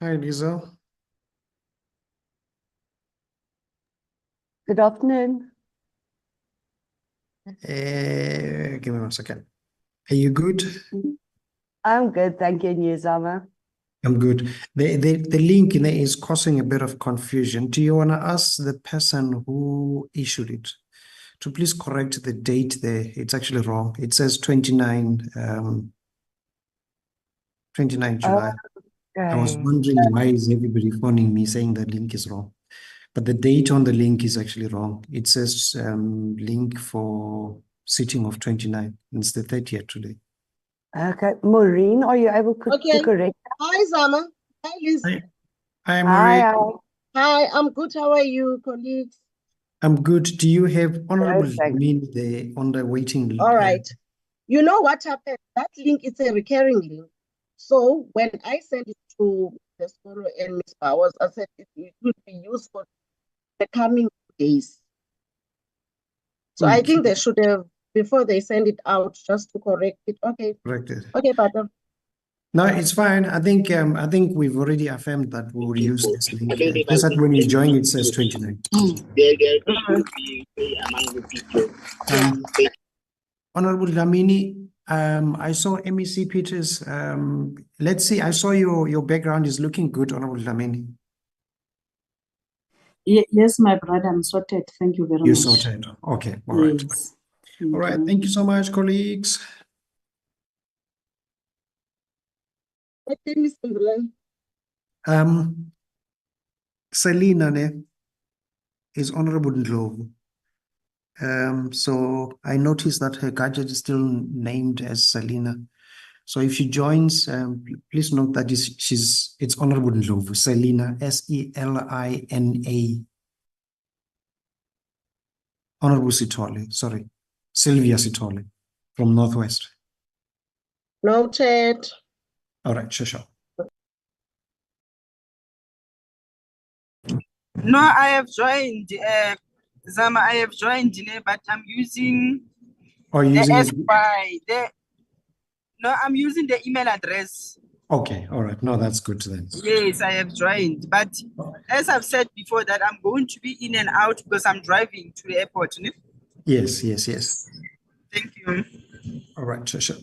Hi, Lisa. Good afternoon. Give me 1 second. Are you good? I'm good, thank you, Newsama. I'm good. The link in there is causing a bit of confusion. Do you want to ask the person who issued it to please correct the date there? It's actually wrong. It says 29 July. I was Okay. wondering why is everybody phoning me saying the link is wrong? But the date on the link is actually wrong. It says link for sitting of 29. It's the 30th today. Okay. Maureen, are you able to Okay. correct? Hi, Zama. Hi, Liz. Hi, Hi, Marie. Hi, I'm good. How are you, colleagues? I'm good. Do you have Honorable Thank you. Lamine there on the waiting? All right. You know what happened? That link is a recurring link. So when I sent it to the school and Miss Powers, I said it would be useful the coming days. So I think they should have, before they send it out, just to correct it. Okay. Corrected. Okay, Pata. No, it's fine. I think we've already affirmed that we'll use this link. Just that when you join, it says 29. Honorable Lamini, I saw MEC Peters. Let's see. I saw your background is looking good, Honorable Lamini. Yes, my brother, I'm sorted. Thank you very You much. sorted. Okay. All right. Yes. All right. Thank you so much, colleagues. Okay, Miss Ndulani. Selina ne, is Honorable Ndlovu. So I noticed that her gadget is still named as Selina. So if she joins, please note that it's Honorable Ndlovu, Selina, Selina. Honorable Sithole, sorry, Sylvia Sithole from Northwest. Noted. All right, sure. No, I have joined, Zama, I have joined, but I'm using Are you the using SPI. No, I'm using the email address. Okay, all right. No, that's good then. Yes, I have joined. But as I've said before, that I'm going to be in and out because I'm driving to the airport. Yes. Thank you. All right, sure.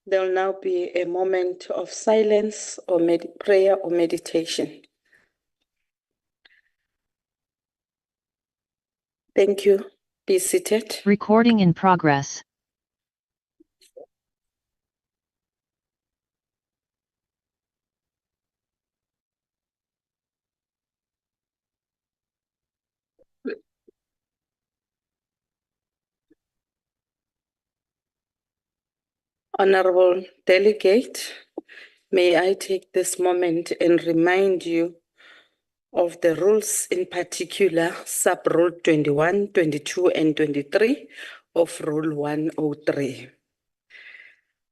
There will now be a moment of silence or prayer or meditation. Thank you. Be seated. Recording in progress. Honorable delegate, may I take this moment and remind you of the rules, in particular, sub-rule 21, 22, and 23 of Rule 103.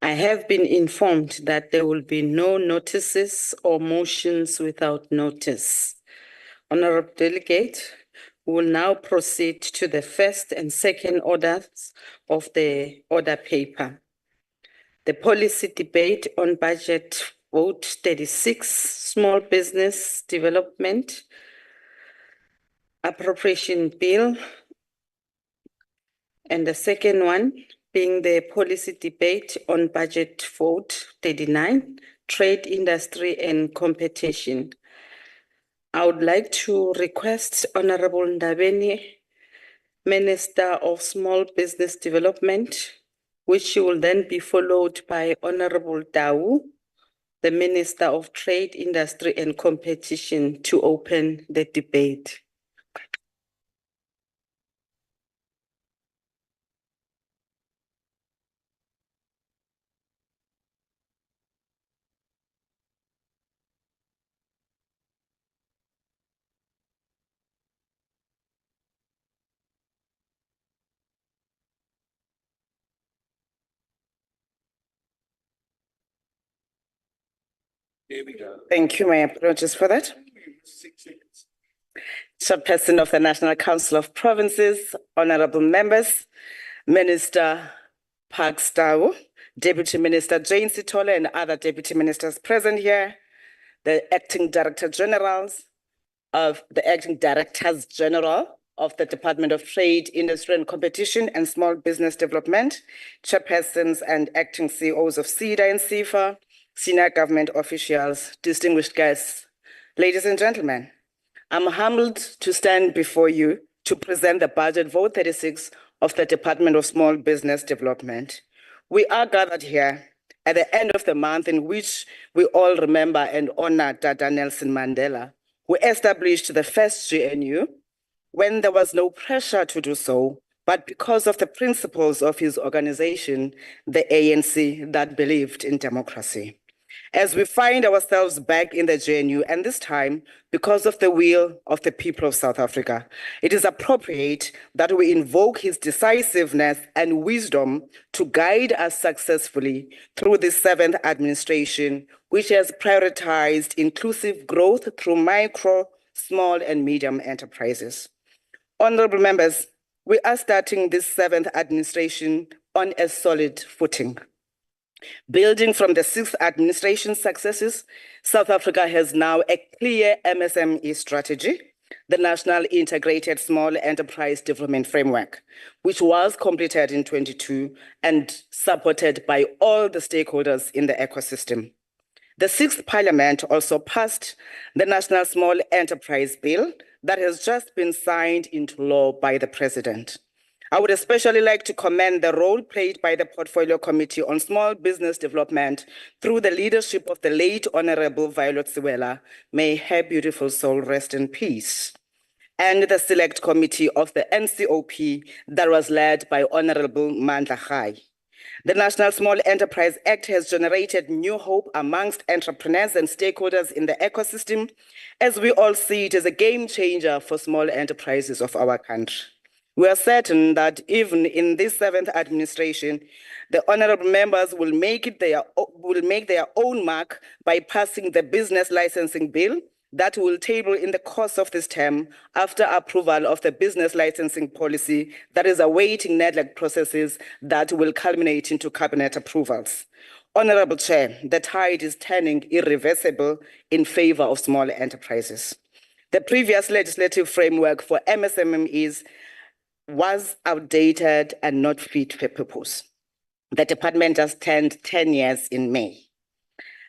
I have been informed that there will be no notices or motions without notice. Honorable delegate, we will now proceed to the first and second orders of the order paper. The policy debate on budget vote 36, small business development, appropriation bill, and the second one being the policy debate on budget vote 39, trade, industry, and competition. I would like to request Honorable Ndabeni, Minister of Small Business Development, which will then be followed by Honorable Dau, the Minister of Trade, Industry, and Competition, to open the debate. Here we go. Thank you. My apologies for that. 6 seconds. Chairperson of the National Council of Provinces, honorable members, Minister Park Stau, Deputy Minister Jane Sitole, and other deputy ministers present here, the acting directors general of the Department of Trade, Industry and Competition and Small Business Development, chairpersons and acting CEOs of SEDA and CIFA, senior government officials, distinguished guests, ladies and gentlemen. I'm humbled to stand before you to present the budget vote 36 of the Department of Small Business Development. We are gathered here at the end of the month in which we all remember and honor Tata Nelson Mandela, who established the first GNU when there was no pressure to do so, but because of the principles of his organization, the ANC, that believed in democracy. As we find ourselves back in the GNU, and this time, because of the will of the people of South Africa, it is appropriate that we invoke his decisiveness and wisdom to guide us successfully through this 7th administration, which has prioritized inclusive growth through micro, small, and medium enterprises. Honorable members, we are starting this 7th administration on a solid footing. Building from the 6th administration's successes, South Africa has now a clear MSME strategy, the National Integrated Small Enterprise Development Framework, which was completed in 2022 and supported by all the stakeholders in the ecosystem. The 6th Parliament also passed the National Small Enterprise Bill that has just been signed into law by the President. I would especially like to commend the role played by the Portfolio Committee on Small Business Development through the leadership of the late Honorable Violet Siwela. May her beautiful soul rest in peace. And the Select Committee of the NCOP that was led by Honorable Mandla Gai. The National Small Enterprise Act has generated new hope amongst entrepreneurs and stakeholders in the ecosystem, as we all see it as a game changer for small enterprises of our country. We are certain that even in this 7th administration, the honorable members will make their own mark by passing the business licensing bill that will table in the course of this term after approval of the business licensing policy that is awaiting NEDLAC processes that will culminate into cabinet approvals. Honorable Chair, the tide is turning irreversible in favor of small enterprises. The previous legislative framework for MSMEs was outdated and not fit for purpose. The department just turned 10 years in May.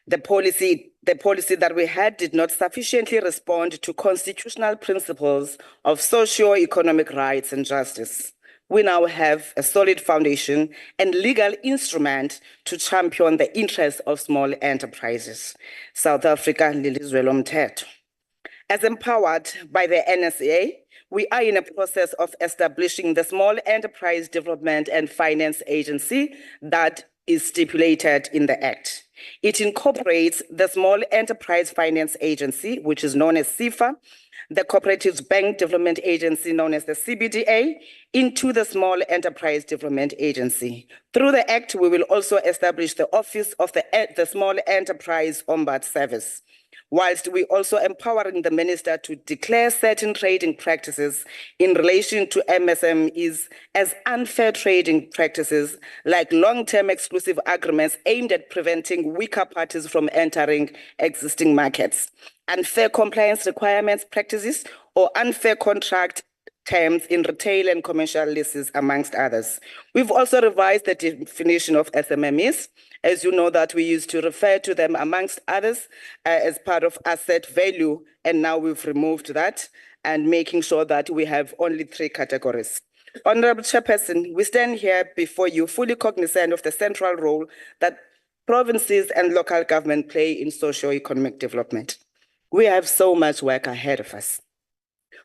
The policy that we had did not sufficiently respond to constitutional principles of socio-economic rights and justice. We now have a solid foundation and legal instrument to champion the interests of small enterprises. South Africa lilizwe lomthetho. As empowered by the NSA, we are in a process of establishing the Small Enterprise Development and Finance Agency that is stipulated in the Act. It incorporates the Small Enterprise Finance Agency, which is known as SEFA, the Cooperatives Bank Development Agency, known as the CBDA, into the Small Enterprise Development Agency. Through the Act, we will also establish the Office of the Small Enterprise Ombud Service, whilst we also empowering the minister to declare certain trading practices in relation to MSMEs as unfair trading practices, like long-term exclusive agreements aimed at preventing weaker parties from entering existing markets, unfair compliance requirements practices, or unfair contract terms in retail and commercial leases, amongst others. We've also revised the definition of SMMEs. As you know, that we used to refer to them, amongst others, as part of asset value, and now we've removed that and making sure that we have only 3 categories. Honorable Chairperson, we stand here before you fully cognizant of the central role that provinces and local government play in socio-economic development. We have so much work ahead of us.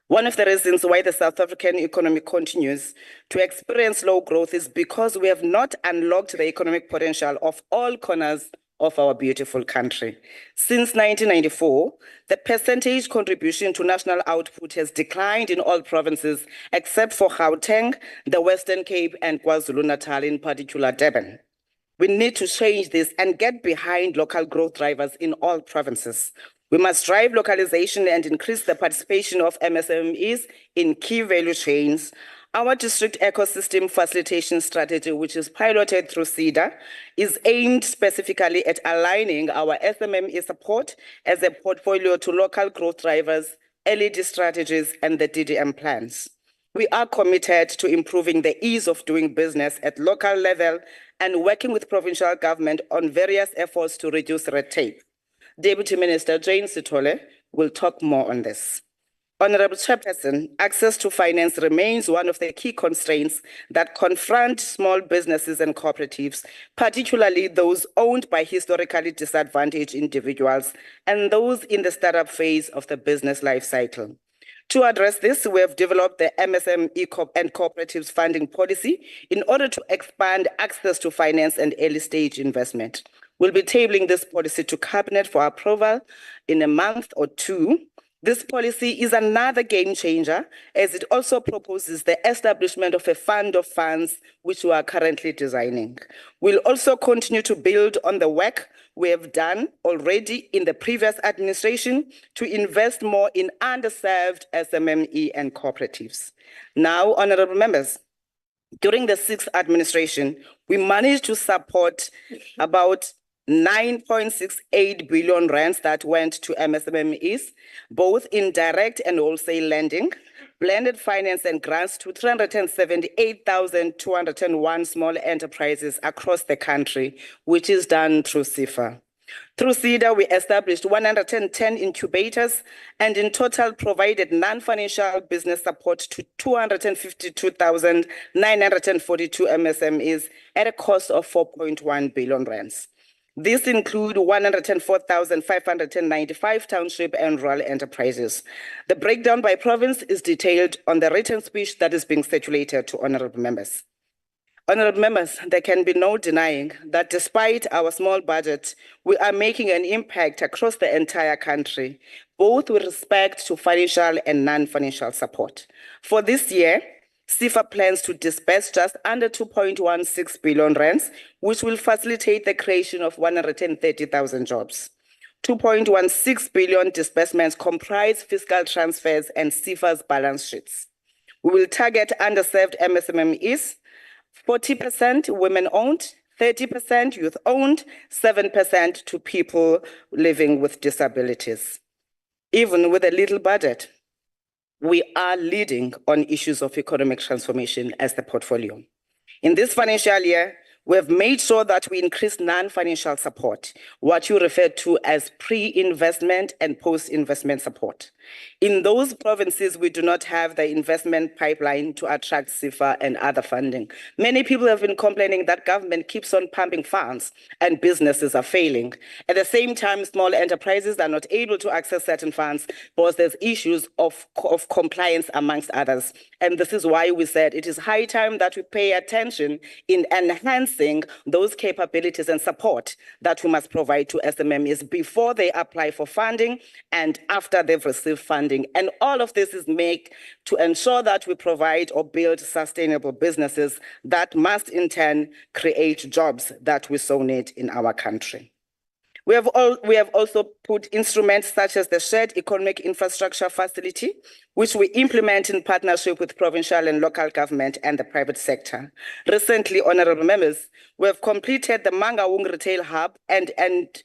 One of the reasons why the South African economy continues to experience low growth is because we have not unlocked the economic potential of all corners of our beautiful country. Since 1994, the percentage contribution to national output has declined in all provinces except for Gauteng, the Western Cape, and KwaZulu-Natal, in particular Durban. We need to change this and get behind local growth drivers in all provinces. We must drive localization and increase the participation of MSMEs in key value chains. Our district ecosystem facilitation strategy, which is piloted through SEDA, is aimed specifically at aligning our SMME support as a portfolio to local growth drivers, LED strategies, and the DDM plans. We are committed to improving the ease of doing business at local level and working with provincial government on various efforts to reduce red tape. Deputy Minister Jane Sithole will talk more on this. Honorable Chairperson, access to finance remains one of the key constraints that confront small businesses and cooperatives, particularly those owned by historically disadvantaged individuals and those in the startup phase of the business life cycle. To address this, we have developed the MSME and cooperatives funding policy in order to expand access to finance and early stage investment. We'll be tabling this policy to Cabinet for approval in a month or 2. This policy is another game changer, as it also proposes the establishment of a fund of funds, which we are currently designing. We'll also continue to build on the work we have done already in the previous administration to invest more in underserved SMME and cooperatives. Now, honorable members, during the 6th administration, we managed to support about 9.68 billion rands that went to MSMEs, both in direct and wholesale lending, blended finance and grants to 378,201 small enterprises across the country, which is done through SEFA. Through SEDA, we established 110 incubators and in total provided non-financial business support to 252,942 MSMEs at a cost of 4.1 billion rands. This includes 104,595 township and rural enterprises. The breakdown by province is detailed on the written speech that is being circulated to honorable members. Honorable members, there can be no denying that despite our small budget, we are making an impact across the entire country, both with respect to financial and non-financial support. For this year, SEFA plans to disburse just under 2.16 billion rands, which will facilitate the creation of 130,000 jobs. 2.16 billion disbursements comprise fiscal transfers and SEFA's balance sheets. We will target underserved MSMEs, 40% women-owned, 30% youth-owned, 7% to people living with disabilities. Even with a little budget, we are leading on issues of economic transformation as the portfolio. In this financial year, We have made sure that we increase non-financial support, what you refer to as pre-investment and post-investment support. In those provinces, we do not have the investment pipeline to attract SIFA and other funding. Many people have been complaining that government keeps on pumping funds and businesses are failing. At the same time, small enterprises are not able to access certain funds because there's issues of compliance amongst others. And this is why we said it is high time that we pay attention in enhancing those capabilities and support that we must provide to SMMEs before they apply for funding and after they've received funding. And all of this is made to ensure that we provide or build sustainable businesses that must in turn create jobs that we so need in our country. We have also put instruments such as the Shared Economic Infrastructure Facility, which we implement in partnership with provincial and local government and the private sector. Recently, honorable members, we have completed the Mangaung Retail Hub and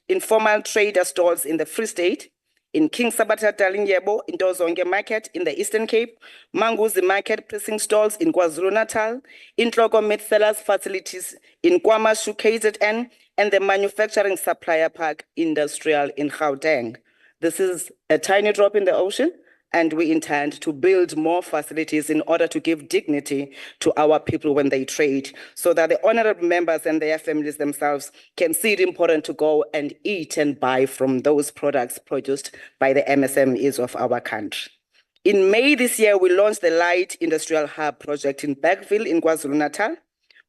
informal trader stalls in the Free State, in King Sabata Dalinyebo, in Dozonge Market in the Eastern Cape, Manguzi Market pressing stalls in KwaZulu-Natal, in Tloko Meat Sellers facilities in KwaMashu KZN, and the Manufacturing Supplier Park Industrial in Gauteng. This is a tiny drop in the ocean, and we intend to build more facilities in order to give dignity to our people when they trade, so that the honorable members and their families themselves can see it important to go and eat and buy from those products produced by the MSMEs of our country. In May this year, we launched the Light Industrial Hub project in Bergville in KwaZulu-Natal.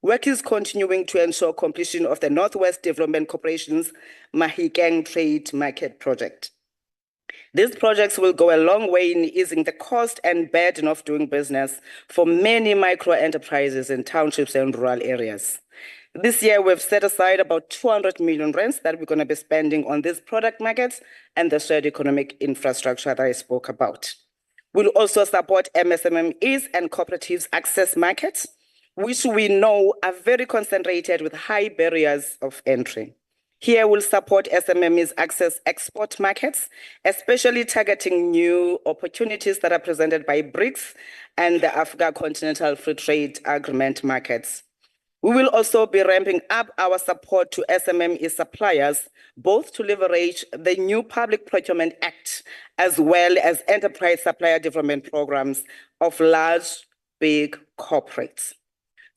Work is continuing to ensure completion of the Northwest Development Corporation's Mahikeng Trade Market project. These projects will go a long way in easing the cost and burden of doing business for many micro enterprises in townships and rural areas. This year, we've set aside about 200 million rands that we're going to be spending on these product markets and the shared economic infrastructure that I spoke about. We'll also support MSMEs and cooperatives access markets, which we know are very concentrated with high barriers of entry. Here we'll support SMMEs access export markets, especially targeting new opportunities that are presented by BRICS and the Africa Continental Free Trade Agreement markets. We will also be ramping up our support to SMME suppliers, both to leverage the new Public Procurement Act, as well as enterprise supplier development programs of large, big corporates.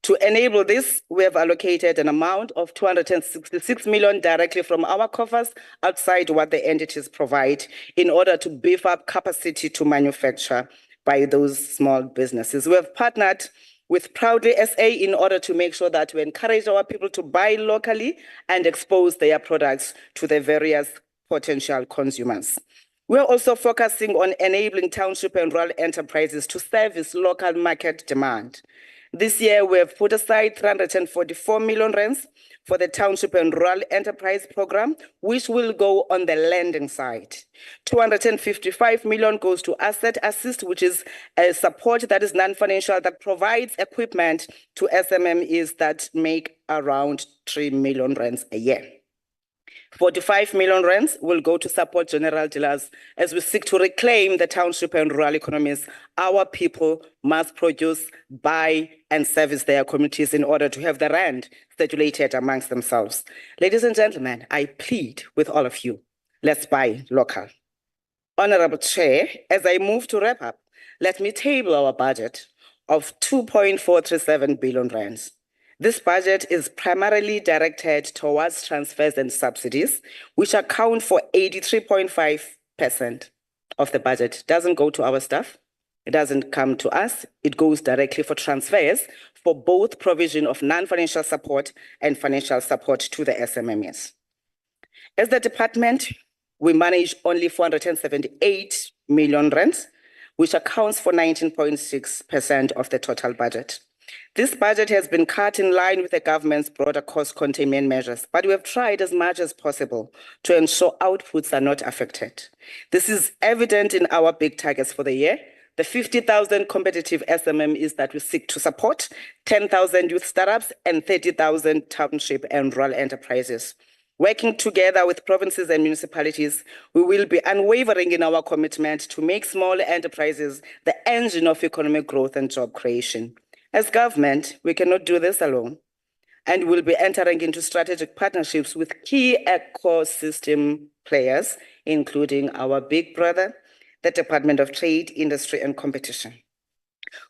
To enable this, we have allocated an amount of 266 million directly from our coffers outside what the entities provide in order to beef up capacity to manufacture by those small businesses. We have partnered with Proudly SA in order to make sure that we encourage our people to buy locally and expose their products to the various potential consumers. We're also focusing on enabling township and rural enterprises to service local market demand. This year, we have put aside 344 million rands for the Township and Rural Enterprise Program, which will go on the lending side. 255 million goes to Asset Assist, which is a support that is non-financial that provides equipment to SMMEs that make around 3 million rands a year. 45 million rands will go to support general dealers as we seek to reclaim the township and rural economies. Our people must produce, buy, and service their communities in order to have the rand circulated amongst themselves. Ladies and gentlemen, I plead with all of you, let's buy local. Honorable Chair, as I move to wrap up, let me table our budget of 2.437 billion rands. This budget is primarily directed towards transfers and subsidies, which account for 83.5% of the budget. It doesn't go to our staff. It doesn't come to us. It goes directly for transfers for both provision of non-financial support and financial support to the SMMEs. As the department, we manage only 478 million rands, which accounts for 19.6% of the total budget. This budget has been cut in line with the government's broader cost containment measures, but we have tried as much as possible to ensure outputs are not affected. This is evident in our big targets for the year. The 50,000 competitive SMMEs that we seek to support, 10,000 youth startups, and 30,000 township and rural enterprises. Working together with provinces and municipalities, we will be unwavering in our commitment to make small enterprises the engine of economic growth and job creation. As government, we cannot do this alone. and will be entering into strategic partnerships with key ecosystem players, including our big brother, the Department of Trade, Industry and Competition.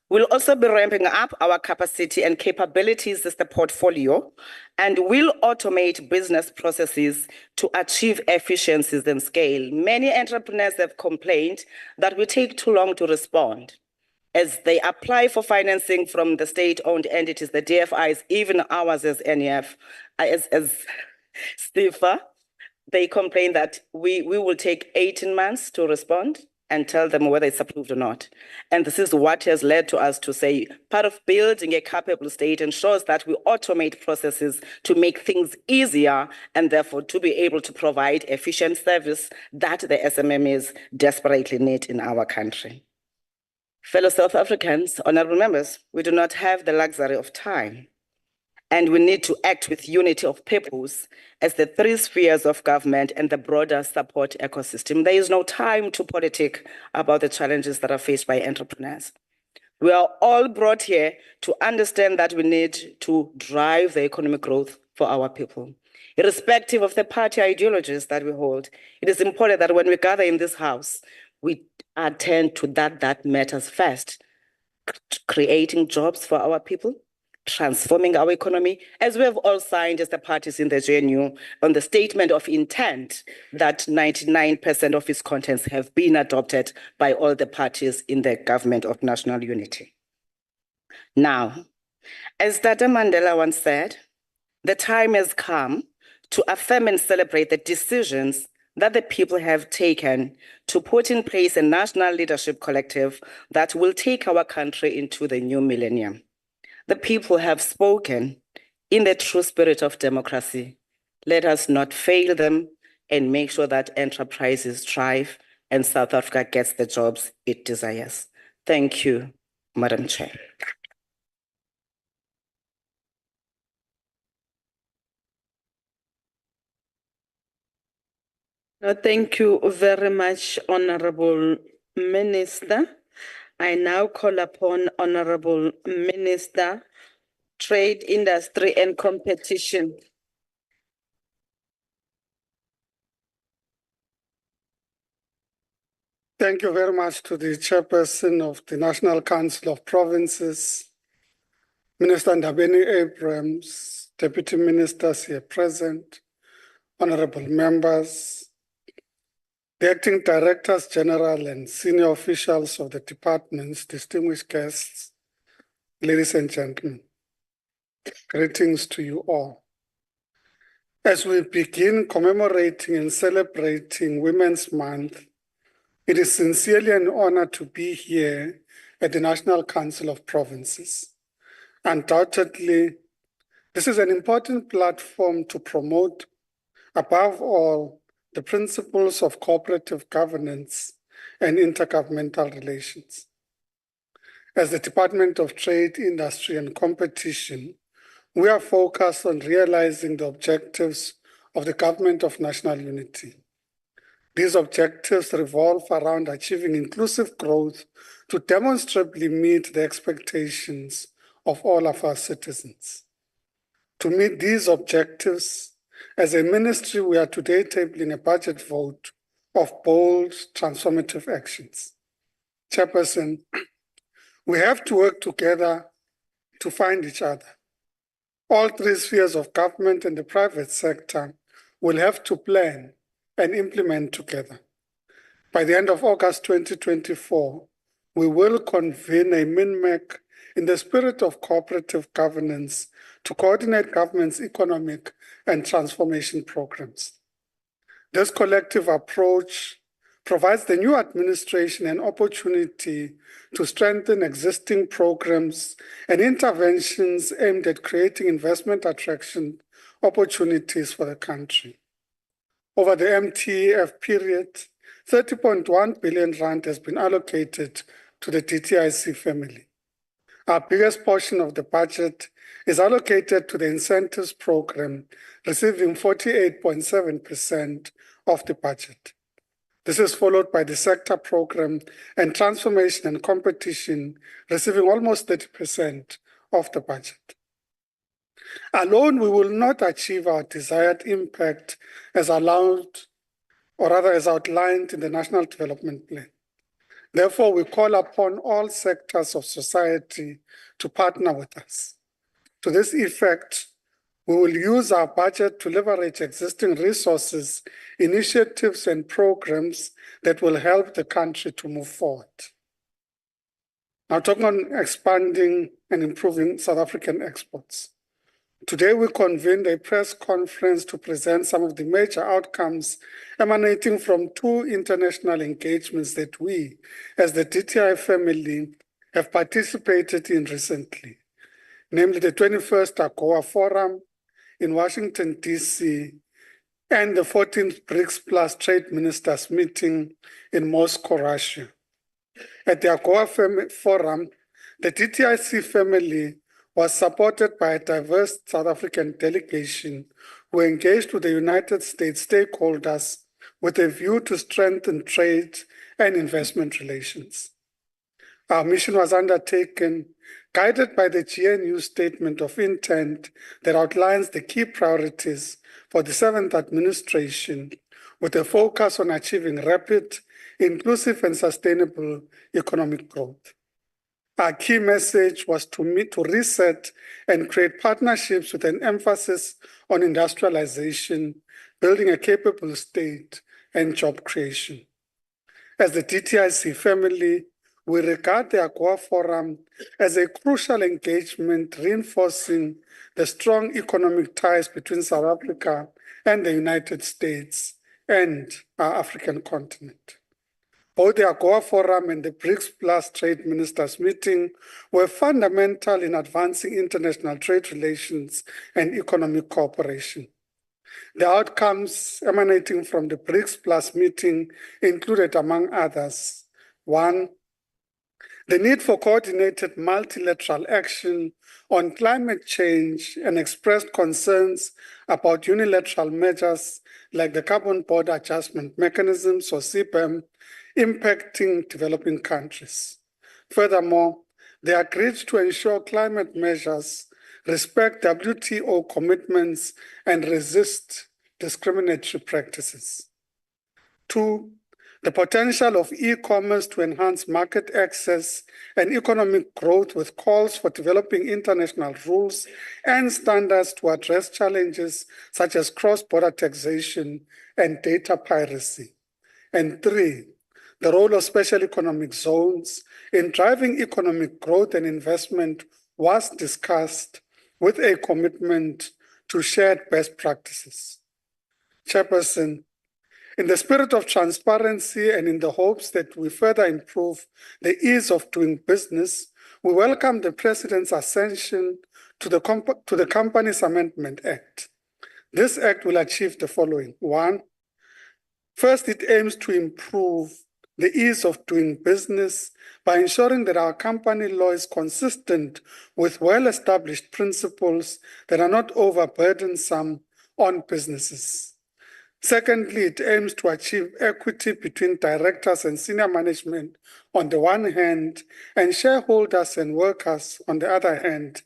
We'll also be ramping up our capacity and capabilities as the portfolio, and will automate business processes to achieve efficiencies and scale. Many entrepreneurs have complained that we take too long to respond as they apply for financing from the state-owned entities, the DFIs, even ours as NEF, as STIFA. They complain that we will take 18 months to respond and tell them whether it's approved or not. And this is what has led to us to say, part of building a capable state ensures that we automate processes to make things easier and therefore to be able to provide efficient service that the SMMEs desperately need in our country. Fellow South Africans, honorable members, we do not have the luxury of time, and we need to act with unity of purpose as the three spheres of government and the broader support ecosystem. There is no time to politic about the challenges that are faced by entrepreneurs. We are all brought here to understand that we need to drive the economic growth for our people. Irrespective of the party ideologies that we hold, it is important that when we gather in this house, we attend to that matters first, creating jobs for our people, transforming our economy, as we have all signed as the parties in the GNU on the statement of intent that 99% of its contents have been adopted by all the parties in the government of national unity. Now, as Dada Mandela once said, the time has come to affirm and celebrate the decisions that the people have taken to put in place a national leadership collective that will take our country into the new millennium. The people have spoken in the true spirit of democracy. Let us not fail them and make sure that enterprises thrive and South Africa gets the jobs it desires. Thank you, Madam Chair. Thank you very much, Honorable Minister. I now call upon Honorable Minister, Trade, Industry and Competition. Thank you very much to the chairperson of the National Council of Provinces, Minister Ndabeni Abrams, Deputy Ministers here present, honorable members, the acting directors general and senior officials of the departments, distinguished guests, ladies and gentlemen, greetings to you all. As we begin commemorating and celebrating Women's Month, it is sincerely an honor to be here at the National Council of Provinces. Undoubtedly, this is an important platform to promote, above all, the principles of cooperative governance and intergovernmental relations. As the Department of Trade, Industry and Competition, we are focused on realizing the objectives of the Government of National Unity. These objectives revolve around achieving inclusive growth to demonstrably meet the expectations of all of our citizens. To meet these objectives, as a ministry, we are today tabling a budget vote of bold, transformative actions. Chairperson, we have to work together to find each other. All three spheres of government and the private sector will have to plan and implement together. By the end of August 2024, we will convene a MINMEC in the spirit of cooperative governance to coordinate government's economic and transformation programs. This collective approach provides the new administration an opportunity to strengthen existing programs and interventions aimed at creating investment attraction opportunities for the country. Over the MTEF period, 30.1 billion rand has been allocated to the DTIC family. Our biggest portion of the budget is allocated to the incentives program, receiving 48.7% of the budget. This is followed by the sector program and transformation and competition, receiving almost 30% of the budget. Alone, we will not achieve our desired impact as allowed, or rather as outlined in the National Development Plan. Therefore, we call upon all sectors of society to partner with us. To this effect, we will use our budget to leverage existing resources, initiatives, and programs that will help the country to move forward. Now, talking on expanding and improving South African exports. Today, we convened a press conference to present some of the major outcomes emanating from two international engagements that we, as the DTI family, have participated in recently, namely the 21st AGOA Forum in Washington, D.C., and the 14th BRICS Plus Trade Ministers meeting in Moscow, Russia. At the AGOA Forum, the DTIC family was supported by a diverse South African delegation who engaged with the United States stakeholders with a view to strengthen trade and investment relations. Our mission was undertaken guided by the GNU Statement of Intent that outlines the key priorities for the 7th administration with a focus on achieving rapid, inclusive, and sustainable economic growth. Our key message was to reset and create partnerships with an emphasis on industrialization, building a capable state, and job creation. As the DTIC family, we regard the AGOA Forum as a crucial engagement reinforcing the strong economic ties between South Africa and the United States and our African continent. Both the AGOA Forum and the BRICS Plus Trade Ministers meeting were fundamental in advancing international trade relations and economic cooperation. The outcomes emanating from the BRICS Plus meeting included, among others, 1, the need for coordinated multilateral action on climate change and expressed concerns about unilateral measures like the Carbon Border Adjustment Mechanisms, or CBAM, impacting developing countries. Furthermore, they agreed to ensure climate measures respect WTO commitments and resist discriminatory practices. 2, the potential of e-commerce to enhance market access and economic growth with calls for developing international rules and standards to address challenges such as cross-border taxation and data piracy. And 3, the role of special economic zones in driving economic growth and investment was discussed with a commitment to shared best practices. Chairperson, in the spirit of transparency and in the hopes that we further improve the ease of doing business, we welcome the President's ascension to the Companies Amendment Act. This act will achieve the following. 1, first, it aims to improve the ease of doing business by ensuring that our company law is consistent with well-established principles that are not overburdensome on businesses. Secondly, it aims to achieve equity between directors and senior management on the one hand, and shareholders and workers on the other hand,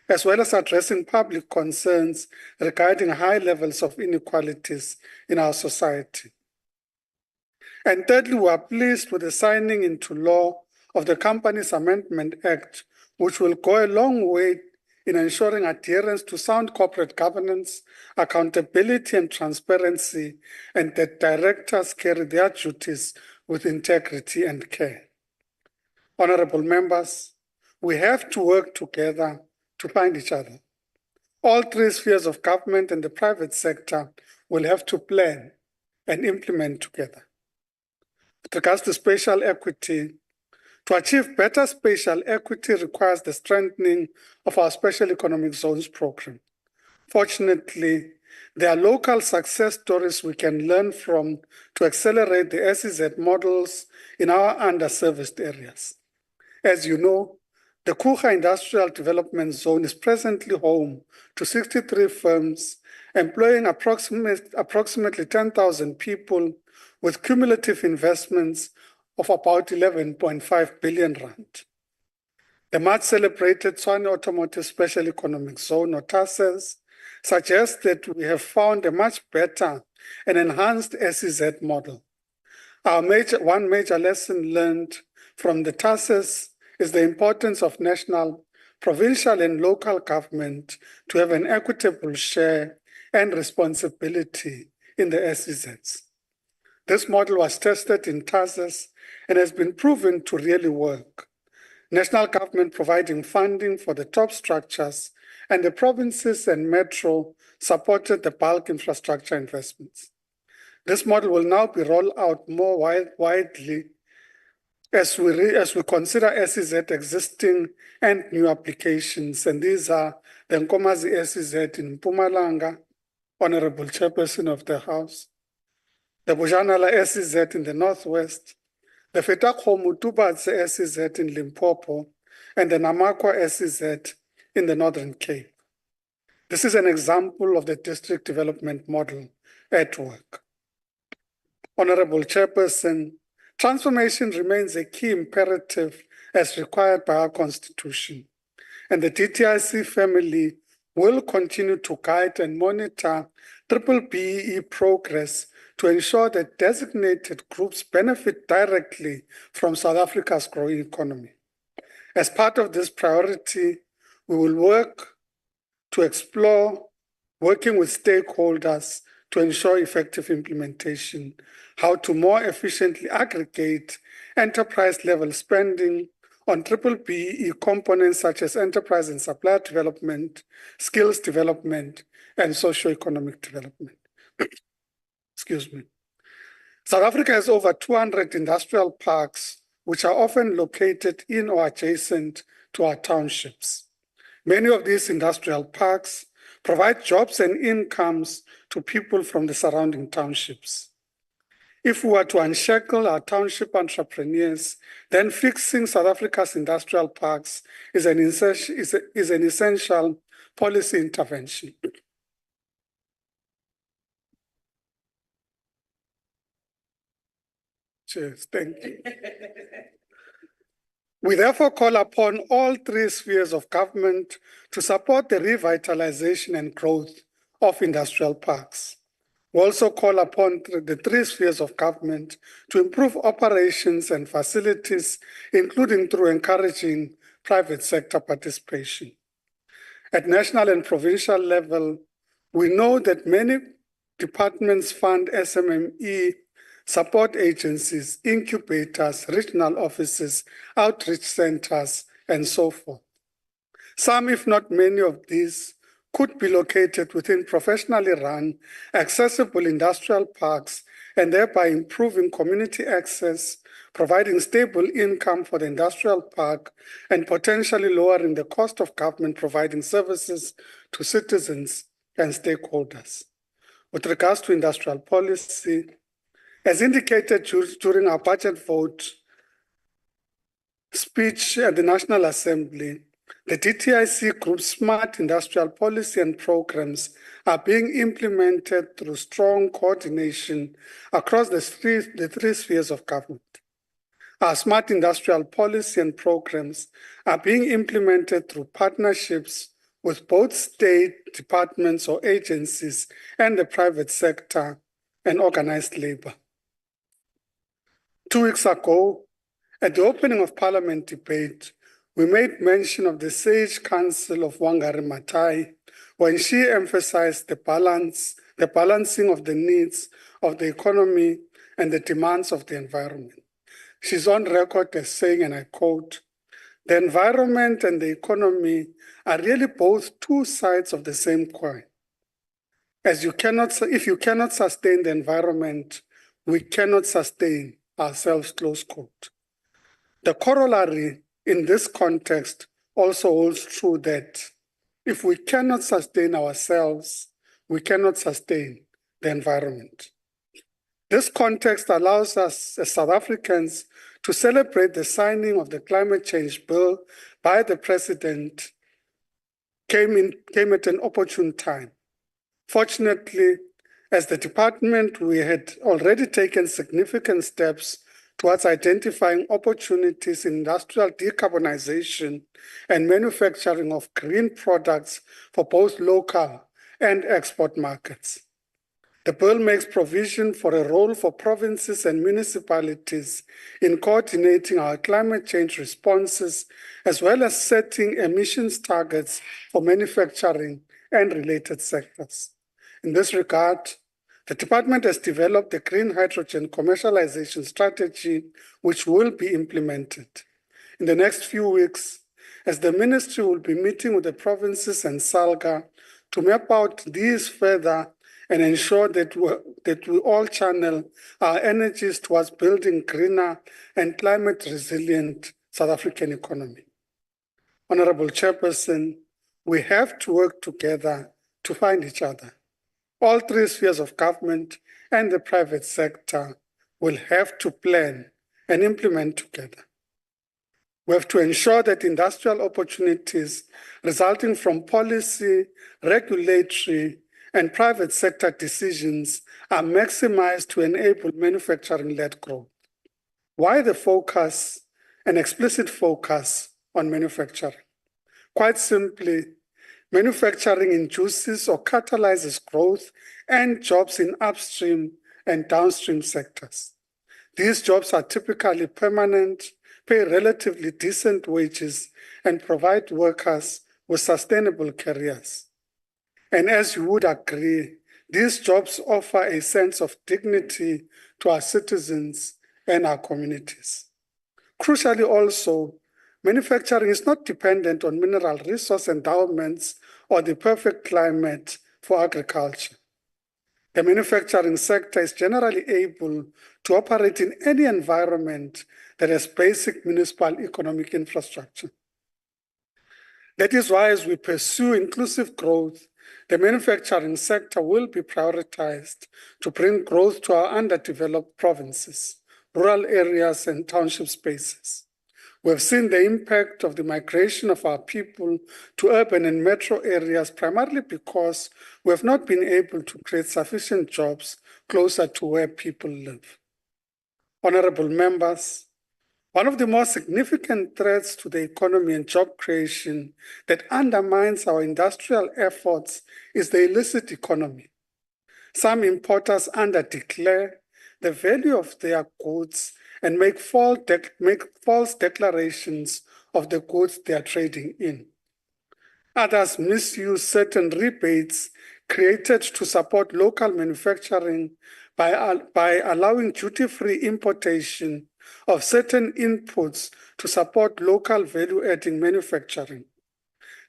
as well as addressing public concerns regarding high levels of inequalities in our society. And thirdly, we are pleased with the signing into law of the Companies Amendment Act, which will go a long way in ensuring adherence to sound corporate governance, accountability and transparency, and that directors carry their duties with integrity and care. Honorable members, we have to work together to find each other. All three spheres of government and the private sector will have to plan and implement together. With regards to spatial equity, to achieve better spatial equity requires the strengthening of our Special Economic Zones program. Fortunately, there are local success stories we can learn from to accelerate the SEZ models in our underserviced areas. As you know, the Kucha Industrial Development Zone is presently home to 63 firms employing approximately 10,000 people with cumulative investments of about 11.5 billion rand. The much celebrated Tshwane Automotive Special Economic Zone, or TASES, suggests that we have found a much better and enhanced SEZ model. One major lesson learned from the TASES is the importance of national, provincial, and local government to have an equitable share and responsibility in the SEZs. This model was tested in TASES and has been proven to really work. National government providing funding for the top structures, and the provinces and metro supported the bulk infrastructure investments. This model will now be rolled out more widely as we consider SEZ existing and new applications, and these are the Nkomazi SEZ in Mpumalanga, Honorable Chairperson of the House, the Bojanala SEZ in the Northwest, the Fetakho-Mutubatse SEZ in Limpopo, and the Namakwa SEZ in the Northern Cape. This is an example of the district development model at work. Honorable Chairperson, transformation remains a key imperative as required by our Constitution, and the DTIC family will continue to guide and monitor BBBEE progress to ensure that designated groups benefit directly from South Africa's growing economy. As part of this priority, we will work to explore working with stakeholders to ensure effective implementation, how to more efficiently aggregate enterprise-level spending on BBBEE components such as enterprise and supplier development, skills development, and socio-economic development. Excuse me. South Africa has over 200 industrial parks, which are often located in or adjacent to our townships. Many of these industrial parks provide jobs and incomes to people from the surrounding townships. If we were to unshackle our township entrepreneurs, then fixing South Africa's industrial parks is an essential policy intervention. Cheers, thank you. We therefore call upon all three spheres of government to support the revitalization and growth of industrial parks. We also call upon the three spheres of government to improve operations and facilities, including through encouraging private sector participation. At national and provincial level, we know that many departments fund SMME support agencies, incubators, regional offices, outreach centers, and so forth. Some, if not many of these, could be located within professionally run, accessible industrial parks, and thereby improving community access, providing stable income for the industrial park, and potentially lowering the cost of government providing services to citizens and stakeholders. With regards to industrial policy, as indicated during our budget vote speech at the National Assembly, the DTIC Group's smart industrial policy and programs are being implemented through strong coordination across the three spheres of government. Our smart industrial policy and programs are being implemented through partnerships with both state departments or agencies and the private sector and organized labor. 2 weeks ago, at the opening of Parliament debate, we made mention of the Sage Council of Wangari Maathai when she emphasized the balancing of the needs of the economy and the demands of the environment. She's on record as saying, and I quote, "The environment and the economy are really both two sides of the same coin. If you cannot sustain the environment, we cannot sustain ourselves," close quote. The corollary in this context also holds true that if we cannot sustain ourselves, we cannot sustain the environment. This context allows us as South Africans to celebrate the signing of the climate change bill by the President came at an opportune time. Fortunately, as the department, we had already taken significant steps towards identifying opportunities in industrial decarbonization and manufacturing of green products for both local and export markets. The bill makes provision for a role for provinces and municipalities in coordinating our climate change responses, as well as setting emissions targets for manufacturing and related sectors. In this regard, the department has developed a green hydrogen commercialization strategy, which will be implemented. In the next few weeks, as the ministry will be meeting with the provinces and SALGA to map out these further and ensure that we all channel our energies towards building greener and climate resilient South African economy. Honorable Chairperson, we have to work together to find each other. All three spheres of government and the private sector will have to plan and implement together. We have to ensure that industrial opportunities resulting from policy, regulatory, and private sector decisions are maximized to enable manufacturing-led growth. Why the focus, an explicit focus on manufacturing? Quite simply, manufacturing induces or catalyzes growth and jobs in upstream and downstream sectors. These jobs are typically permanent, pay relatively decent wages, and provide workers with sustainable careers. And as you would agree, these jobs offer a sense of dignity to our citizens and our communities. Crucially also, manufacturing is not dependent on mineral resource endowments or the perfect climate for agriculture. The manufacturing sector is generally able to operate in any environment that has basic municipal economic infrastructure. That is why, as we pursue inclusive growth, the manufacturing sector will be prioritized to bring growth to our underdeveloped provinces, rural areas, and township spaces. We have seen the impact of the migration of our people to urban and metro areas primarily because we have not been able to create sufficient jobs closer to where people live. Honorable members, one of the most significant threats to the economy and job creation that undermines our industrial efforts is the illicit economy. Some importers underdeclare the value of their goods and make false declarations of the goods they are trading in. Others misuse certain rebates created to support local manufacturing by allowing duty-free importation of certain inputs to support local value-adding manufacturing.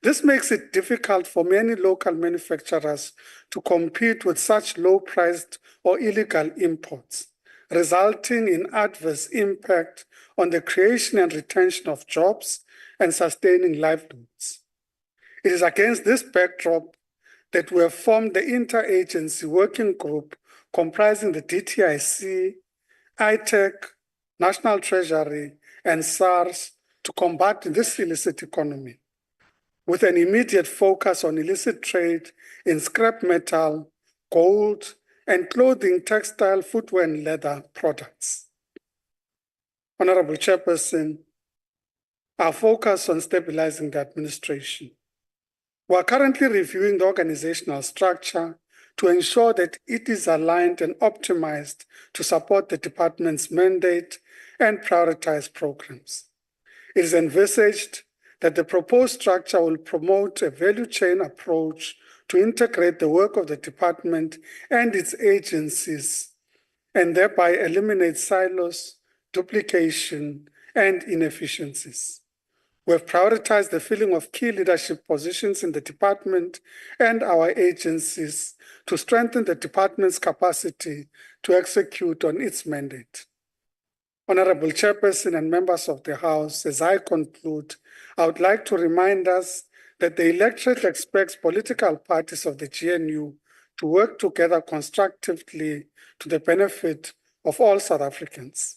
This makes it difficult for many local manufacturers to compete with such low-priced or illegal imports, resulting in adverse impact on the creation and retention of jobs and sustaining livelihoods. It is against this backdrop that we have formed the interagency working group comprising the DTIC, ITEC, National Treasury, and SARS to combat this illicit economy, with an immediate focus on illicit trade in scrap metal, gold, and clothing, textile, footwear, and leather products. Honorable Chairperson, our focus on stabilizing the administration. We are currently reviewing the organizational structure to ensure that it is aligned and optimized to support the department's mandate and prioritize programs. It is envisaged that the proposed structure will promote a value chain approach to integrate the work of the department and its agencies, and thereby eliminate silos, duplication, and inefficiencies. We have prioritized the filling of key leadership positions in the department and our agencies to strengthen the department's capacity to execute on its mandate. Honorable Chairperson and members of the House, as I conclude, I would like to remind us that the electorate expects political parties of the GNU to work together constructively to the benefit of all South Africans.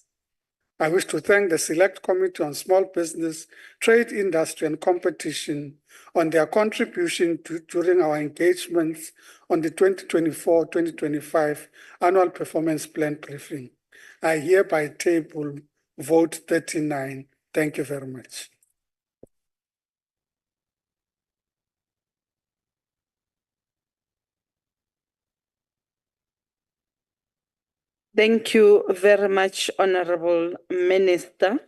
I wish to thank the Select Committee on Small Business, Trade, Industry and Competition on their contribution during our engagements on the 2024-2025 Annual Performance Plan briefing. I hereby table vote 39. Thank you very much. Thank you very much, Honorable Minister.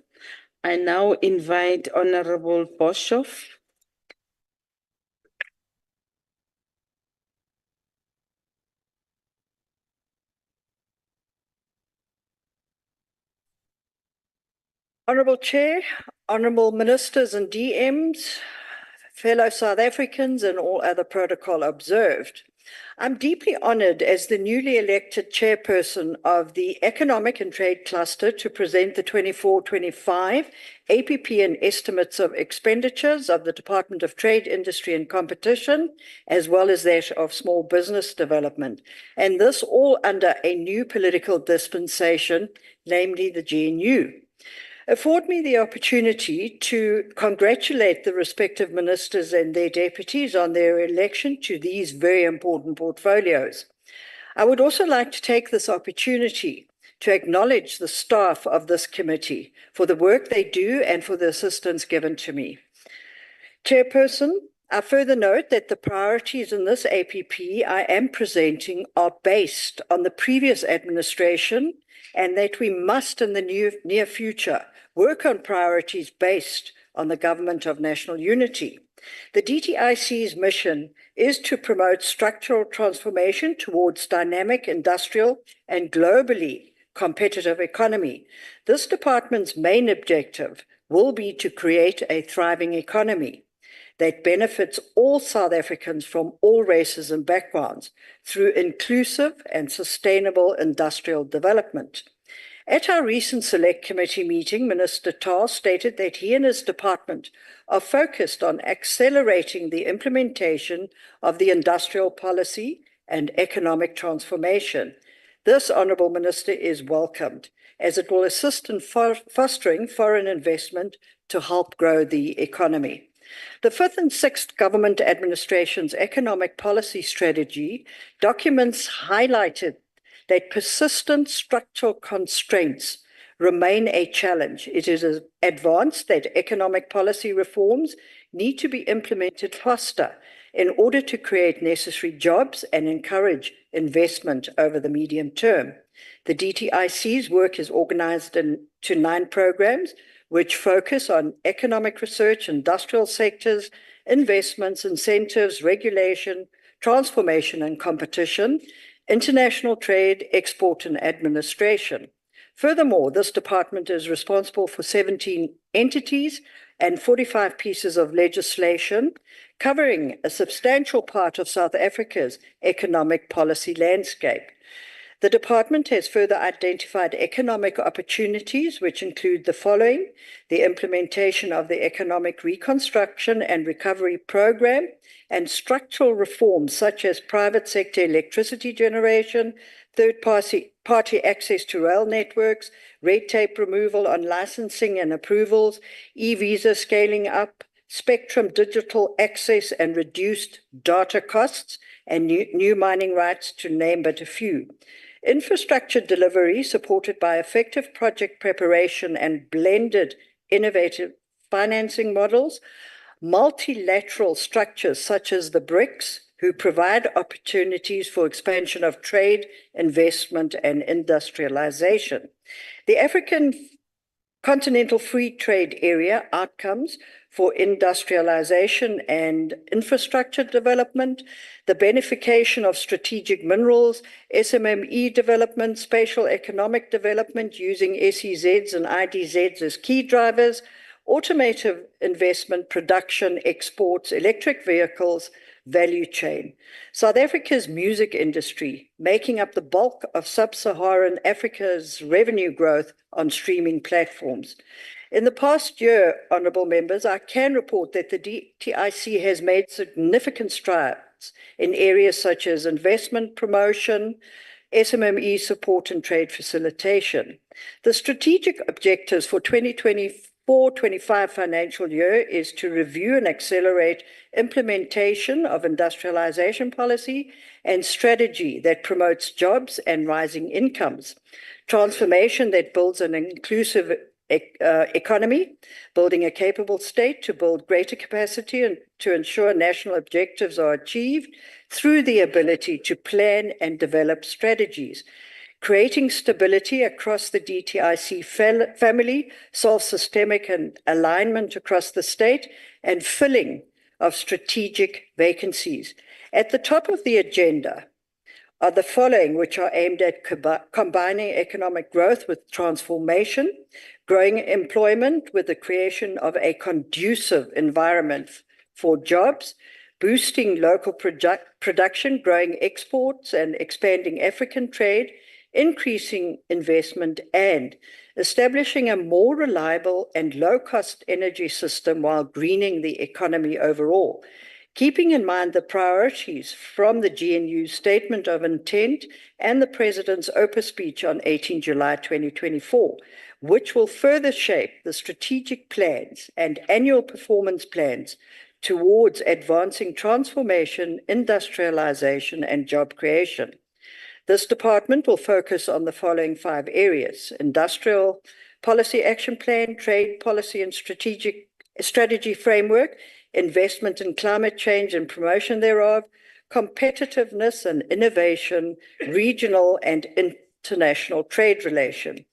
I now invite Honorable Boshoff. Honourable Chair, Honourable Ministers and DMs, fellow South Africans and all other protocol observed. I'm deeply honoured as the newly elected chairperson of the Economic and Trade Cluster to present the 24-25 APP and estimates of expenditures of the Department of Trade, Industry and Competition, as well as that of Small Business Development, and this all under a new political dispensation, namely the GNU. Afford me the opportunity to congratulate the respective ministers and their deputies on their election to these very important portfolios. I would also like to take this opportunity to acknowledge the staff of this committee for the work they do and for the assistance given to me. Chairperson, I further note that the priorities in this APP I am presenting are based on the previous administration and that we must in the near future work on priorities based on the Government of National Unity. The DTIC's mission is to promote structural transformation towards dynamic, industrial, and globally competitive economy. This department's main objective will be to create a thriving economy that benefits all South Africans from all races and backgrounds through inclusive and sustainable industrial development. At our recent Select Committee meeting, Minister Tar stated that he and his department are focused on accelerating the implementation of the industrial policy and economic transformation. This, Honourable Minister, is welcomed, as it will assist in fostering foreign investment to help grow the economy. The 5th and 6th Government Administration's Economic Policy Strategy documents highlighted that persistent structural constraints remain a challenge. It is advanced that economic policy reforms need to be implemented faster in order to create necessary jobs and encourage investment over the medium term. The DTIC's work is organized into 9 programs, which focus on economic research, industrial sectors, investments, incentives, regulation, transformation and competition, international trade, export and administration. Furthermore, this department is responsible for 17 entities and 45 pieces of legislation, covering a substantial part of South Africa's economic policy landscape. The department has further identified economic opportunities, which include the following: the implementation of the Economic Reconstruction and Recovery Program and structural reforms such as private sector electricity generation, third-party access to rail networks, red tape removal on licensing and approvals, e-visa scaling up, spectrum digital access and reduced data costs, and new mining rights, to name but a few. Infrastructure delivery supported by effective project preparation and blended innovative financing models, multilateral structures such as the BRICS, who provide opportunities for expansion of trade, investment, and industrialization. The African Continental Free Trade Area outcomes for industrialization and infrastructure development, the beneficiation of strategic minerals, SMME development, spatial economic development using SEZs and IDZs as key drivers, automotive investment, production, exports, electric vehicles, value chain. South Africa's music industry, making up the bulk of sub-Saharan Africa's revenue growth on streaming platforms. In the past year, honourable members, I can report that the DTIC has made significant strides in areas such as investment promotion, SMME support and trade facilitation. The strategic objectives for 2024-25 financial year is to review and accelerate implementation of industrialization policy and strategy that promotes jobs and rising incomes, transformation that builds an inclusive economy, building a capable state to build greater capacity and to ensure national objectives are achieved through the ability to plan and develop strategies. Creating stability across the DTIC family, solve systemic and alignment across the state, and filling of strategic vacancies. At the top of the agenda are the following, which are aimed at combining economic growth with transformation, growing employment with the creation of a conducive environment for jobs, boosting local production, growing exports and expanding African trade, increasing investment, and establishing a more reliable and low-cost energy system while greening the economy overall. Keeping in mind the priorities from the GNU's Statement of Intent and the President's Open Speech on 18 July 2024, which will further shape the strategic plans and annual performance plans towards advancing transformation, industrialization, and job creation. This department will focus on the following 5 areas: industrial policy action plan, trade policy and strategy framework, investment in climate change and promotion thereof, competitiveness and innovation, regional and international trade relation.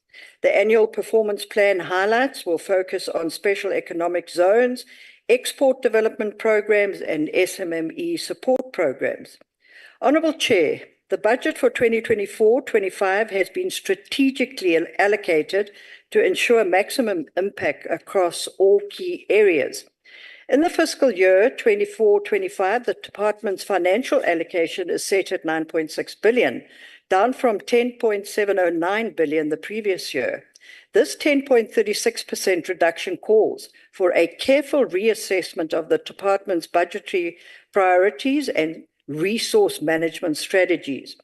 The annual performance plan highlights will focus on special economic zones, export development programs, and SMME support programs. Honourable Chair, the budget for 2024-25 has been strategically allocated to ensure maximum impact across all key areas. In the fiscal year 24-25, the department's financial allocation is set at 9.6 billion, down from 10.709 billion the previous year. This 10.36% reduction calls for a careful reassessment of the department's budgetary priorities and resource management strategies.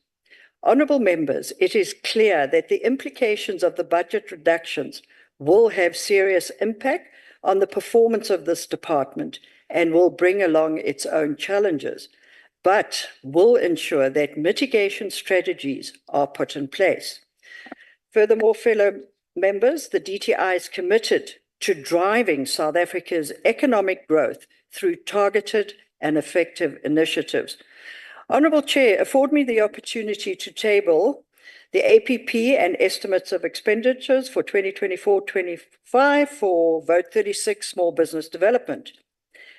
Honourable members, it is clear that the implications of the budget reductions will have serious impact on the performance of this department and will bring along its own challenges, but will ensure that mitigation strategies are put in place. Furthermore, fellow members, the DTI is committed to driving South Africa's economic growth through targeted and effective initiatives. Honourable Chair, afford me the opportunity to table the APP and estimates of expenditures for 2024-25 for Vote 36 Small Business Development.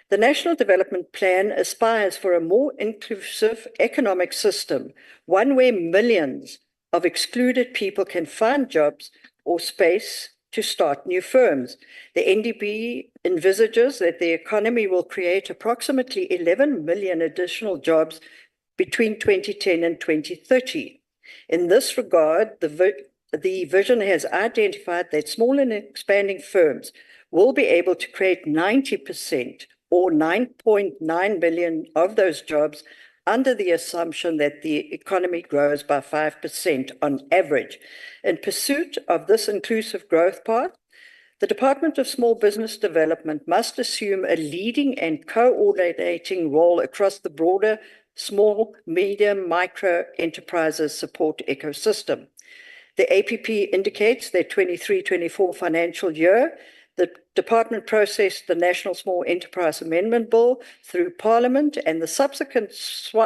The National Development Plan aspires for a more inclusive economic system, one where millions of excluded people can find jobs or space to start new firms. The NDP envisages that the economy will create approximately 11 million additional jobs between 2010 and 2030. In this regard, the vision has identified that small and expanding firms will be able to create 90% or 9.9 million of those jobs under the assumption that the economy grows by 5% on average. In pursuit of this inclusive growth path, the Department of Small Business Development must assume a leading and coordinating role across the broader small, medium, micro enterprises support ecosystem. The APP indicates that 23-24 financial year, the department processed the National Small Enterprise Amendment Bill through Parliament, and the subsequent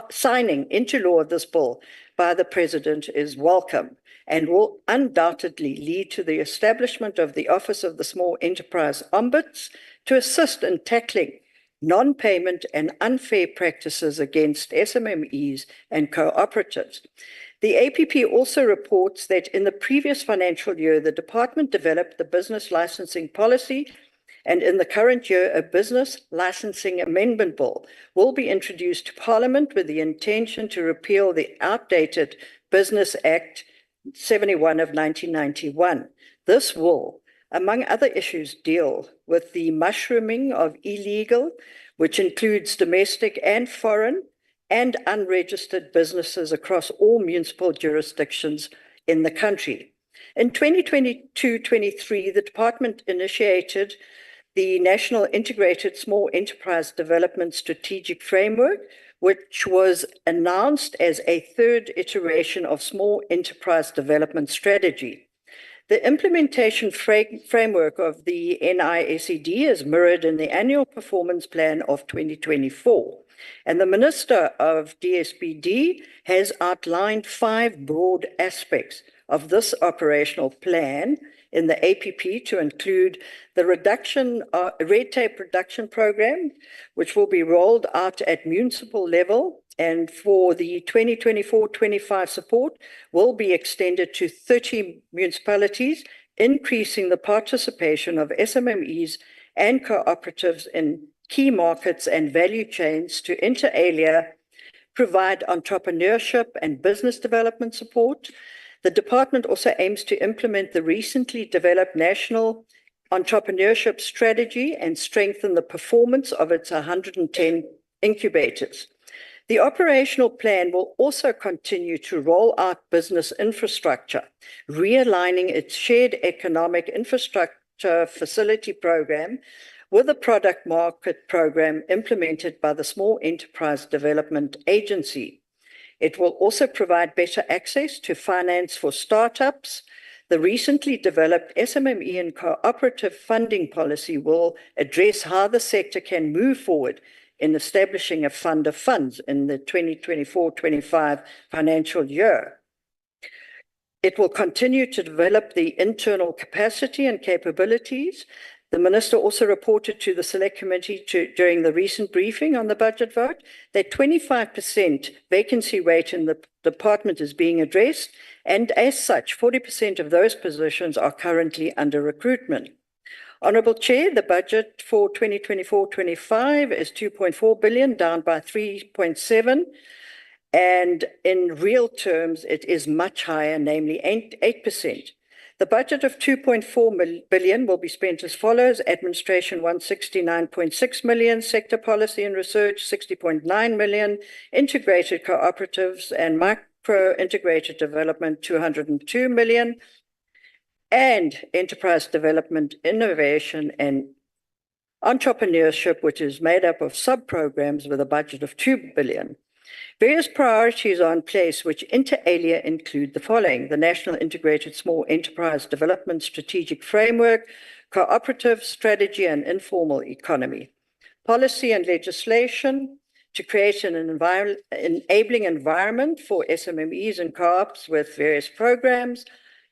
signing into law of this bill by the President is welcome and will undoubtedly lead to the establishment of the Office of the Small Enterprise Ombuds to assist in tackling non-payment and unfair practices against SMMEs and cooperatives. The APP also reports that in the previous financial year, the department developed the business licensing policy, and in the current year, a business licensing amendment bill will be introduced to Parliament with the intention to repeal the outdated Business Act 71 of 1991. This will, among other issues, deal with the mushrooming of illegal, which includes domestic and foreign and unregistered businesses across all municipal jurisdictions in the country. In 2022-23, the department initiated the National Integrated Small Enterprise Development Strategic Framework, which was announced as a third iteration of small enterprise development strategy. The implementation framework of the NISED is mirrored in the annual performance plan of 2024. And the Minister of DSBD has outlined 5 broad aspects of this operational plan in the APP to include the red tape reduction program, which will be rolled out at municipal level, and for the 2024-25 support will be extended to 30 municipalities, increasing the participation of SMMEs and cooperatives in key markets and value chains to inter alia, provide entrepreneurship and business development support. The department also aims to implement the recently developed national entrepreneurship strategy and strengthen the performance of its 110 incubators. The operational plan will also continue to roll out business infrastructure, realigning its shared economic infrastructure facility program with a product market program implemented by the Small Enterprise Development Agency. It will also provide better access to finance for startups. The recently developed SMME and cooperative funding policy will address how the sector can move forward in establishing a fund of funds in the 2024-25 financial year. It will continue to develop the internal capacity and capabilities. The Minister also reported to the Select Committee during the recent briefing on the budget vote that 25% vacancy rate in the department is being addressed, and as such, 40% of those positions are currently under recruitment. Honourable Chair, the budget for 2024-25 is 2.4 billion, down by 3.7, and in real terms, it is much higher, namely 8%. The budget of 2.4 billion will be spent as follows: administration 169.6 million, sector policy and research 60.9 million, integrated cooperatives and micro integrated development 202 million, and enterprise development, innovation and entrepreneurship, which is made up of sub-programs with a budget of 2 billion. Various priorities are in place, which inter alia include the following: the National Integrated Small Enterprise Development Strategic Framework, cooperative strategy and informal economy, policy and legislation to create an enabling environment for SMMEs and co-ops with various programs,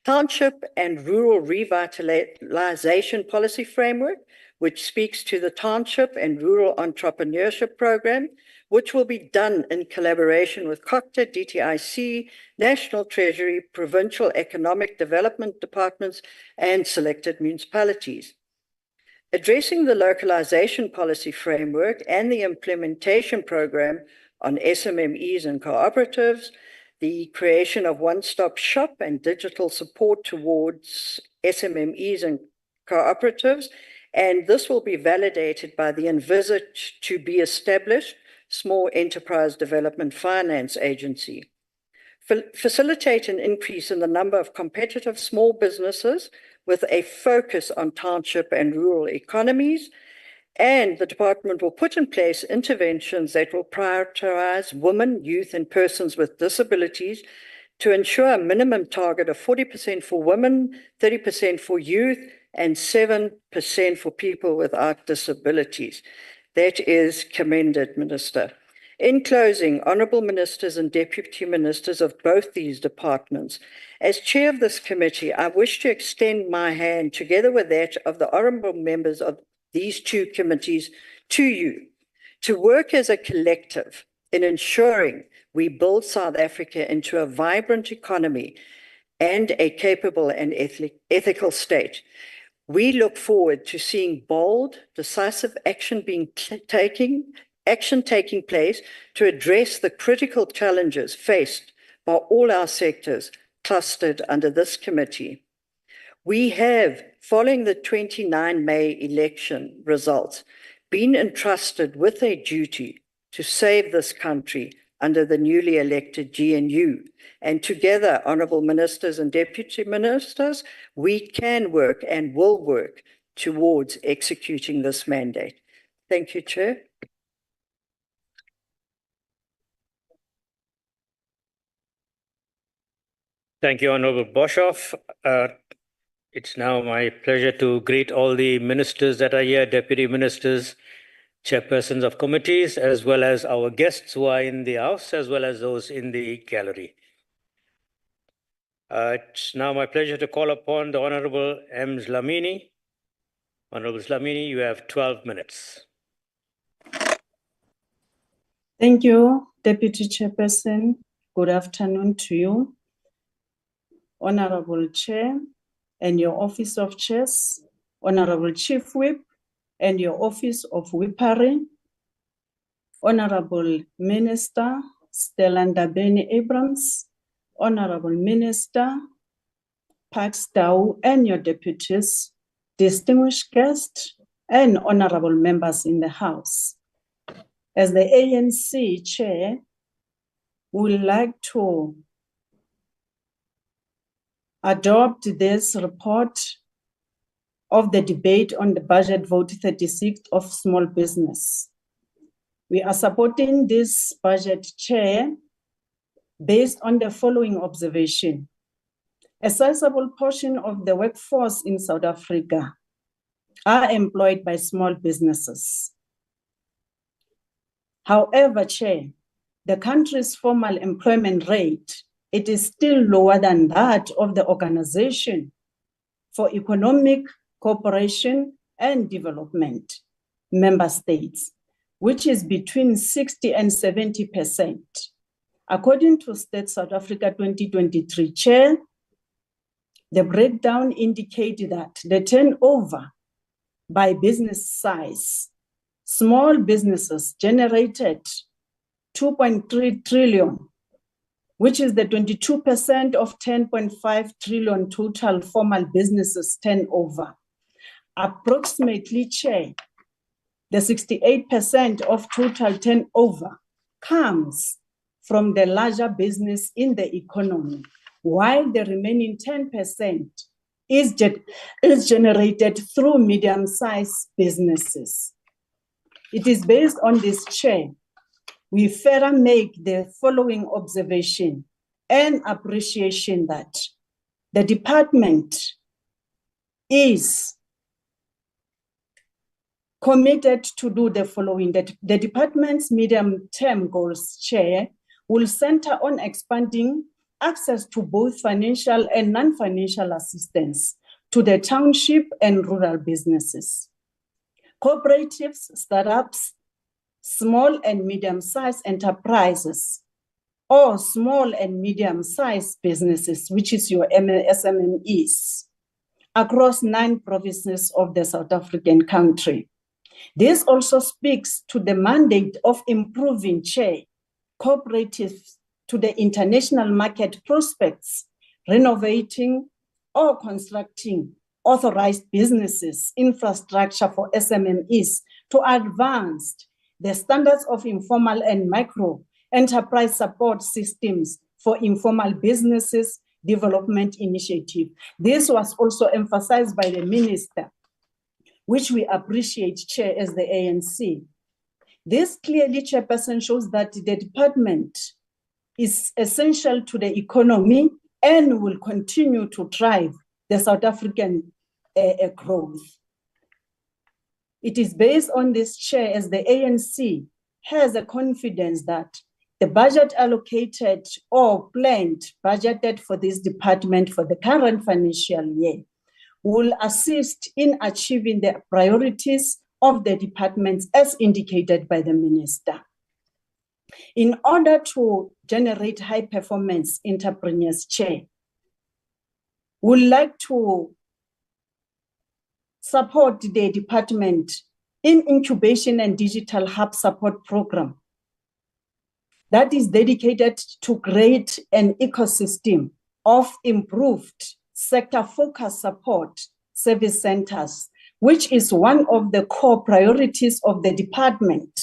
township and rural revitalization policy framework, which speaks to the township and rural entrepreneurship program, which will be done in collaboration with COCTA, DTIC, National Treasury, Provincial Economic Development Departments, and selected municipalities. Addressing the localization policy framework and the implementation program on SMMEs and cooperatives, the creation of one-stop shop and digital support towards SMMEs and cooperatives, and this will be validated by the envisaged to be established Small Enterprise Development Finance Agency. Facilitate an increase in the number of competitive small businesses with a focus on township and rural economies, and the department will put in place interventions that will prioritize women, youth, and persons with disabilities to ensure a minimum target of 40% for women, 30% for youth, and 7% for people without disabilities. That is commended, Minister. In closing, Honourable Ministers and Deputy Ministers of both these departments, as Chair of this committee, I wish to extend my hand, together with that of the honourable members of these two committees, to you, to work as a collective in ensuring we build South Africa into a vibrant economy and a capable and ethical state. We look forward to seeing bold, decisive action taking place to address the critical challenges faced by all our sectors clustered under this committee. We have, following the 29 May election results, been entrusted with a duty to save this country under the newly elected GNU. And together, Honourable Ministers and Deputy Ministers, we can work and will work towards executing this mandate. Thank you, Chair. Thank you, Honorable Boshoff. It's now my pleasure to greet all the ministers that are here, deputy ministers, chairpersons of committees, as well as our guests who are in the house, as well as those in the gallery. It's now my pleasure to call upon the Honorable M. Dlamini. Honorable Dlamini, you have 12 minutes. Thank you, Deputy Chairperson. Good afternoon to you, Honorable Chair and your Office of Chairs, Honorable Chief Whip and your Office of Whippery, Honorable Minister Stella Ndabeni-Abrahams, Honorable Minister Pax Tau and your deputies, distinguished guests, and honorable members in the House. As the ANC Chair, we would like to adopt this report of the debate on the budget vote 36 of small business. We are supporting this budget, Chair, based on the following observation. A sizable portion of the workforce in South Africa are employed by small businesses. However, Chair, the country's formal employment rate, it is still lower than that of the Organization for Economic Cooperation and Development member states, which is between 60 and 70%. According to State South Africa 2023 Chair, the breakdown indicated that the turnover by business size, small businesses generated 2.3 trillion, which is the 22% of 10.5 trillion total formal businesses turnover. Approximately, Chair, the 68% of total turnover comes from the larger business in the economy, while the remaining 10% is generated through medium-sized businesses. It is based on this, Chair, we further make the following observation and appreciation that the department is committed to do the following, that the department's medium-term goals, Chair, will center on expanding access to both financial and non-financial assistance to the township and rural businesses, cooperatives, startups, small and medium-sized enterprises, or small and medium-sized businesses, which is your SMMEs, across 9 provinces of the South African country. This also speaks to the mandate of improving, Chair, cooperatives to the international market prospects, renovating or constructing authorized businesses, infrastructure for SMMEs to advance the standards of informal and micro enterprise support systems for informal businesses development initiative. This was also emphasized by the minister, which we appreciate, Chair, as the ANC. This clearly, Chairperson, shows that the department is essential to the economy and will continue to drive the South African growth. It is based on this, Chair, as the ANC has a confidence that the budget allocated or planned, budgeted for this department for the current financial year will assist in achieving the priorities of the departments as indicated by the minister. In order to generate high performance entrepreneurs, Chair, we'd like to support the department in incubation and digital hub support program that is dedicated to create an ecosystem of improved sector-focused support service centers, which is one of the core priorities of the department.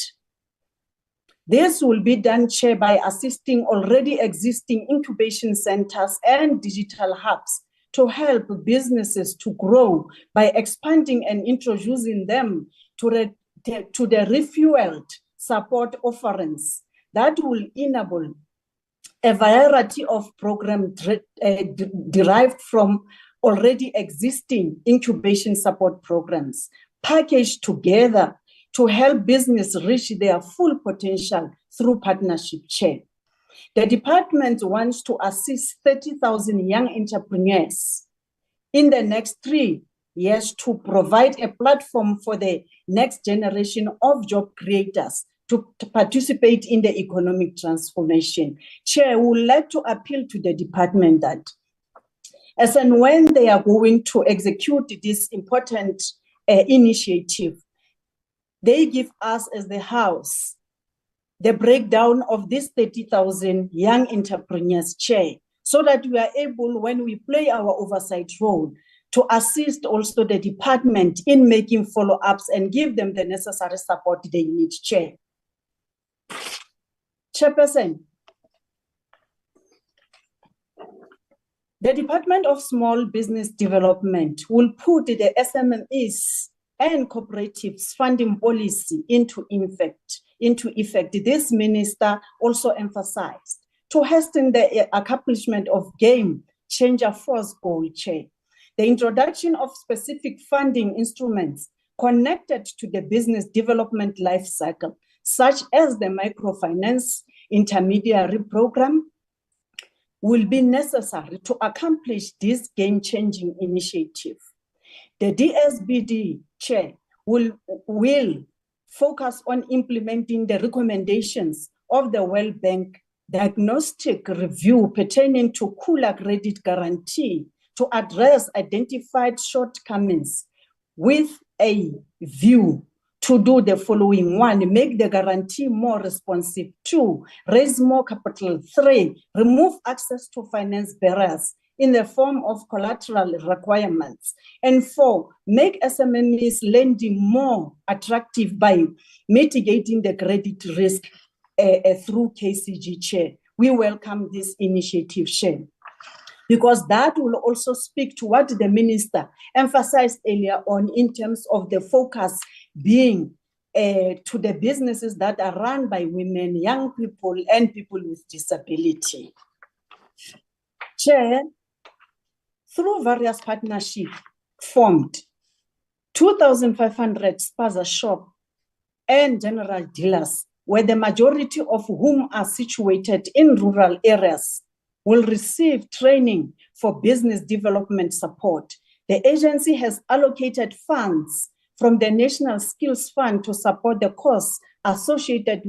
This will be done, Chair, by assisting already existing incubation centers and digital hubs to help businesses to grow by expanding and introducing them to the refueled support offerings that will enable a variety of programs derived from already existing incubation support programs, packaged together to help business reach their full potential through partnership, Chair. The department wants to assist 30,000 young entrepreneurs in the next 3 years to provide a platform for the next generation of job creators to participate in the economic transformation. Chair, we would like to appeal to the department that as and when they are going to execute this important initiative, they give us as the House the breakdown of these 30,000 young entrepreneurs, Chair, so that we are able, when we play our oversight role, to assist also the department in making follow-ups and give them the necessary support they need, Chair. Chairperson, the Department of Small Business Development will put the SMMEs and cooperatives funding policy into effect. This minister also emphasized to hasten the accomplishment of game changer force goal, Chair. The introduction of specific funding instruments connected to the business development life cycle, such as the microfinance intermediary program, will be necessary to accomplish this game-changing initiative. The DSBD, Chair, will focus on implementing the recommendations of the World Bank diagnostic review pertaining to cooler credit guarantee to address identified shortcomings with a view to do the following: 1, make the guarantee more responsive; 2, raise more capital; 3, remove access to finance barriers in the form of collateral requirements; and 4, make SMMEs lending more attractive by mitigating the credit risk through KCG, Chair. We welcome this initiative, Chair, because that will also speak to what the minister emphasized earlier on in terms of the focus being to the businesses that are run by women, young people, and people with disability. Chair, through various partnerships formed, 2,500 spaza shop and general dealers, where the majority of whom are situated in rural areas, will receive training for business development support. The agency has allocated funds from the National Skills Fund to support the costs associated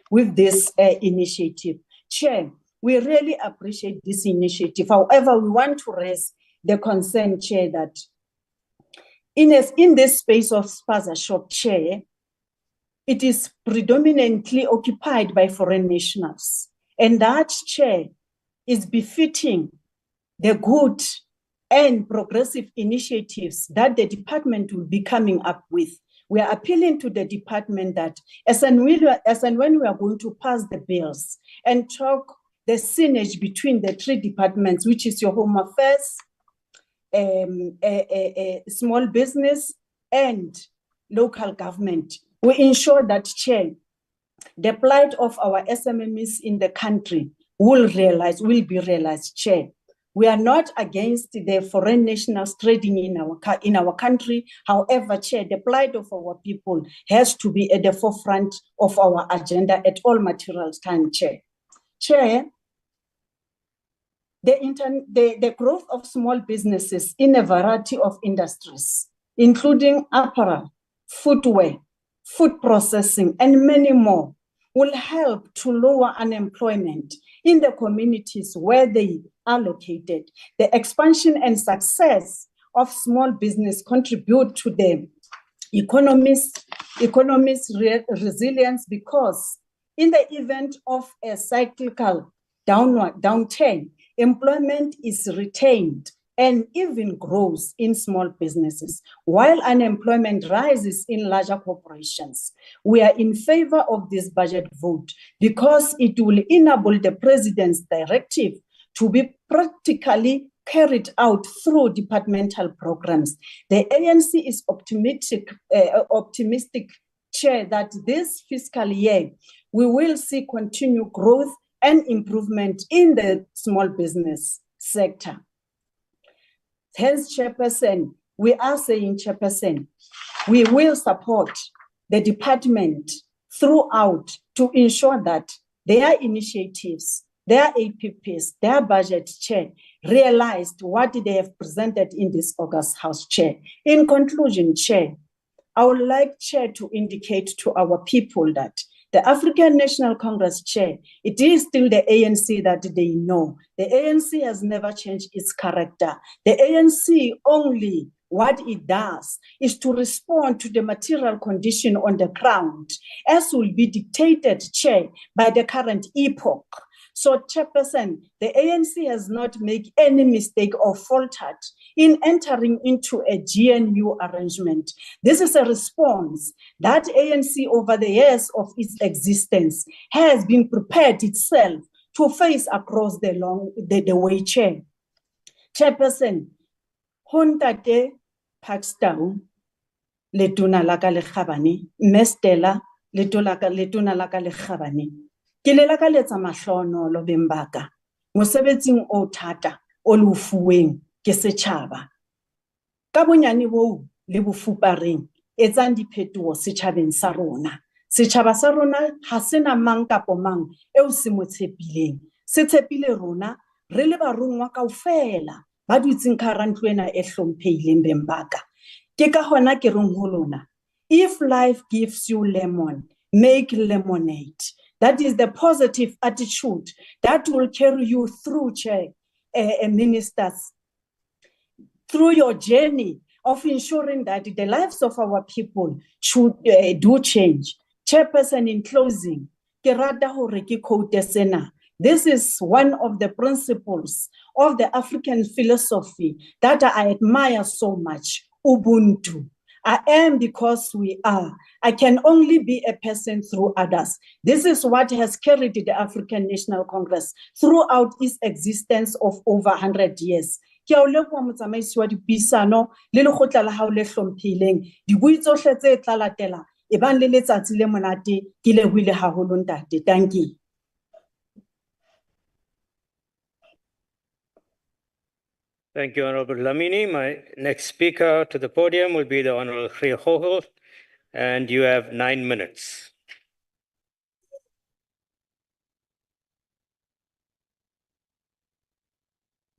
with this initiative. Chair, we really appreciate this initiative. However, we want to raise the concern, Chair, that in this space of spaza shop, Chair, it is predominantly occupied by foreign nationals. And that, Chair, is befitting the good and progressive initiatives that the department will be coming up with. We are appealing to the department that as and when we are going to pass the bills and talk the synergy between the 3 departments, which is your Home Affairs, small business, and local government, we ensure that, Chair, the plight of our SMMEs in the country will be realized, Chair. We are not against the foreign nationals trading in our country. However, Chair, the plight of our people has to be at the forefront of our agenda at all material time, Chair. Chair, the growth of small businesses in a variety of industries, including apparel, footwear, food processing, and many more, will help to lower unemployment in the communities where they are located. The expansion and success of small business contribute to the economy's resilience, because in the event of a cyclical downturn, employment is retained and even grows in small businesses, while unemployment rises in larger corporations. We are in favor of this budget vote because it will enable the President's directive to be practically carried out through departmental programs. The ANC is optimistic, Chair, that this fiscal year we will see continued growth and improvement in the small business sector. Hence, Chairperson, we are saying, Chairperson, we will support the department throughout to ensure that their initiatives, their APPs, their budget, Chair, realized what they have presented in this August House, Chair. In conclusion, Chair, I would like, Chair, to indicate to our people that the African National Congress, Chair, it is still the ANC that they know. The ANC has never changed its character. The ANC only, what it does is to respond to the material condition on the ground, as will be dictated, Chair, by the current epoch. So, Chairperson, the ANC has not made any mistake or faltered in entering into a GNU arrangement. This is a response that ANC over the years of its existence has been prepared itself to face across the way, Chair. Chairperson, Hontate Pakistan, Letuna Laka le Khabane, Mestela, Letuna Laka le Khabane. Ke le lakaletsa mahlono lo bembaka mosebetsing o thata o le fuweng ke setjhaba ka bonyane bo le bofupareng etsang diphetoho setjhabeng sa rona. Setjhaba sa rona ha sena mang kapo mang eo se mo tshepileng, se tshepile rona re le barongwa kaofela ba dutseng ka hara ntlo ena e hlomphehileng bembaka. Ke ka hona ke reng ho lona, if life gives you lemon, make lemonade. That is the positive attitude that will carry you through, Chair, ministers, through your journey of ensuring that the lives of our people should do change. Chairperson, in closing, ke rata hore ke quote sena. This is one of the principles of the African philosophy that I admire so much, Ubuntu. I am because we are. I can only be a person through others. This is what has carried the African National Congress throughout its existence of over 100 years. Ke a o leboha motsamaisi wa dipuisano le lekgotla la hao le hlomphileng. Dibui tsohle tse tla latela e bang le letsatsi le monate ke lebohile haholo ntate. Thank you. Thank you, Honorable Lamini. My next speaker to the podium will be the Honorable Khrihoho, and you have 9 minutes.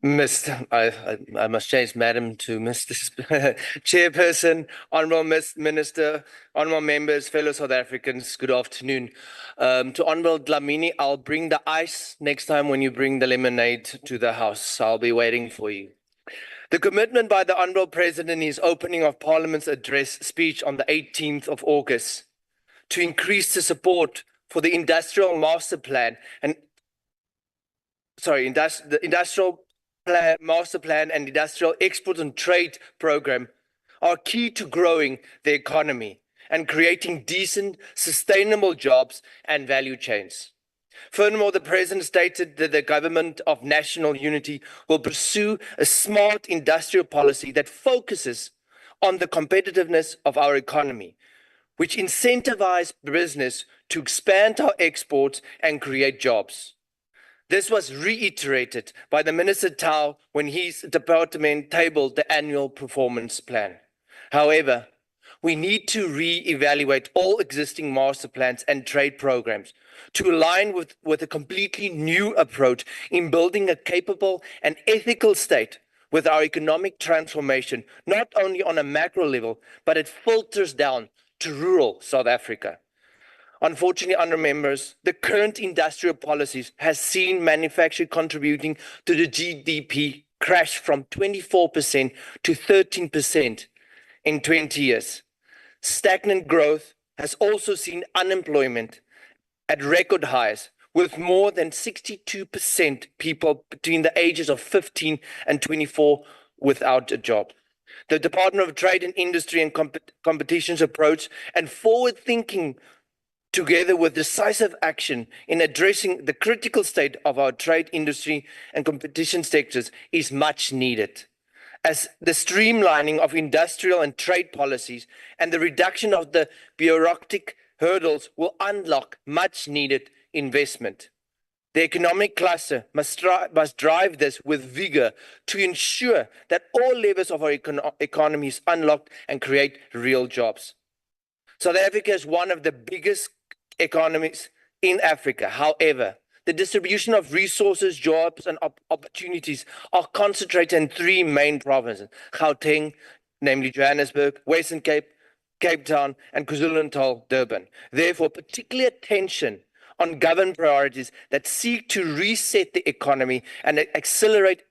I must change Madam to Mr. Chairperson, Honourable Minister, Honourable Members, fellow South Africans, good afternoon. To Honourable Dlamini, I'll bring the ice next time when you bring the lemonade to the House. I'll be waiting for you. The commitment by the Honourable President in his opening of Parliament's address speech on the 18th of August to increase the support for the Industrial Master Plan and the Industrial Master Plan and Industrial Export and Trade Program are key to growing the economy and creating decent, sustainable jobs and value chains. Furthermore, the President stated that the Government of National Unity will pursue a smart industrial policy that focuses on the competitiveness of our economy, which incentivizes business to expand our exports and create jobs. This was reiterated by the Minister Tau when his department tabled the annual performance plan. However, we need to re-evaluate all existing master plans and trade programs to align with a completely new approach in building a capable and ethical state with our economic transformation, not only on a macro level, but it filters down to rural South Africa. Unfortunately, honourable members, the current industrial policies has seen manufacturing contributing to the GDP crash from 24% to 13% in 20 years. Stagnant growth has also seen unemployment at record highs, with more than 62% people between the ages of 15 and 24 without a job. The Department of Trade and Industry and Competition's approach and forward-thinking, together with decisive action in addressing the critical state of our trade, industry and competition sectors, is much needed, as the streamlining of industrial and trade policies and the reduction of the bureaucratic hurdles will unlock much needed investment. The economic cluster must drive this with vigor to ensure that all levels of our economy is unlocked and create real jobs. South Africa is one of the biggest economies in Africa. However, the distribution of resources, jobs, and opportunities are concentrated in three main provinces: Gauteng, namely Johannesburg, Western Cape, Cape Town, and KwaZulu-Natal, Durban. Therefore, particular attention on government priorities that seek to reset the economy and accelerate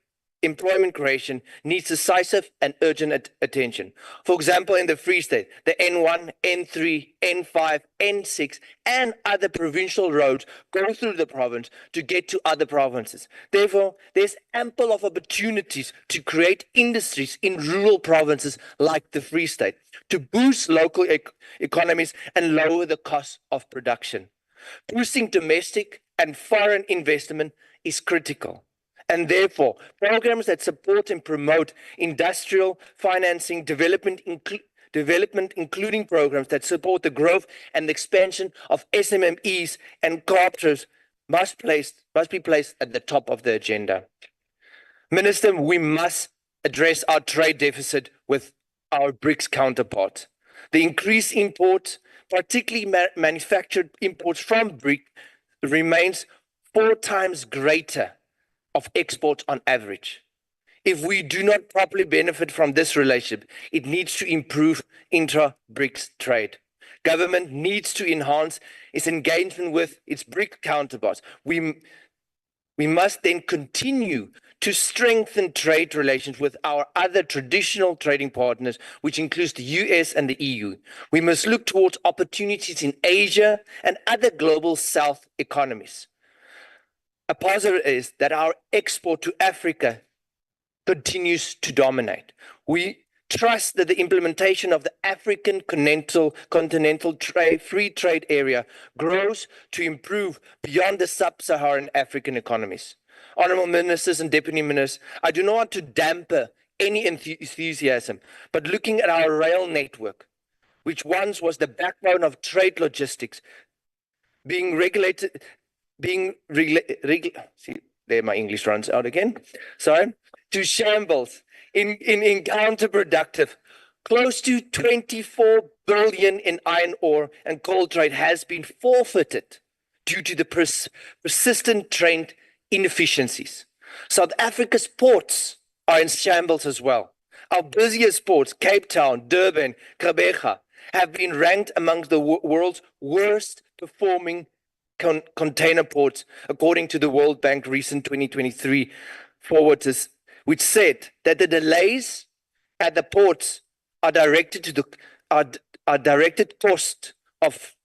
employment creation needs decisive and urgent attention. For example, in the Free State, the N1, N3, N5, N6, and other provincial roads go through the province to get to other provinces. Therefore, there's ample of opportunities to create industries in rural provinces like the Free State to boost local economies and lower the cost of production. Boosting domestic and foreign investment is critical. And therefore, programs that support and promote industrial financing development, including programs that support the growth and expansion of SMMEs and cooperatives, must be placed at the top of the agenda. Minister, we must address our trade deficit with our BRICS counterparts. The increased imports, particularly manufactured imports from BRICS, remains 4 times greater of exports on average. If we do not properly benefit from this relationship, it needs to improve intra-BRICS trade. Government needs to enhance its engagement with its BRICS counterparts. We must then continue to strengthen trade relations with our other traditional trading partners, which includes the US and the EU. We must look towards opportunities in Asia and other global South economies. A positive is that our export to Africa continues to dominate. We trust that the implementation of the African continental free trade area grows to improve beyond the sub-Saharan African economies. Honourable Ministers and Deputy Ministers, I do not want to dampen any enthusiasm, but looking at our rail network, which once was the backbone of trade logistics, see, there my English runs out again, sorry, to shambles, in counterproductive. Close to 24 billion in iron ore and coal trade has been forfeited due to the persistent trade inefficiencies. South Africa's ports are in shambles as well. Our busiest ports, Cape Town, Durban, Gqeberha, have been ranked amongst the world's worst performing container ports, according to the World Bank recent 2023 forwards, which said that the delays at the ports are directed to the directed cost of.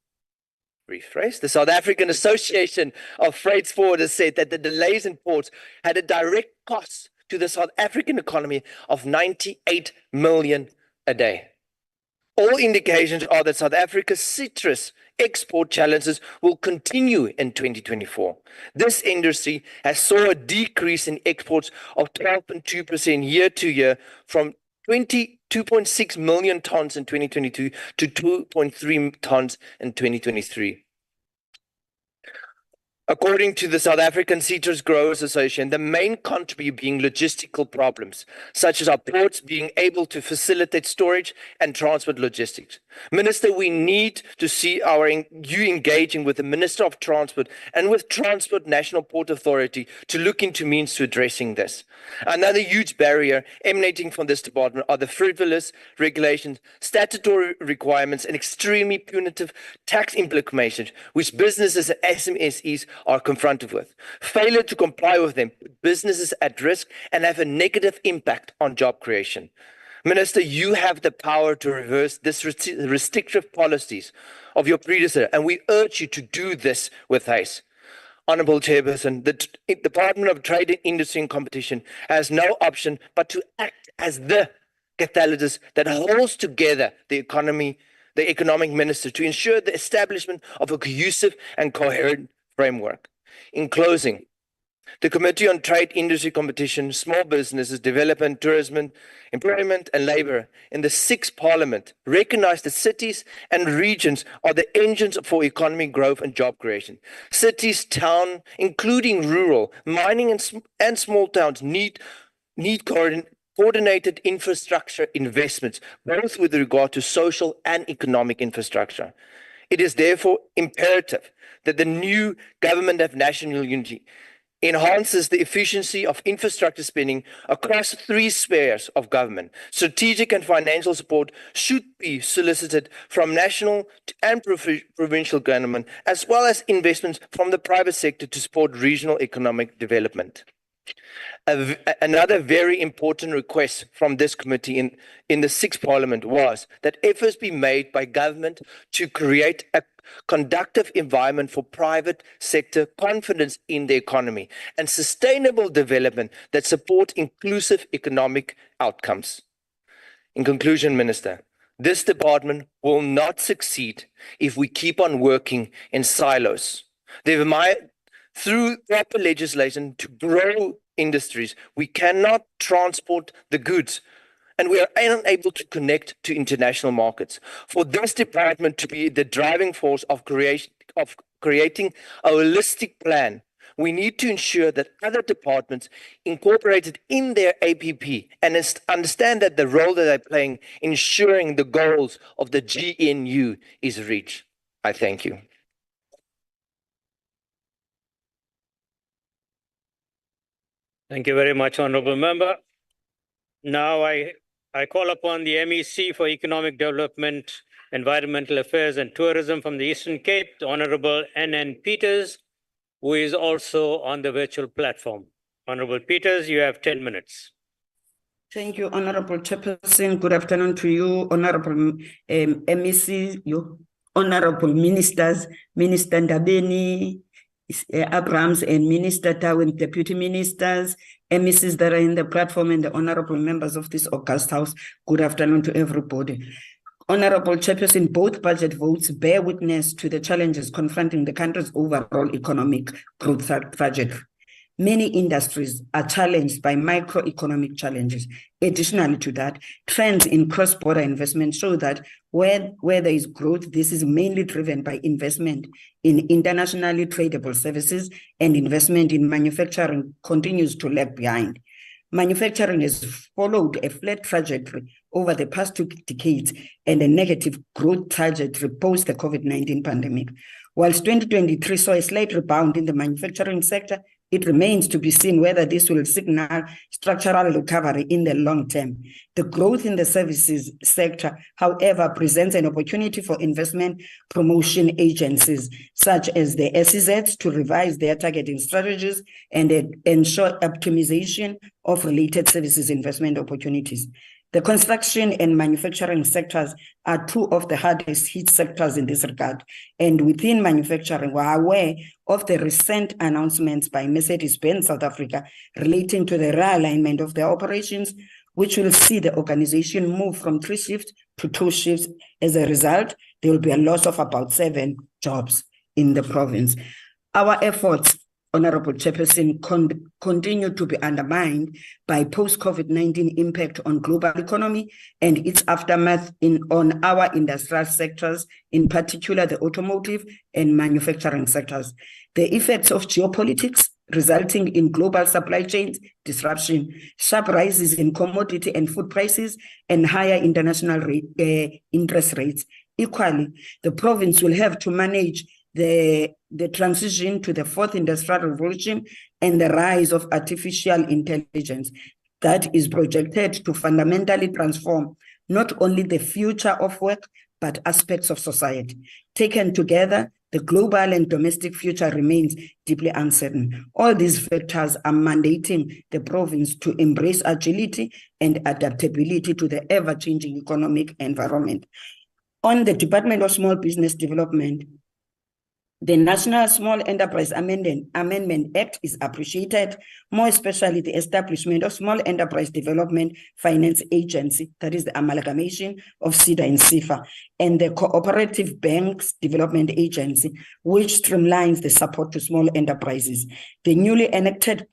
Rephrase. The South African Association of Freight Forwarders said that the delays in ports had a direct cost to the South African economy of 98 million a day. All indications are that South Africa's citrus export challenges will continue in 2024. This industry has saw a decrease in exports of 12.2% year to year from 22.6 million tons in 2022 to 2.3 tons in 2023. According to the South African Citrus Growers Association, the main contributor being logistical problems, such as our ports being able to facilitate storage and transport logistics. Minister, we need to see you engaging with the Minister of Transport and with Transport National Port Authority to look into means to addressing this. Another huge barrier emanating from this department are the frivolous regulations, statutory requirements, and extremely punitive tax implications, which businesses and SMSEs are confronted with. Failure to comply with them put businesses at risk and have a negative impact on job creation. Minister, you have the power to reverse this restrictive policies of your predecessor, and we urge you to do this with haste. Honourable Chairperson, the Department of Trade, Industry and Competition has no option but to act as the catalyst that holds together the economic minister to ensure the establishment of a cohesive and coherent framework. In closing, The Committee on Trade, Industry, Competition, Small Businesses, Development, Tourism, Employment and Labour in the 6th Parliament recognized that cities and regions are the engines for economic growth and job creation. Cities, towns, including rural, mining and small towns need coordinated infrastructure investments, both with regard to social and economic infrastructure. It is therefore imperative that the new Government of National Unity enhances the efficiency of infrastructure spending across 3 spheres of government. Strategic and financial support should be solicited from national and provincial government, as well as investments from the private sector to support regional economic development. Another very important request from this committee in the 6th Parliament was that efforts be made by government to create a conducive environment for private sector confidence in the economy and sustainable development that support inclusive economic outcomes. In conclusion, Minister, this department will not succeed if we keep on working in silos. Through proper legislation to grow industries, we cannot transport the goods and we are unable to connect to international markets. For this department to be the driving force of creating a holistic plan, we need to ensure that other departments incorporate it in their APP and understand that the role that they're playing in ensuring the goals of the GNU is reached. I thank you. Thank you very much, Honourable Member. Now I call upon the MEC for Economic Development, Environmental Affairs and Tourism from the Eastern Cape, the Honourable N.N. Peters, who is also on the virtual platform. Honourable Peters, you have 10 minutes. Thank you, Honourable Chairperson. Good afternoon to you, Honourable MEC, you Honourable Ministers, Minister Ndabeni, Abrams and Minister Tawin, Deputy Ministers, MECs that are in the platform and the honourable members of this august house. Good afternoon to everybody. Honourable Chairperson, both budget votes bear witness to the challenges confronting the country's overall economic growth trajectory. Many industries are challenged by microeconomic challenges. Additionally to that, trends in cross-border investment show that where there is growth, this is mainly driven by investment in internationally tradable services, and investment in manufacturing continues to lag behind. Manufacturing has followed a flat trajectory over the past 2 decades and a negative growth trajectory post the COVID-19 pandemic. Whilst 2023 saw a slight rebound in the manufacturing sector, it remains to be seen whether this will signal structural recovery in the long term. The growth in the services sector, however, presents an opportunity for investment promotion agencies such as the SEZs to revise their targeting strategies and ensure optimization of related services investment opportunities. The construction and manufacturing sectors are 2 of the hardest hit sectors in this regard. And within manufacturing, we are aware of the recent announcements by Mercedes-Benz South Africa relating to the realignment of their operations, which will see the organization move from 3 shifts to 2 shifts. As a result, there will be a loss of about 7 jobs in the province. Our efforts, Honourable Chairperson, continue to be undermined by post-COVID-19 impact on global economy and its aftermath on our industrial sectors, in particular the automotive and manufacturing sectors. The effects of geopolitics resulting in global supply chains disruption, sharp rises in commodity and food prices, and higher international interest rates. Equally, the province will have to manage the transition to the 4th industrial revolution and the rise of artificial intelligence that is projected to fundamentally transform not only the future of work, but aspects of society. Taken together, the global and domestic future remains deeply uncertain. All these factors are mandating the province to embrace agility and adaptability to the ever-changing economic environment. On the Department of Small Business Development, The National Small Enterprise Amendment Act is appreciated, more especially the establishment of Small Enterprise Development Finance Agency, that is the amalgamation of SEDA and CIFA, and the Cooperative Banks Development Agency, which streamlines the support to small enterprises. The newly enacted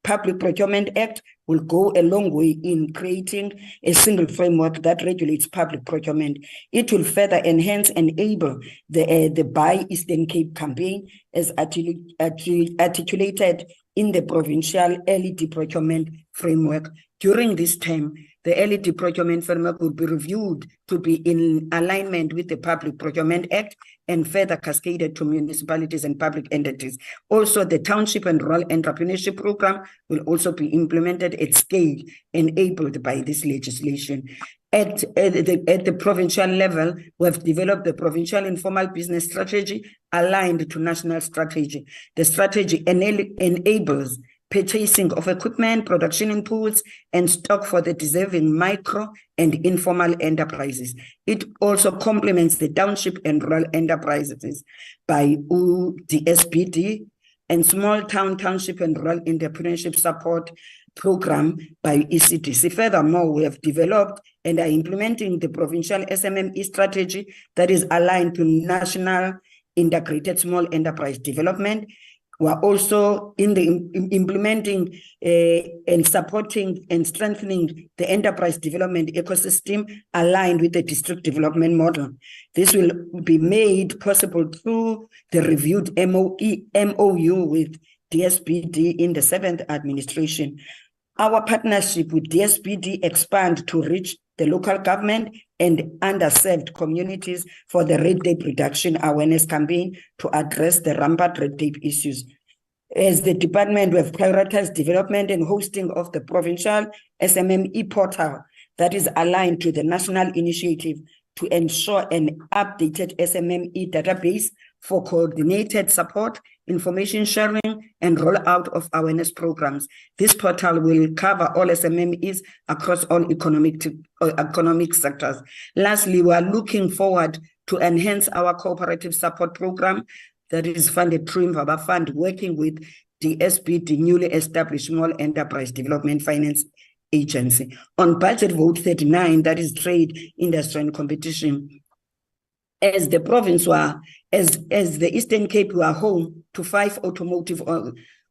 Public Procurement Act will go a long way in creating a single framework that regulates public procurement. It will further enhance and enable the Buy Eastern Cape campaign as articulated in the Provincial LED procurement framework. During this term, the LED procurement framework will be reviewed to be in alignment with the Public Procurement Act and further cascaded to municipalities and public entities. Also, the Township and Rural Entrepreneurship Program will also be implemented at scale enabled by this legislation. At the provincial level, we have developed the Provincial Informal Business Strategy aligned to national strategy. The strategy enables purchasing of equipment, production inputs, and stock for the deserving micro and informal enterprises. It also complements the township and rural enterprises by DSPD and small town, township, and rural entrepreneurship support program by ECDC. Furthermore, we have developed and are implementing the provincial SMME strategy that is aligned to national integrated small enterprise development. We are also in the implementing and supporting and strengthening the enterprise development ecosystem aligned with the district development model. This will be made possible through the reviewed MOU with DSPD in the 7th administration. Our partnership with DSPD expand to reach the local government and underserved communities for the red tape reduction awareness campaign to address the rampant red tape issues. As the department, we have prioritized development and hosting of the provincial SMME portal that is aligned to the national initiative to ensure an updated SMME database for coordinated support, information sharing, and rollout of awareness programs. This portal will cover all SMMEs across all economic sectors. Lastly, we are looking forward to enhance our cooperative support program that is funded through Mvaba Fund, working with the SPD, newly established Small Enterprise Development Finance Agency. On budget vote 39, that is trade, industry, and competition, as the province as the Eastern Cape were home to 5 automotive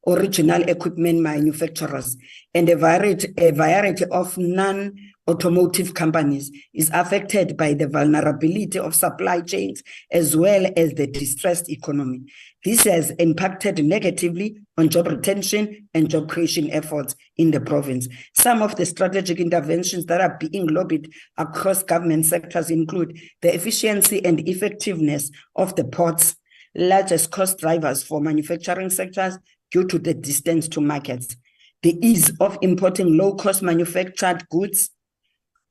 original equipment manufacturers and a variety of non-automotive companies is affected by the vulnerability of supply chains as well as the distressed economy. This has impacted negatively on job retention and job creation efforts in the province. Some of the strategic interventions that are being lobbied across government sectors include the efficiency and effectiveness of the ports, largest cost drivers for manufacturing sectors due to the distance to markets, the ease of importing low-cost manufactured goods,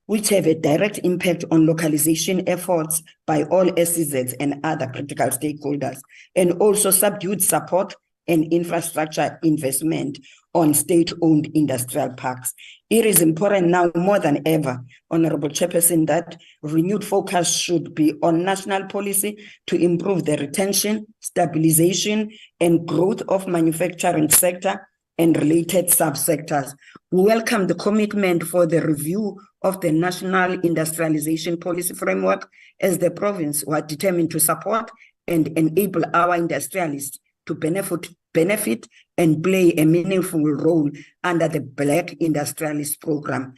which have a direct impact on localization efforts by all SEZs and other critical stakeholders, and also subdued support and infrastructure investment on state-owned industrial parks. It is important now more than ever, Honorable Chairperson, that renewed focus should be on national policy to improve the retention, stabilization, and growth of manufacturing sector and related subsectors. We welcome the commitment for the review of the National Industrialization Policy Framework, as the province was determined to support and enable our industrialists to benefit and play a meaningful role under the Black Industrialist Program.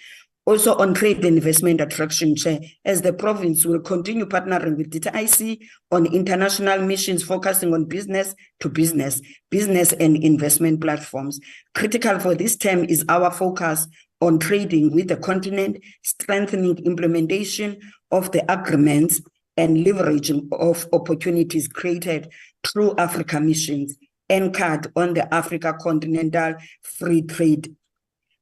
Also on trade and investment attraction, Chair, as the province will continue partnering with DTIC on international missions focusing on business to business and investment platforms. Critical for this term is our focus on trading with the continent, strengthening implementation of the agreements and leveraging of opportunities created through Africa missions anchored on the Africa Continental Free Trade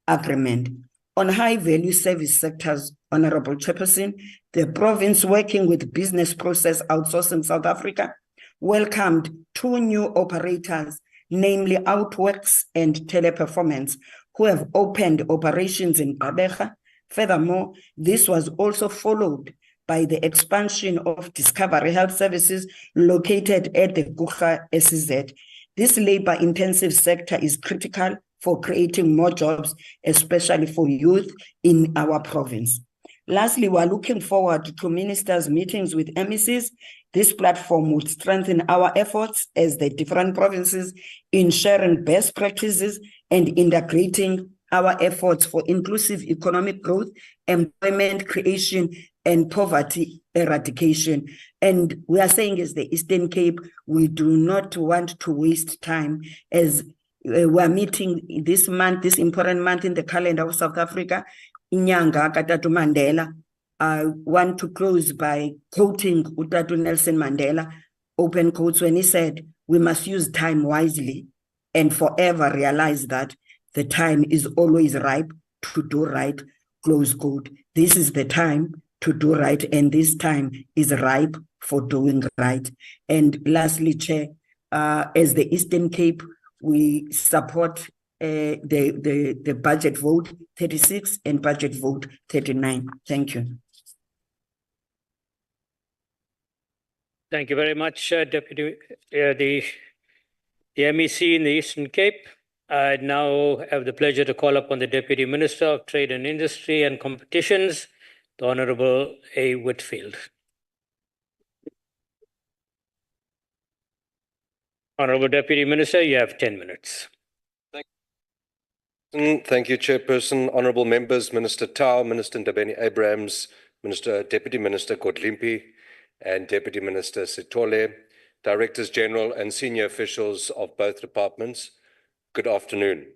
Agreement. On high-value service sectors, Honorable Chairperson, the province, working with Business Process Outsourcing South Africa, welcomed 2 new operators, namely Outworks and Teleperformance, who have opened operations in Gqeberha. Furthermore, this was also followed by the expansion of Discovery Health Services located at the Gukha SEZ. This labor-intensive sector is critical for creating more jobs, especially for youth in our province. Lastly, we're looking forward to ministers' meetings with MECs. This platform would strengthen our efforts as the different provinces in sharing best practices and integrating our efforts for inclusive economic growth, employment creation, and poverty eradication. And we are saying as the Eastern Cape, we do not want to waste time as we are meeting this month, this important month in the calendar of South Africa, Inyanga Katatu Mandela. I want to close by quoting Utatu Nelson Mandela, open quotes, when he said, "We must use time wisely and forever realize that the time is always ripe to do right," close quote. This is the time to do right, and this time is ripe for doing right. And lastly, Chair, as the Eastern Cape, we support the budget vote 36 and budget vote 39. Thank you. Thank you very much, Deputy, the MEC in the Eastern Cape. I now have the pleasure to call upon the Deputy Minister of Trade and Industry and Competitions, the Honorable A. Whitfield. Honorable Deputy Minister, you have 10 minutes. Thank you, Chairperson. Honorable members, Minister Tau, Minister Ndabeni Abrams, Deputy Minister Godlimpi, and Deputy Minister Sitole, Directors General and senior officials of both departments, good afternoon.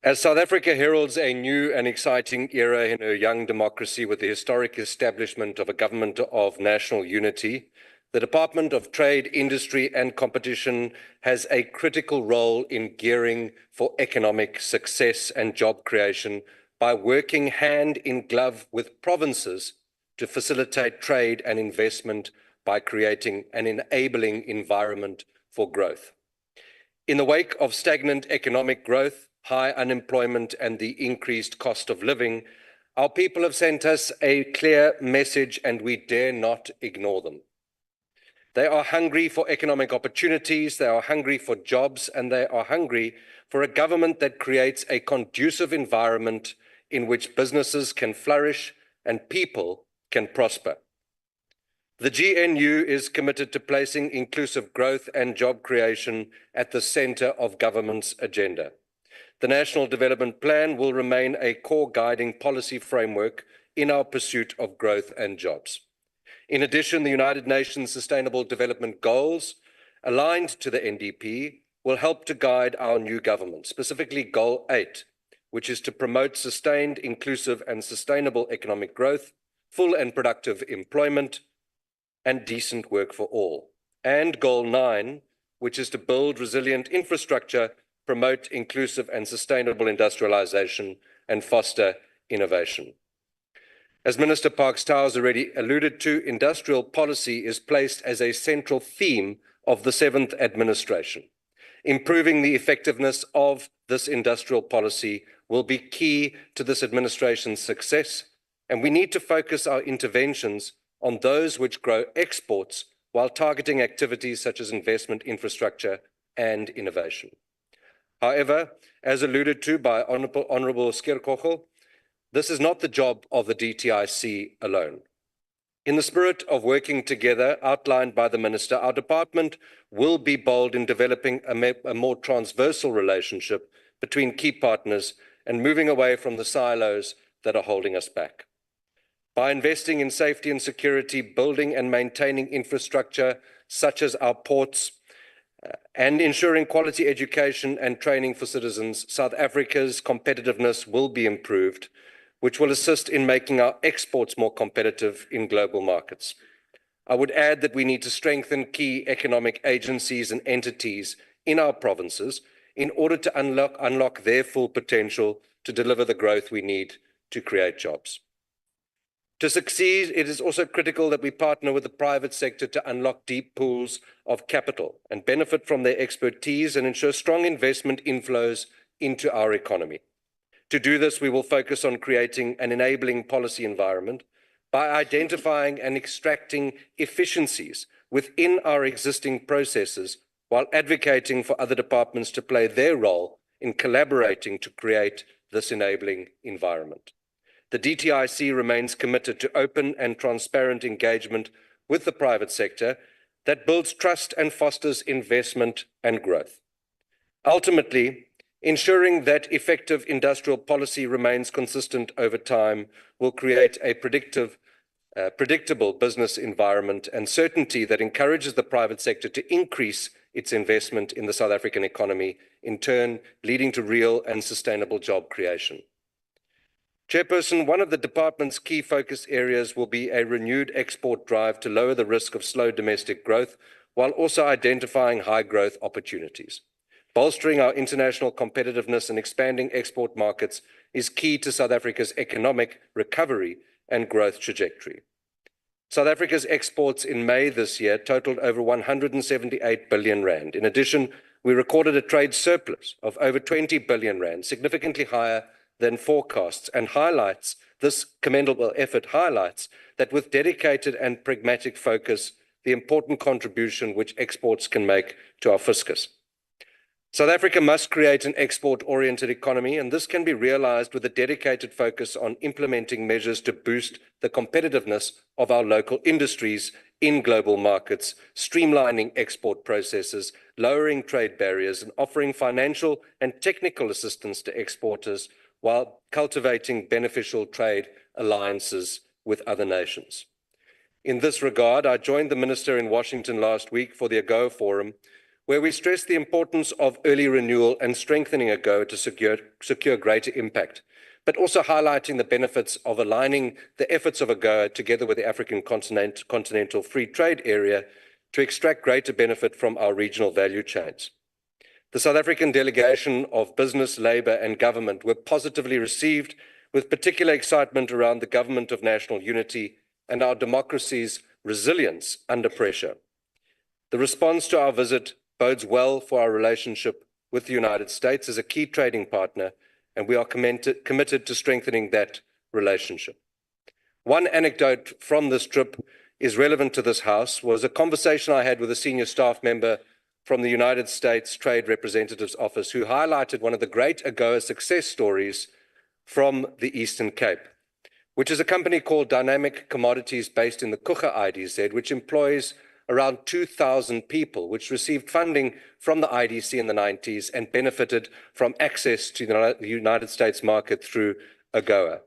As South Africa heralds a new and exciting era in her young democracy with the historic establishment of a government of national unity, the Department of Trade, Industry and Competition has a critical role in gearing for economic success and job creation by working hand in glove with provinces to facilitate trade and investment by creating an enabling environment for growth. In the wake of stagnant economic growth, high unemployment, and the increased cost of living, our people have sent us a clear message, and we dare not ignore them. They are hungry for economic opportunities, they are hungry for jobs, and they are hungry for a government that creates a conducive environment in which businesses can flourish and people can prosper. The GNU is committed to placing inclusive growth and job creation at the center of government's agenda. The National Development Plan will remain a core guiding policy framework in our pursuit of growth and jobs. In addition, the United Nations Sustainable Development Goals, aligned to the NDP, will help to guide our new government, specifically Goal 8, which is to promote sustained, inclusive and sustainable economic growth, full and productive employment, and decent work for all. And Goal 9, which is to build resilient infrastructure, promote inclusive and sustainable industrialization, and foster innovation. As Minister Parks-Tau has already alluded to, industrial policy is placed as a central theme of the 7th administration. Improving the effectiveness of this industrial policy will be key to this administration's success, and we need to focus our interventions on those which grow exports while targeting activities such as investment infrastructure and innovation. However, as alluded to by Honorable Skirkochel, this is not the job of the DTIC alone. In the spirit of working together outlined by the Minister, our department will be bold in developing a more transversal relationship between key partners and moving away from the silos that are holding us back. By investing in safety and security, building and maintaining infrastructure such as our ports, and ensuring quality education and training for citizens, South Africa's competitiveness will be improved, which will assist in making our exports more competitive in global markets. I would add that we need to strengthen key economic agencies and entities in our provinces in order to unlock their full potential to deliver the growth we need to create jobs. To succeed, it is also critical that we partner with the private sector to unlock deep pools of capital and benefit from their expertise and ensure strong investment inflows into our economy. To do this, we will focus on creating an enabling policy environment by identifying and extracting efficiencies within our existing processes while advocating for other departments to play their role in collaborating to create this enabling environment. The DTIC remains committed to open and transparent engagement with the private sector that builds trust and fosters investment and growth. Ultimately, ensuring that effective industrial policy remains consistent over time will create a predictable business environment and certainty that encourages the private sector to increase its investment in the South African economy, in turn leading to real and sustainable job creation. Chairperson, one of the department's key focus areas will be a renewed export drive to lower the risk of slow domestic growth, while also identifying high growth opportunities. Bolstering our international competitiveness and expanding export markets is key to South Africa's economic recovery and growth trajectory. South Africa's exports in May this year totaled over 178 billion rand. In addition, we recorded a trade surplus of over 20 billion rand, significantly higher than forecasts, and this commendable effort highlights that with dedicated and pragmatic focus, the important contribution which exports can make to our fiscus. South Africa must create an export-oriented economy, and this can be realized with a dedicated focus on implementing measures to boost the competitiveness of our local industries in global markets, streamlining export processes, lowering trade barriers, and offering financial and technical assistance to exporters while cultivating beneficial trade alliances with other nations. In this regard, I joined the Minister in Washington last week for the AGOA Forum, where we stressed the importance of early renewal and strengthening AGOA to secure greater impact, but also highlighting the benefits of aligning the efforts of AGOA together with the African Continental Free Trade Area to extract greater benefit from our regional value chains. The South African delegation of business, labor, and government were positively received, with particular excitement around the government of national unity and our democracy's resilience under pressure. The response to our visit bodes well for our relationship with the United States as a key trading partner, and we are committed to strengthening that relationship. One anecdote from this trip is relevant to this House was a conversation I had with a senior staff member from the United States Trade Representative's Office who highlighted one of the great AGOA success stories from the Eastern Cape, which is a company called Dynamic Commodities based in the Kucha IDZ, which employs around 2,000 people, which received funding from the IDC in the 90s and benefited from access to the United States market through AGOA.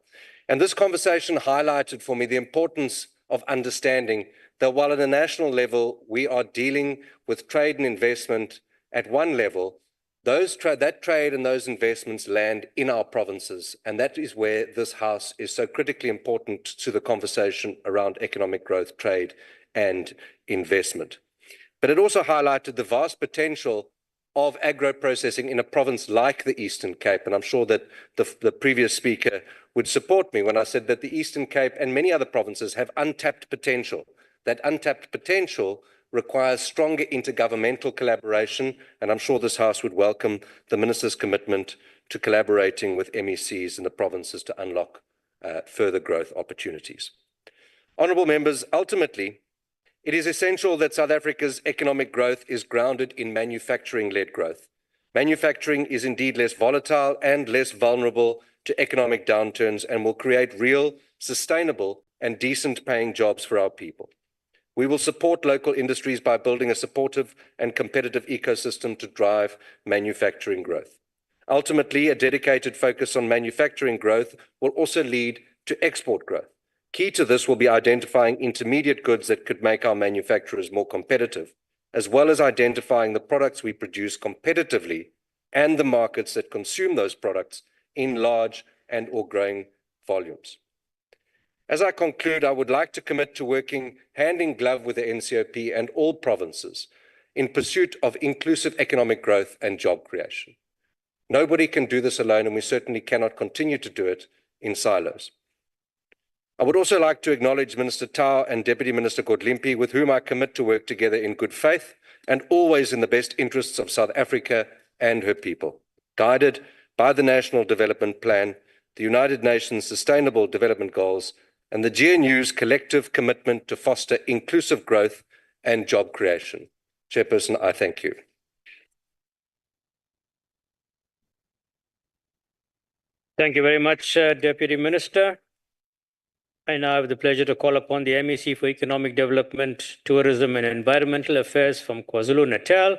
And this conversation highlighted for me the importance of understanding that while at a national level we are dealing with trade and investment at one level, that trade and those investments land in our provinces, and that is where this House is so critically important to the conversation around economic growth, trade, and investment. But it also highlighted the vast potential of agro-processing in a province like the Eastern Cape, and I'm sure that the previous speaker would support me when I said that the Eastern Cape and many other provinces have untapped potential. That untapped potential requires stronger intergovernmental collaboration, and I'm sure this House would welcome the Minister's commitment to collaborating with MECs in the provinces to unlock further growth opportunities. Honourable members, ultimately, it is essential that South Africa's economic growth is grounded in manufacturing-led growth. Manufacturing is indeed less volatile and less vulnerable to economic downturns and will create real, sustainable, and decent-paying jobs for our people. We will support local industries by building a supportive and competitive ecosystem to drive manufacturing growth. Ultimately, a dedicated focus on manufacturing growth will also lead to export growth. Key to this will be identifying intermediate goods that could make our manufacturers more competitive, as well as identifying the products we produce competitively and the markets that consume those products in large and/or growing volumes. As I conclude, I would like to commit to working hand in glove with the NCOP and all provinces in pursuit of inclusive economic growth and job creation. Nobody can do this alone, and we certainly cannot continue to do it in silos. I would also like to acknowledge Minister Tau and Deputy Minister Godlimpi, with whom I commit to work together in good faith and always in the best interests of South Africa and her people, guided by the National Development Plan, the United Nations Sustainable Development Goals, and the GNU's collective commitment to foster inclusive growth and job creation. Chairperson, I thank you. Thank you very much, Deputy Minister. I now have the pleasure to call upon the MEC for Economic Development, Tourism and Environmental Affairs from KwaZulu-Natal,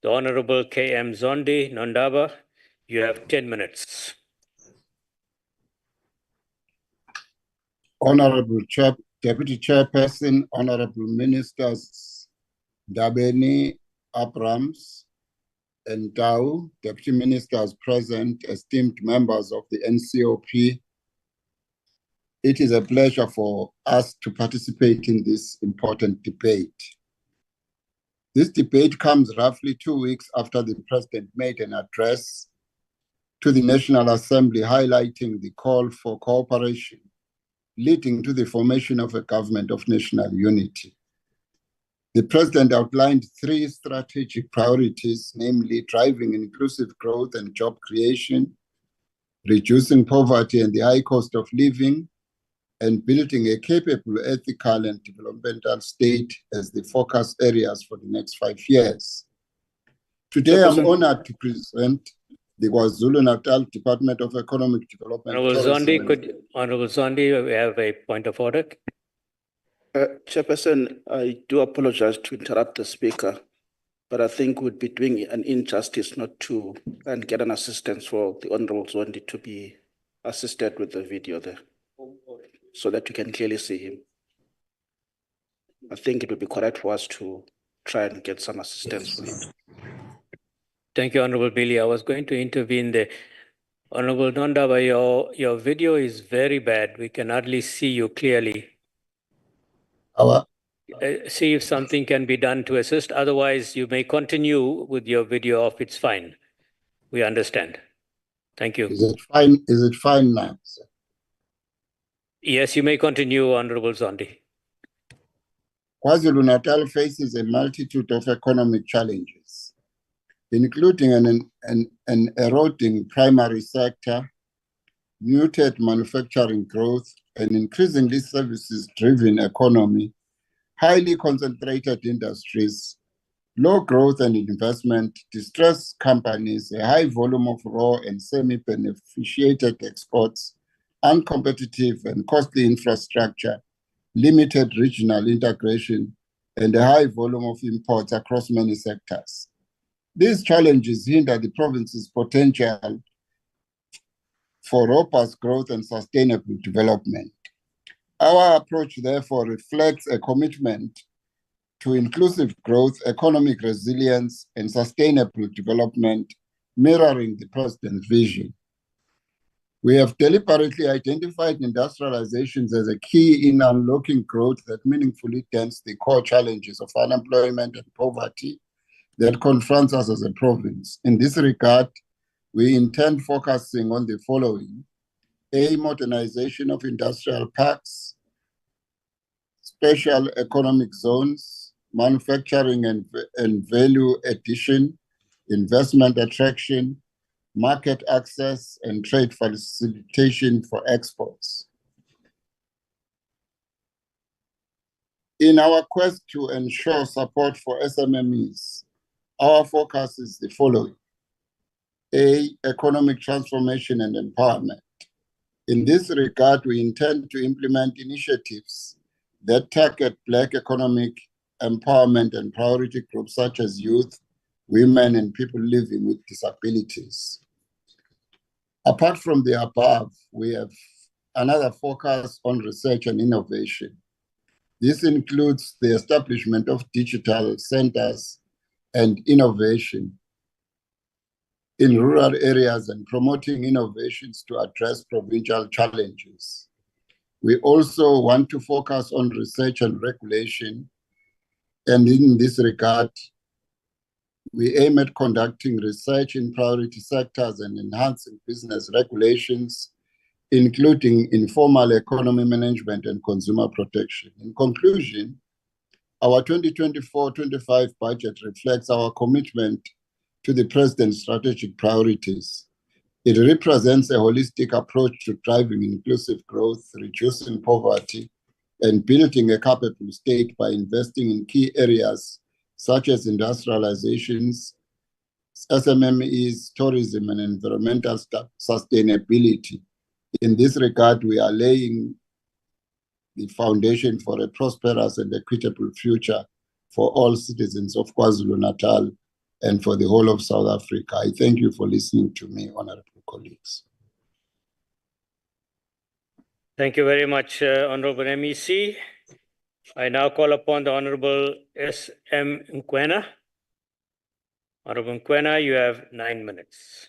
the Honorable K.M. Zondi Nondaba. You have 10 minutes. Honorable Deputy Chairperson, Honorable Ministers Ndabeni, Abrams, and Tau, Deputy Ministers present, esteemed members of the NCOP, it is a pleasure for us to participate in this important debate. This debate comes roughly 2 weeks after the President made an address to the National Assembly highlighting the call for cooperation leading to the formation of a government of national unity. The President outlined 3 strategic priorities, namely driving inclusive growth and job creation, reducing poverty and the high cost of living, and building a capable, ethical, and developmental state as the focus areas for the next 5 years. Today, I'm honored to present the KwaZulu-Natal Department of Economic Development. Honorable Zondi, we have a point of order. Chairperson, I do apologize to interrupt the speaker, but I think we'd be doing an injustice not to and get an assistance for the Honorable Zondi to be assisted with the video there, so that you can clearly see him. I think it would be correct for us to try and get some assistance for him. Thank you, Honorable Billy. I was going to intervene there. Honorable Nondaba, your video is very bad. We can hardly see you clearly. See if something can be done to assist. Otherwise, you may continue with your video off. It's fine. We understand. Thank you. Is it fine? Is it fine now, sir? Yes, you may continue, Honorable Zondi. KwaZulu-Natal faces a multitude of economic challenges, including an eroding primary sector, muted manufacturing growth, an increasingly services-driven economy, highly concentrated industries, low growth and investment, distressed companies, a high volume of raw and semi-beneficiated exports, uncompetitive and costly infrastructure, limited regional integration, and a high volume of imports across many sectors. These challenges hinder the province's potential for robust growth and sustainable development. Our approach, therefore, reflects a commitment to inclusive growth, economic resilience, and sustainable development, mirroring the President's vision. We have deliberately identified industrializations as a key in unlocking growth that meaningfully dents the core challenges of unemployment and poverty that confronts us as a province. In this regard, we intend focusing on the following: A, modernization of industrial parks, special economic zones, manufacturing and value addition, investment attraction, market access, and trade facilitation for exports. In our quest to ensure support for SMMEs, our focus is the following: A, economic transformation and empowerment. In this regard, we intend to implement initiatives that target Black economic empowerment and priority groups such as youth, women, and people living with disabilities. Apart from the above, we have another focus on research and innovation. This includes the establishment of digital centers and innovation in rural areas and promoting innovations to address provincial challenges. We also want to focus on research and regulation, and in this regard, we aim at conducting research in priority sectors and enhancing business regulations, including informal economy management and consumer protection. In conclusion, our 2024-25 budget reflects our commitment to the President's strategic priorities, It represents a holistic approach to driving inclusive growth, reducing poverty, and building a capable state by investing in key areas such as industrializations, SMMEs, tourism, and environmental sustainability. In this regard, we are laying the foundation for a prosperous and equitable future for all citizens of KwaZulu-Natal and for the whole of South Africa. I thank you for listening to me, honorable colleagues. Thank you very much, Honorable MEC. I now call upon the Honorable S.M. Nkwena. Honorable Nkwena, you have 9 minutes.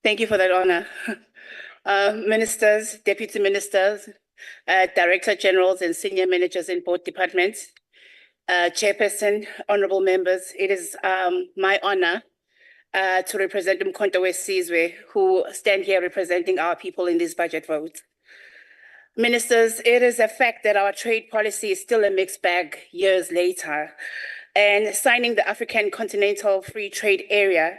Thank you for that honor. Ministers, deputy ministers, director generals and senior managers in both departments, chairperson, honorable members, it is my honor to represent Umkhonto weSizwe, who stand here representing our people in this budget vote. Ministers, it is a fact that our trade policy is still a mixed bag years later, and signing the African Continental Free Trade Area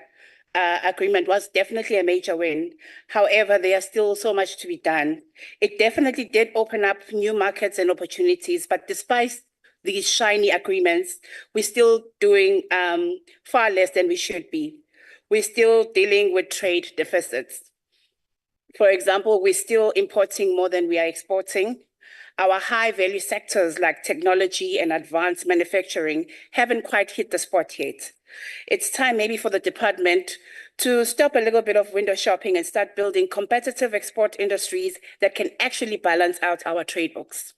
agreement was definitely a major win. However, there's still so much to be done. It definitely did open up new markets and opportunities, but despite these shiny agreements, we're still doing far less than we should be. We're still dealing with trade deficits. For example, we're still importing more than we are exporting. Our high value sectors like technology and advanced manufacturing haven't quite hit the spot yet. It's time maybe for the department to stop a little bit of window shopping and start building competitive export industries that can actually balance out our trade books.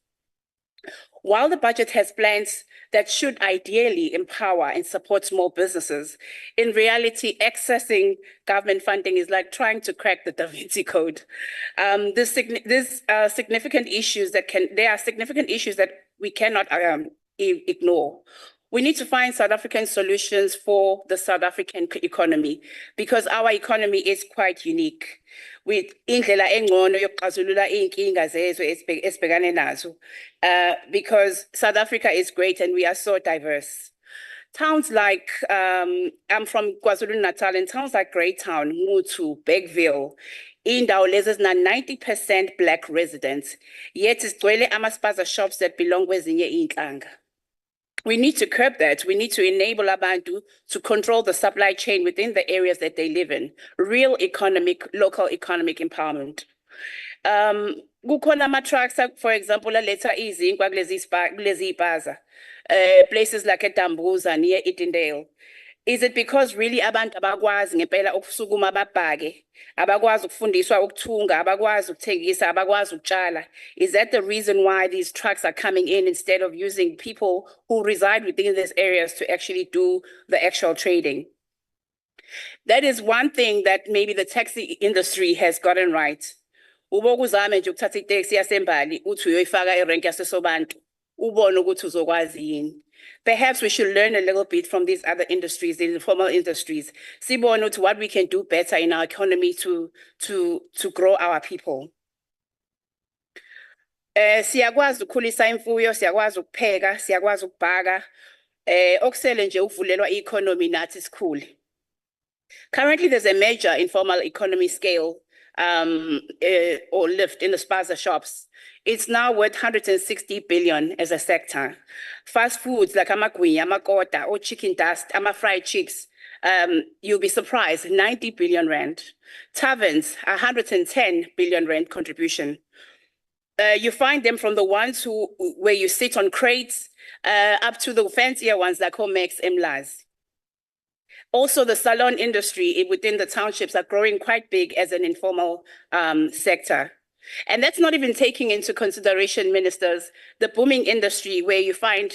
While the budget has plans that should ideally empower and support small businesses, in reality, accessing government funding is like trying to crack the Da Vinci Code. There are significant issues that we cannot ignore. We need to find South African solutions for the South African economy because our economy is quite unique. With indlela engcono yokuxazulula iy'nkinga zezwe esibhekane nazo, because South Africa is great and we are so diverse. Towns like, I'm from KwaZulu-Natal, and towns like Greytown, Mutu, Bergville, indawo lezi zina 90% Black residents, yet sigcwele ama-spaza shops that belong kwezinye iy'nhlanga. We need to curb that. We need to enable abantu to control the supply chain within the areas that they live in. Real local economic empowerment. Kukhona ama-trucks, for example, aletha izinkwa kulezi ipaza, places like eDambuza near Edendale. Is it because really abantu abakwazi ngempela ukusukuma babhake, abakwazi ukufundiswa ukuthunga, abakwazi ukuthengisa, abakwazi ukutshala? Is that the reason why these trucks are coming in instead of using people who reside within these areas to actually do the actual trading? That is one thing that maybe the taxi industry has gotten right. Ubokuzame nje ukuthatha itaxi yasembali uthi uyoyifaka erenki yaseSobantu ubone ukuthi uzokwazi yini. Perhaps we should learn a little bit from these other industries, the informal industries. Sibone to what we can do better in our economy to grow our people. Siyakwazi ukukhulisa imfuyo, siyakwazi ukupheka, siyakwazi ukubhaka. Okusele nje ukuvulelwa i-economy nathi sikhule. Currently, there's a major informal economy scale or lift in the spaza shops. It's now worth 160 billion as a sector. Fast foods like amagwinya, amakota, or chicken dust, fried chicks, you'll be surprised, 90 billion rand. Taverns, 110 billion rand contribution. You find them from the ones where you sit on crates up to the fancier ones like Homex, Mlaz. Also, the salon industry within the townships are growing quite big as an informal sector. And that's not even taking into consideration, ministers, the booming industry where you find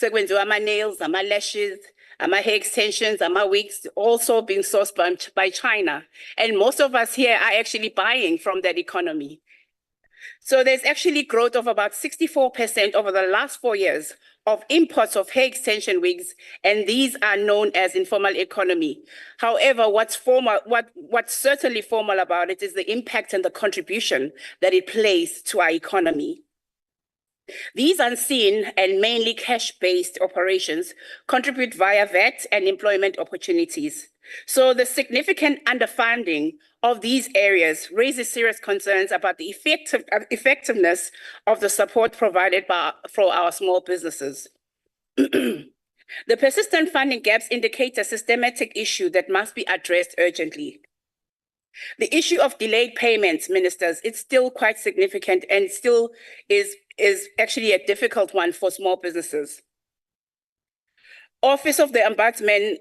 ama nails, ama lashes, ama hair extensions, ama wigs, also being sourced by China. And most of us here are actually buying from that economy. So there's actually growth of about 64% over the last 4 years, of imports of hair extension wigs, and these are known as informal economy. However, what's certainly formal about it is the impact and the contribution that it plays to our economy. These unseen and mainly cash-based operations contribute via VAT and employment opportunities. So the significant underfunding of these areas raises serious concerns about the effectiveness of the support provided for our small businesses. The persistent funding gaps indicate a systematic issue that must be addressed urgently. The issue of delayed payments, ministers, it's still quite significant and still is actually a difficult one for small businesses. Office of the Ombudsman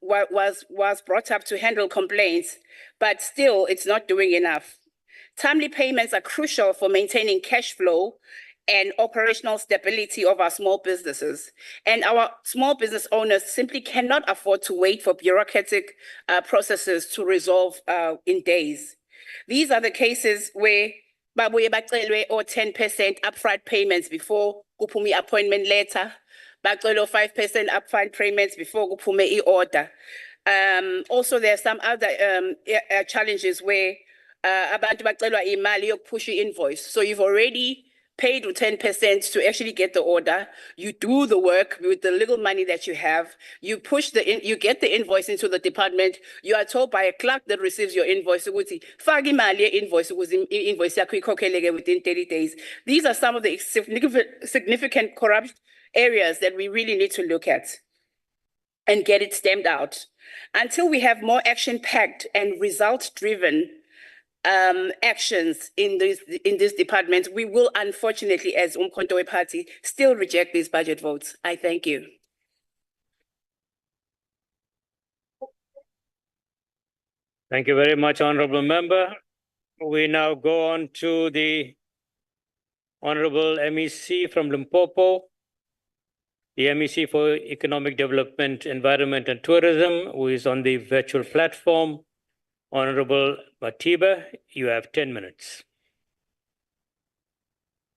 was brought up to handle complaints, but still it's not doing enough. Timely payments are crucial for maintaining cash flow and operational stability of our small businesses. And our small business owners simply cannot afford to wait for bureaucratic processes to resolve in days. These are the cases where babuye bacelwe or 10% upfront payments before kuphume appointment letter, bacelwe 5% upfront payments before kuphume order. Also, there are some other challenges where abantu bacelwa imali yokuphusha invoice. So you've already paid 10% to actually get the order. You do the work with the little money that you have. You push you get the invoice into the department. You are told by a clerk that receives your invoice, faka imali ye-invoice ukuze invoice yakho ikhokheleke within 30 days. These are some of the significant corrupt areas that we really need to look at and get it stemmed out. Until we have more action-packed and result-driven actions in this department, we will unfortunately, as Umkhonto Party, still reject these budget votes. I thank you. Thank you very much, Honorable Member. We now go on to the Honorable MEC from Limpopo, the MEC for Economic Development, Environment and Tourism, who is on the virtual platform. Honorable Matiba, you have 10 minutes.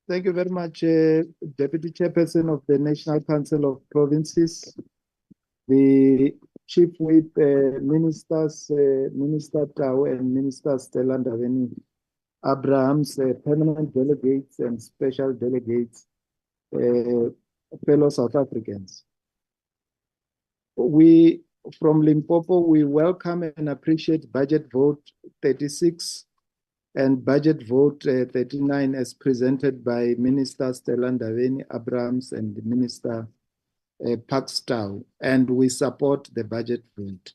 Thank you very much, Deputy Chairperson of the National Council of Provinces, the Chief Whip Ministers, Minister Tau and Minister Stella Ndabeni Abrahams, permanent delegates and special delegates, fellow South Africans. We from Limpopo, we welcome and appreciate budget vote 36 and budget vote 39 as presented by Minister Stella Ndabeni Abrahams and Minister Pakstow, and we support the budget vote.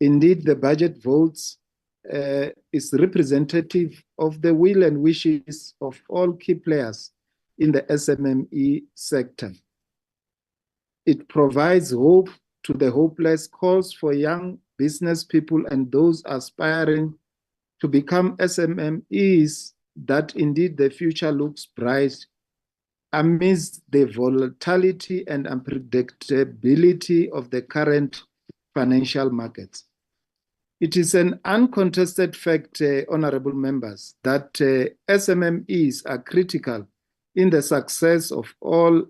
Indeed, the budget votes is representative of the will and wishes of all key players in the SMME sector. It provides hope to the hopeless, calls for young business people and those aspiring to become SMMEs that indeed the future looks bright amidst the volatility and unpredictability of the current financial markets. It is an uncontested fact, honorable members, that SMMEs are critical in the success of all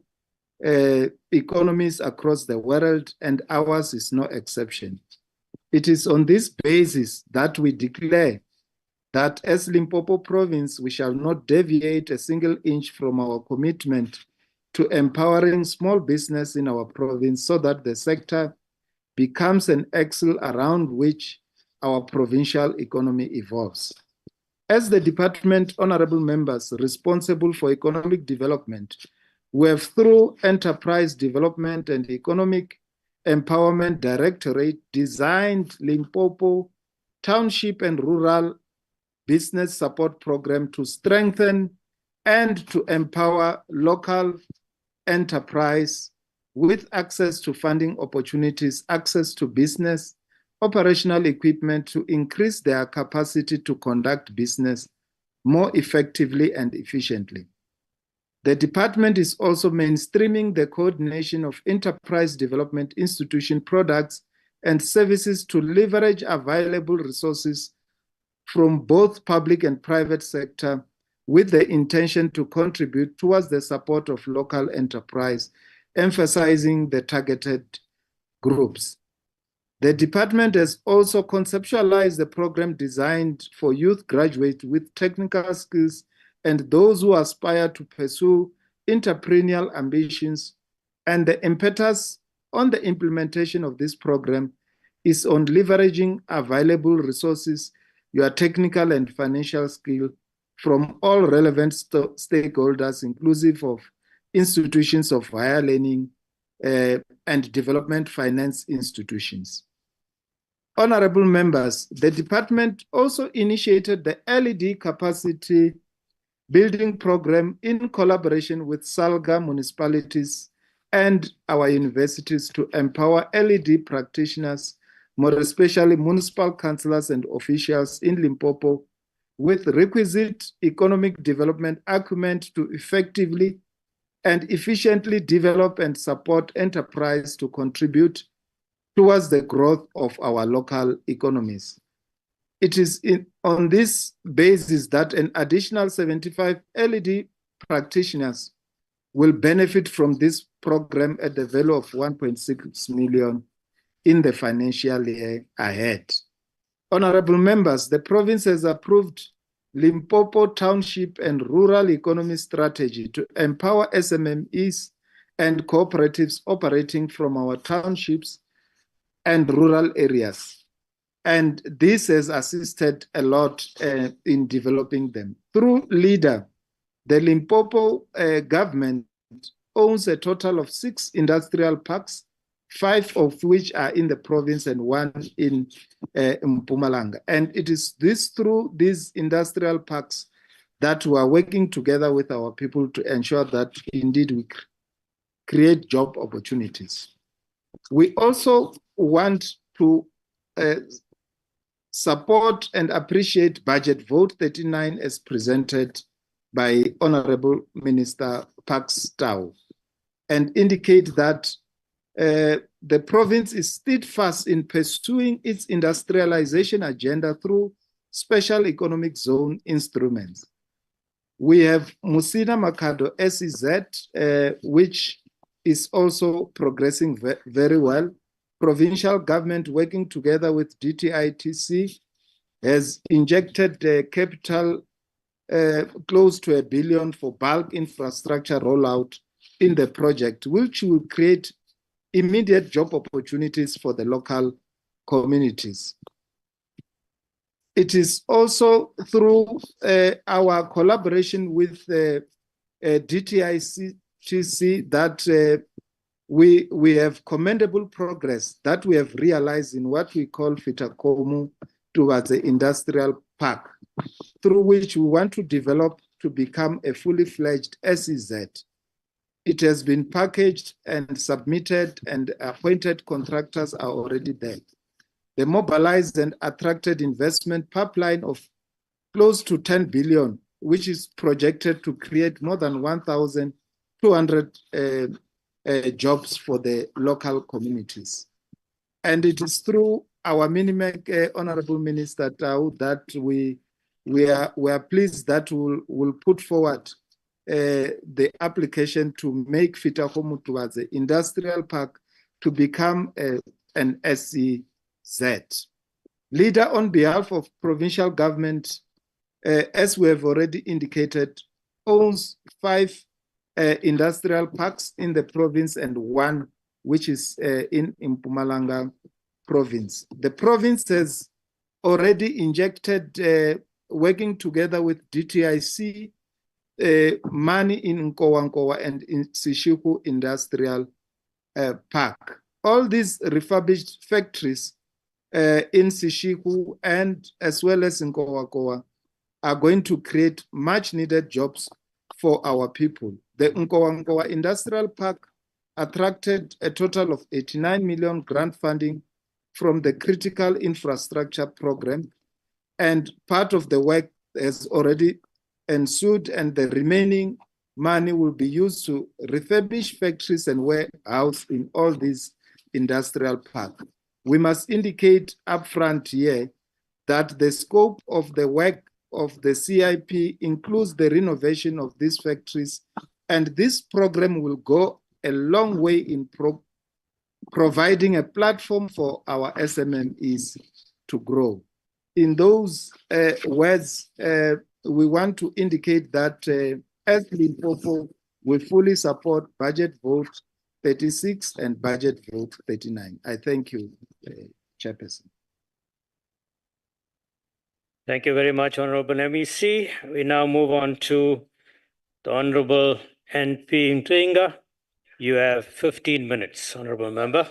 economies across the world, and ours is no exception. It is on this basis that we declare that as Limpopo province, we shall not deviate a single inch from our commitment to empowering small business in our province so that the sector becomes an axle around which our provincial economy evolves. As the department, honorable members responsible for economic development, we have, through Enterprise Development and Economic Empowerment Directorate, designed Limpopo Township and Rural Business Support Program to strengthen and to empower local enterprise with access to funding opportunities, access to business, operational equipment to increase their capacity to conduct business more effectively and efficiently. The department is also mainstreaming the coordination of enterprise development institution products and services to leverage available resources from both public and private sector with the intention to contribute towards the support of local enterprise, emphasizing the targeted groups. The department has also conceptualized the program designed for youth graduates with technical skills and those who aspire to pursue entrepreneurial ambitions, and the impetus on the implementation of this program is on leveraging available resources, your technical and financial skill from all relevant stakeholders, inclusive of institutions of higher learning and development finance institutions. Honorable members, the department also initiated the LED capacity building program in collaboration with SALGA municipalities and our universities to empower LED practitioners, more especially municipal councillors and officials in Limpopo, with requisite economic development acumen to effectively and efficiently develop and support enterprise to contribute towards the growth of our local economies. It is on this basis that an additional 75 LED practitioners will benefit from this program at the value of 1.6 million in the financial year ahead. Honorable members, the province has approved Limpopo Township and Rural Economy Strategy to empower SMMEs and cooperatives operating from our townships and rural areas. And this has assisted a lot in developing them. Through LEADER, the Limpopo government owns a total of 6 industrial parks, 5 of which are in the province and 1 in Mpumalanga. And it is through these industrial parks that we are working together with our people to ensure that indeed we create job opportunities. We also want to support and appreciate Budget Vote 39 as presented by Honorable Minister Pax Tau, and indicate that the province is steadfast in pursuing its industrialization agenda through special economic zone instruments. We have Musina Makado SEZ, which is also progressing very well. Provincial government, working together with DTITC, has injected capital close to R1 billion for bulk infrastructure rollout in the project, which will create immediate job opportunities for the local communities. It is also through our collaboration with DTITC that we have commendable progress that we have realized in what we call Fitakomu towards the industrial park, through which we want to develop to become a fully fledged SEZ. It has been packaged and submitted, and appointed contractors are already there. The mobilized and attracted investment pipeline of close to 10 billion, which is projected to create more than 1,200 jobs for the local communities. And it is through our Minimec, Honorable Minister Tau, that we are pleased that we'll put forward the application to make Fitahomu towards the industrial park to become an SEZ. Leader, on behalf of provincial government, as we have already indicated, owns 5 industrial parks in the province and 1 which is in Mpumalanga province. The province has already injected, working together with DTIC, money in Nkowankowa and in Sishiku Industrial Park. All these refurbished factories in Sishiku and as well as in Nkowankowa are going to create much needed jobs for our people. The Nkowankowa Industrial Park attracted a total of 89 million grant funding from the Critical Infrastructure Program, and part of the work has already ensued, and the remaining money will be used to refurbish factories and warehouses in all these industrial parks. We must indicate upfront here that the scope of the work of the CIP includes the renovation of these factories, and this program will go a long way in providing a platform for our SMMEs to grow. In those words, we want to indicate that as Limpopo, we fully support budget vote 36 and budget vote 39. I thank you, Chairperson. Thank you very much, Honorable MEC. We now move on to the Honorable NP Ntringa. You have 15 minutes, Honorable Member.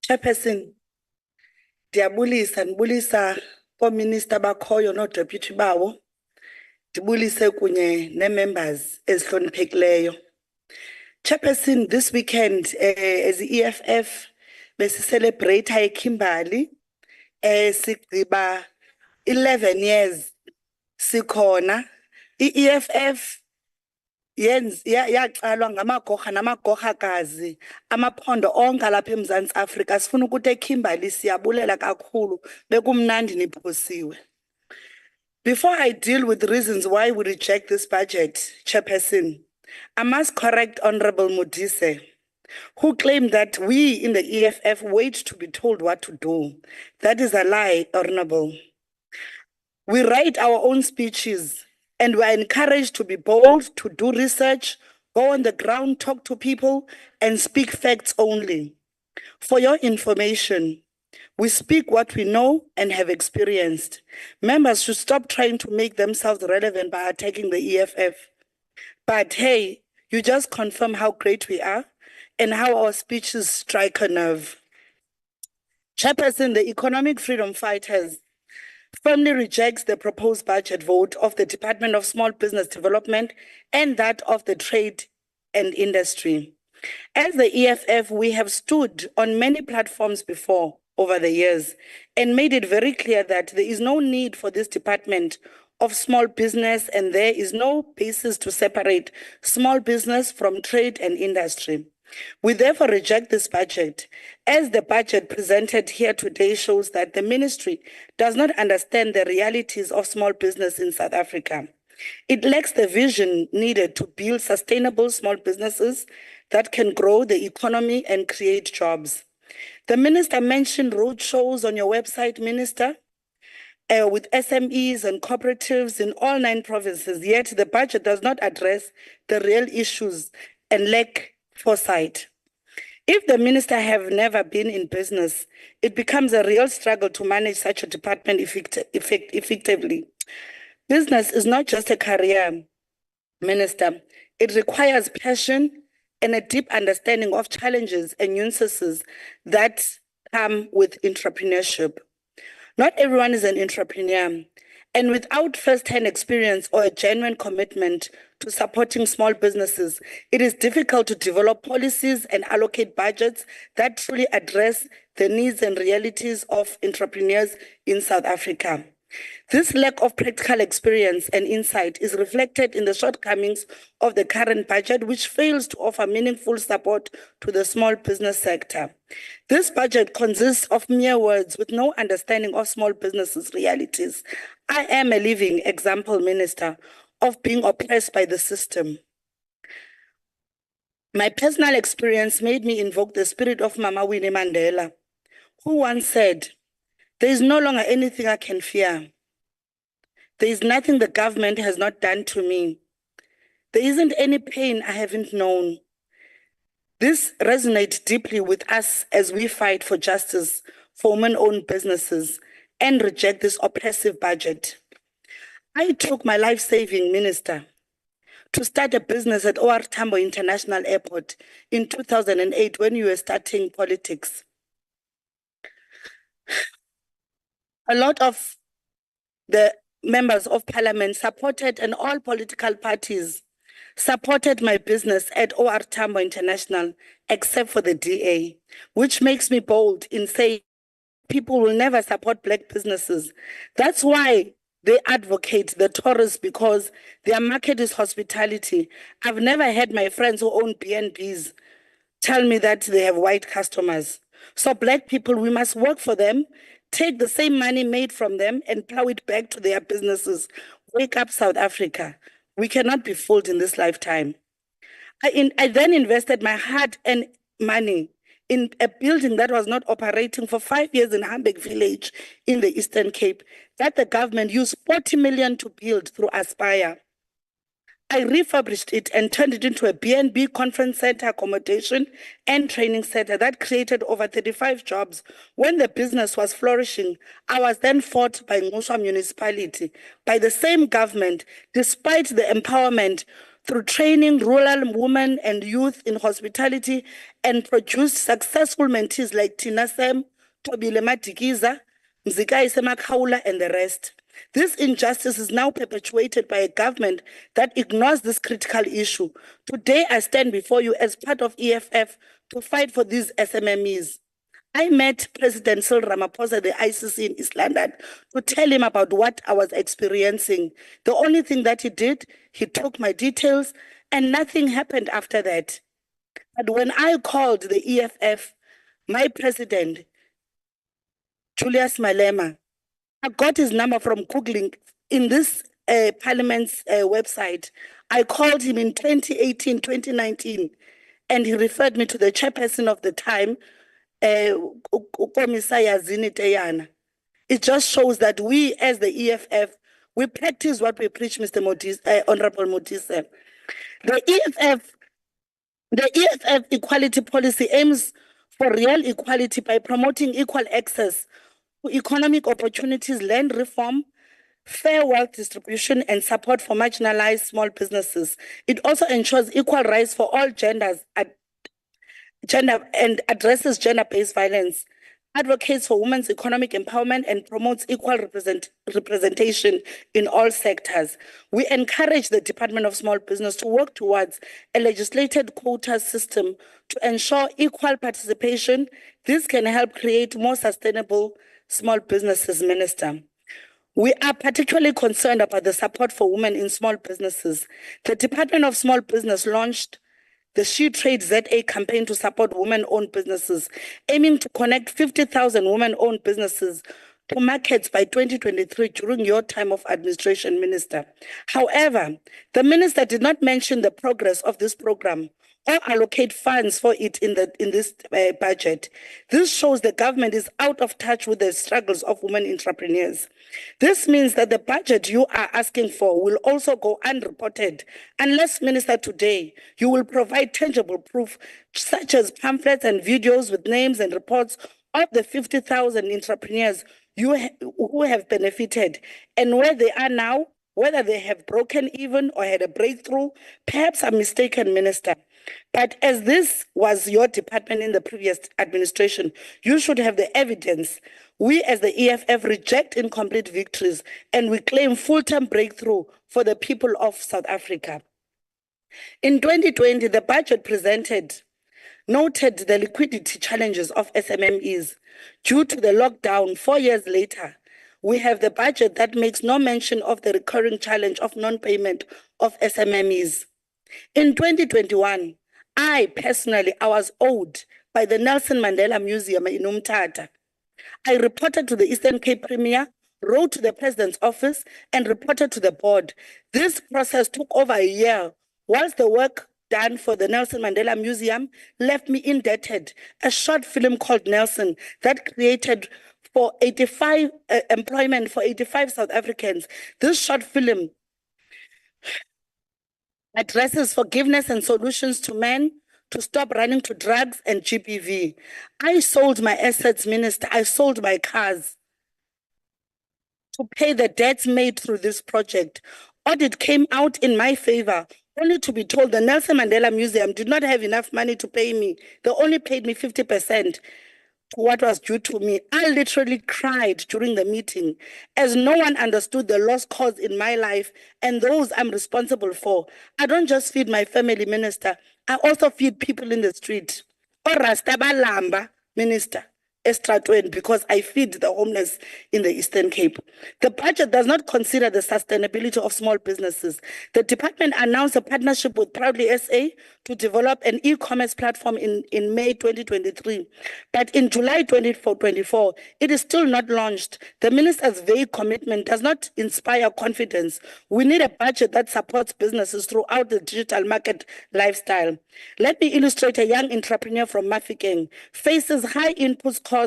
Chairperson, ndiyabulisa koominister bakhoyo no-deputy bawo, ndibulise kunye nee-members ezihloniphekileyo. Chairperson, this weekend as the EFF celebrate eKimberley sigqiba 11 years sikhona. I-EFF yaqalwa ngamagorha namagorhakazi amaphondo onke alapha eMzantsi Afrika. Sifuna ukuthi eKimberley siyabulela kakhulu, bekumnandi niphosiwe. Before I deal with the reasons why we reject this budget, Chairperson, I must correct Honorable Modise, who claimed that we in the EFF wait to be told what to do. That is a lie, Honorable. We write our own speeches, and we are encouraged to be bold, to do research, go on the ground, talk to people, and speak facts only. For your information, we speak what we know and have experienced. Members should stop trying to make themselves relevant by attacking the EFF. But hey, you just confirm how great we are and how our speeches strike a nerve. Chairperson, the Economic Freedom Fighters firmly rejects the proposed budget vote of the Department of Small Business Development and that of the Trade and Industry. As the EFF, we have stood on many platforms before over the years and made it very clear that there is no need for this Department of Small Business, and there is no basis to separate small business from trade and industry. We therefore reject this budget, as the budget presented here today shows that the ministry does not understand the realities of small business in South Africa. It lacks the vision needed to build sustainable small businesses that can grow the economy and create jobs. The minister mentioned roadshows on your website, Minister, with SMEs and cooperatives in all 9 provinces, yet the budget does not address the real issues and lack foresight. If the minister have never been in business, it becomes a real struggle to manage such a department effectively. Business is not just a career, Minister. It requires passion and a deep understanding of challenges and nuances that come with entrepreneurship. Not everyone is an entrepreneur, and without first-hand experience or a genuine commitment to supporting small businesses, it is difficult to develop policies and allocate budgets that truly address the needs and realities of entrepreneurs in South Africa. This lack of practical experience and insight is reflected in the shortcomings of the current budget, which fails to offer meaningful support to the small business sector. This budget consists of mere words with no understanding of small businesses' realities. I am a living example, Minister, of being oppressed by the system. My personal experience made me invoke the spirit of Mama Winnie Mandela, who once said, "There is no longer anything I can fear. There is nothing the government has not done to me. There isn't any pain I haven't known." This resonates deeply with us as we fight for justice for women-owned businesses and reject this oppressive budget. I took my life-saving, Minister, to start a business at OR Tambo International Airport in 2008 when you were starting politics. A lot of the members of parliament supported, and all political parties supported my business at OR Tambo International, except for the DA, which makes me bold in saying people will never support Black businesses. That's why they advocate the tourists, because their market is hospitality. I've never had my friends who own B&Bs tell me that they have white customers. So Black people, we must work for them, take the same money made from them and plow it back to their businesses. Wake up, South Africa. We cannot be fooled in this lifetime. I then invested my hard-earned money in a building that was not operating for 5 years in Hamburg Village in the Eastern Cape, that the government used 40 million to build through Aspire. I refurbished it and turned it into a B&B conference center, accommodation and training center that created over 35 jobs. When the business was flourishing, I was then fought by Ngusha municipality, by the same government, despite the empowerment through training rural women and youth in hospitality, and produced successful mentees like Tina Sem, Tobile Matikiza, Mzikai Semakhaula, and the rest. This injustice is now perpetuated by a government that ignores this critical issue. Today, I stand before you as part of EFF to fight for these SMMEs. I met President Cyril Ramaphosa, the ICC in East London, to tell him about what I was experiencing. The only thing that he did, he took my details, and nothing happened after that. But when I called the EFF, my president, Julius Malema, I got his number from Googling in this Parliament's website. I called him in 2018, 2019, and he referred me to the chairperson of the time, Komisaya Ziniteyana. It just shows that we, as the EFF, we practice what we preach, Mr. Honorable Motise. The EFF equality policy aims for real equality by promoting equal access to economic opportunities, land reform, fair wealth distribution, and support for marginalized small businesses. It also ensures equal rights for all genders, and addresses gender-based violence, advocates for women's economic empowerment, and promotes equal representation in all sectors. We encourage the Department of Small Business to work towards a legislated quota system to ensure equal participation. This can help create more sustainable small businesses, Minister. We are particularly concerned about the support for women in small businesses. The Department of Small Business launched the She Trade ZA campaign to support women-owned businesses, aiming to connect 50,000 women-owned businesses to markets by 2023 during your time of administration, Minister. However, the Minister did not mention the progress of this program or allocate funds for it in this budget. This shows the government is out of touch with the struggles of women entrepreneurs. This means that the budget you are asking for will also go unreported unless, Minister, today you will provide tangible proof such as pamphlets and videos with names and reports of the 50,000 entrepreneurs who have benefited and where they are now, whether they have broken even or had a breakthrough. Perhaps I'm mistaken, Minister. But as this was your department in the previous administration, you should have the evidence. We as the EFF reject incomplete victories and we claim full-term breakthrough for the people of South Africa. In 2020, the budget presented noted the liquidity challenges of SMMEs. Due to the lockdown 4 years later, we have the budget that makes no mention of the recurring challenge of non-payment of SMMEs. In 2021, I was owed by the Nelson Mandela Museum in Umtata. I reported to the Eastern Cape Premier, wrote to the President's office, and reported to the board. This process took over a year, whilst the work done for the Nelson Mandela Museum left me indebted. A short film called Nelson that created for 85 employment for 85 South Africans. This short film addresses forgiveness and solutions to men to stop running to drugs and GBV. I sold my assets, Minister. I sold my cars to pay the debts made through this project. Audit came out in my favor, only to be told the Nelson Mandela Museum did not have enough money to pay me. They only paid me 50%. to what was due to me. I literally cried during the meeting as no one understood the loss caused in my life and those I'm responsible for. I don't just feed my family, Minister. I also feed people in the street. Or Rastabalamba, Minister. Estratwen, because I feed the homeless in the Eastern Cape. The budget does not consider the sustainability of small businesses. The department announced a partnership with Proudly SA to develop an e-commerce platform in May 2023. But in July 2024, it is still not launched. The minister's vague commitment does not inspire confidence. We need a budget that supports businesses throughout the digital market lifestyle. Let me illustrate a young entrepreneur from Mafikeng faces high input costs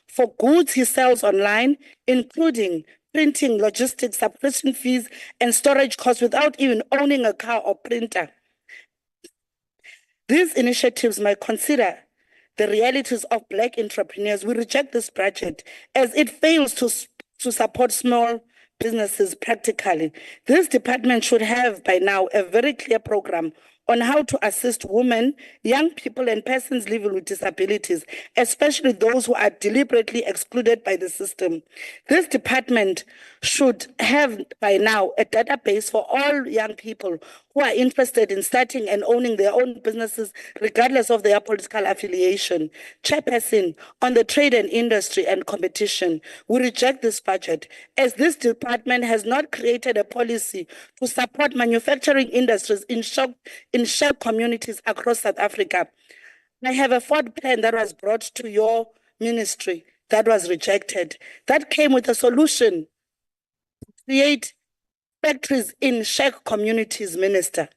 for goods he sells online, including printing, logistics, subscription fees, and storage costs without even owning a car or printer. These initiatives might consider the realities of Black entrepreneurs. We reject this budget as it fails to support small businesses practically. This department should have by now a very clear program on how to assist women, young people, and persons living with disabilities, especially those who are deliberately excluded by the system. This department should have by now a database for all young people who are interested in starting and owning their own businesses, regardless of their political affiliation. Chairperson, on the trade and industry and competition, we reject this budget as this department has not created a policy to support manufacturing industries in shared communities across South Africa. I have a fourth plan that was brought to your ministry that was rejected. That came with a solution to create factories in shared communities, Minister.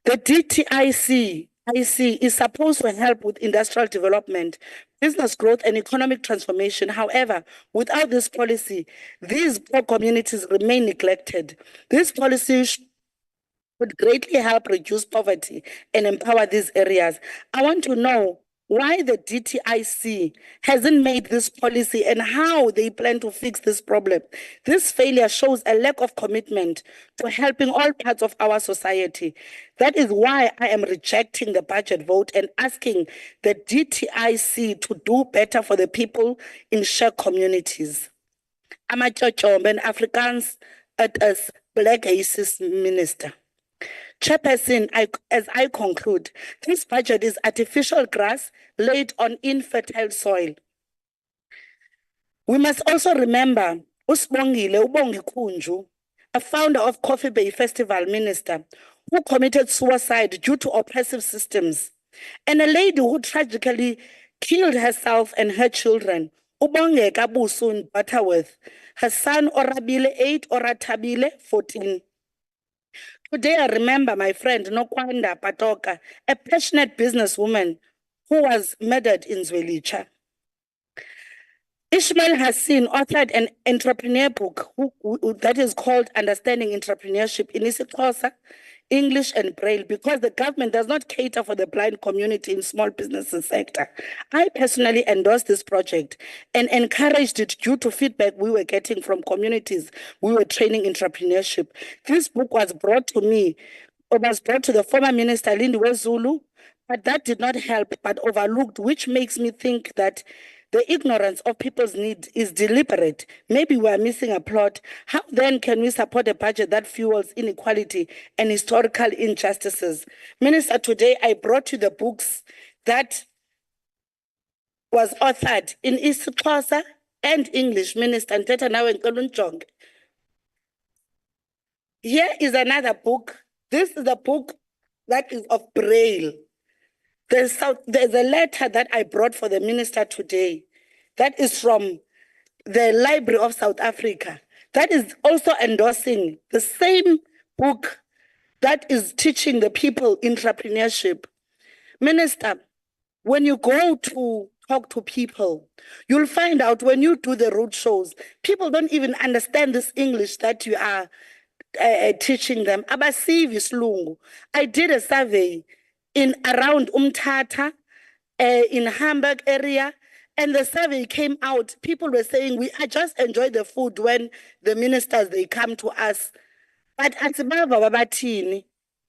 The DTIC is supposed to help with industrial development, business growth, and economic transformation. However, without this policy, these poor communities remain neglected. This policy would greatly help reduce poverty and empower these areas. I want to know why the DTIC hasn't made this policy and how they plan to fix this problem. This failure shows a lack of commitment to helping all parts of our society. That is why I am rejecting the budget vote and asking the DTIC to do better for the people in shared communities. I'm a Chochombe Afrikaans as Black ACES Minister. Chairperson, as I conclude, this budget is artificial grass laid on infertile soil. We must also remember Usbongile Ubongi Kunju, a founder of Coffee Bay Festival, Minister, who committed suicide due to oppressive systems, and a lady who tragically killed herself and her children, Ubongeka Busun Butterworth, her son Orabile 8, Oratabile 14. Today, I remember my friend Nokwanda Patoka, a passionate businesswoman who was murdered in Zwelicha. Ishmael Hassin authored an entrepreneur book that is called Understanding Entrepreneurship in isiXhosa, English, and Braille, because the government does not cater for the blind community in small businesses sector. I personally endorsed this project and encouraged it due to feedback we were getting from communities we were training entrepreneurship. This book was brought to me, it was brought to the former minister Lindiwe Zulu, but that did not help but overlooked, which makes me think that the ignorance of people's need is deliberate. Maybe we are missing a plot. How then can we support a budget that fuels inequality and historical injustices? Minister, today I brought you the books that was authored in isiXhosa and English, Minister. Here is another book. This is a book that is of Braille. There's a letter that I brought for the minister today that is from the Library of South Africa that is also endorsing the same book that is teaching the people entrepreneurship. Minister, when you go to talk to people, you'll find out when you do the road shows, people don't even understand this English that you are teaching them. Abasivi Slungu. I did a survey in around Umtata, in Hamburg area, and the survey came out. People were saying, I just enjoy the food when the ministers, they come to us. But asibava babathini,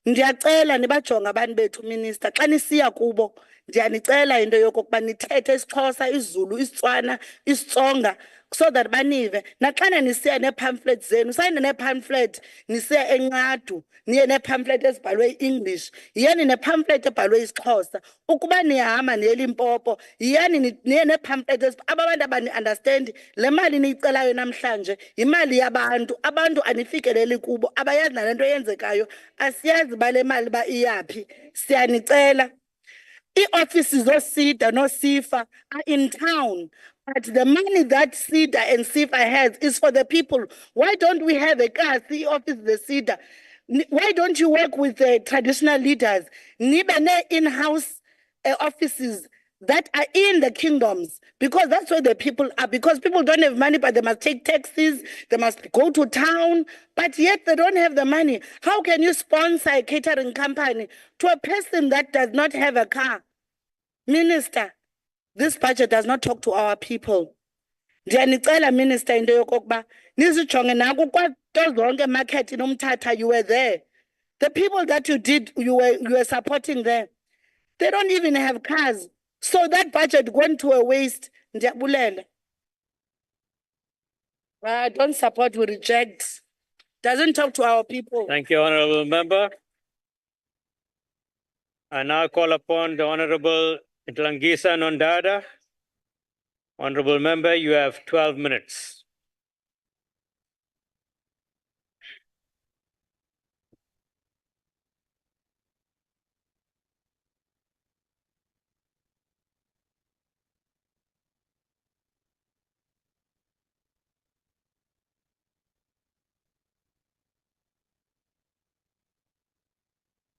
ndiyacela nibajonga abantu bethu minister, xa nisiya kubo, Ndiyanicela into yokokuba nithethe isiXhosa, isiZulu, isiTswana, isiTsonga so that banive. Naxana nisiya nee-pamphlets zenu, sayine nee-pamphlet nisiya eNqadu, niye nee-pamphlet ezibhalwe English, yiyani nee-pamphlet ebhalwe isiXhosa. Ukuba niyahamba niye eLimpopo, yiyani niye nee-pamphlet aba bantu abani-understand le mali niyicelayo namhlanje yimali yabantu. Abantu anifikeleli kubo, abayazi nale nto yenzekayo, asiyazi ba le mali ba iyaphi. Siyanicela. I-offices of SEDA no SIFA are in town, but the money that SEDA and SIFA has is for the people. Why don't we have a kasi office the SEDA? Why don't you work with the traditional leaders? Nibe in-house offices that are in the kingdoms, because that's where the people are, because people don't have money, but they must take taxis, they must go to town, but yet they don't have the money. How can you sponsor a catering company to a person that does not have a car? Minister, this budget does not talk to our people. Ndiyanicela Minister into yokokuba nizijonge naku kwato zonke market inomthatha, you were there. The people that you were supporting there, they don't even have cars. So that budget went to a waste. Ndiyabulela. Don't support, we reject. Doesn't talk to our people. Thank you, Honorable Member. I now call upon the Honorable Ntlangisa Nondada. Honorable Member, you have 12 minutes.